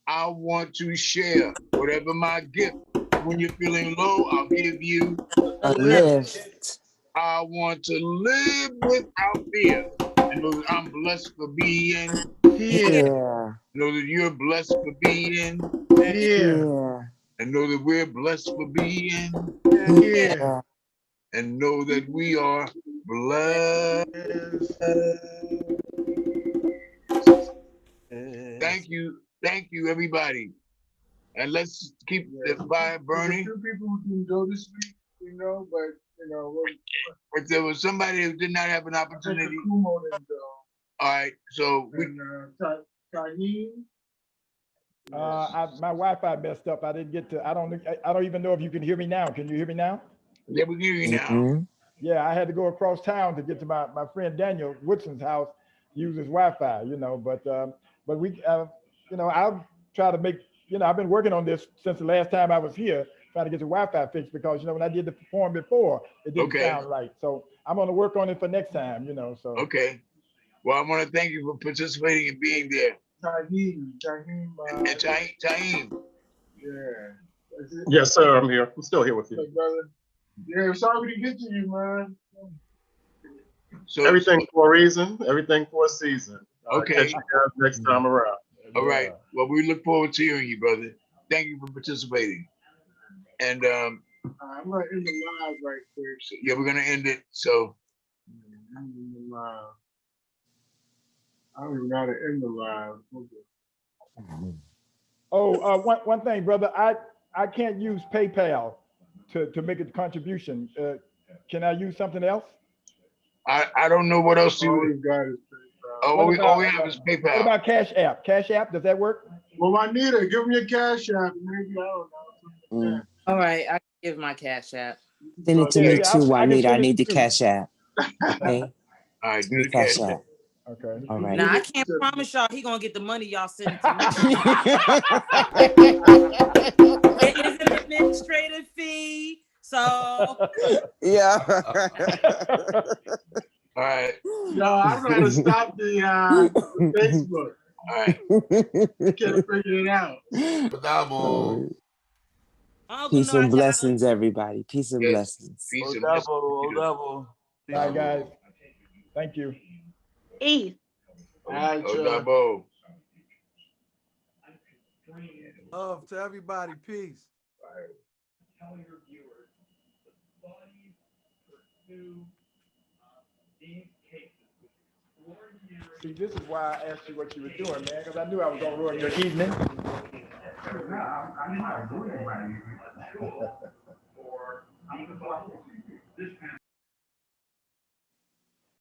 I want to share whatever my gift. When you're feeling low, I'll give you A lift. I want to live without fear. And know that I'm blessed for being Here. Know that you're blessed for being Here. And know that we're blessed for being Here. And know that we are blessed. Thank you, everybody. And let's keep the fire burning. Two people who didn't go this week, but there was somebody who did not have an opportunity. All right, so my Wi-Fi messed up. I didn't get to. I don't even know if you can hear me now. Can you hear me now? Yeah, we can hear you now. Mm-hmm. Yeah, I had to go across town to get to my friend Daniel Woodson's house, use his Wi-Fi. But we, I'll try to make. I've been working on this since the last time I was here, trying to get the Wi-Fi fixed because when I did the perform before, it didn't sound right. So I'm going to work on it for next time. So. Okay. Well, I want to thank you for participating and being there. Taheem. And Taheem. Yeah. Yes, sir. I'm here. I'm still here with you. Hey, brother. Yeah, sorry to get to you, man. So everything for a reason, everything for a season. Okay. Catch you guys next time around. All right. Well, we look forward to hearing you, brother. Thank you for participating. And I'm gonna end the live right there. So, yeah, we're gonna end it. So I don't even know how to end the live. Oh, one thing, brother. I can't use PayPal to make a contribution. Can I use something else? I don't know what else you got is PayPal. All we have is PayPal. What about Cash App? Cash App, does that work? Well, Juanita, give me your Cash App. Maybe I don't know. All right, I can give my Cash App. Send it to me too, Juanita. I need the Cash App. Okay. All right, do the Cash App. Okay. All right. Now I can't promise y'all he gonna get the money y'all send to me. It is an administrative fee, so yeah. All right. No, I'm gonna stop the Facebook. All right. Can't figure it out. Peace and blessings, everybody. Peace and blessings. Peace and double. All right, guys. Thank you. Peace. Double. Love to everybody. Peace. Tell your viewers the bodies pursue these cases. See, this is why I asked you what you were doing, man, because I knew I was going to ruin your evening.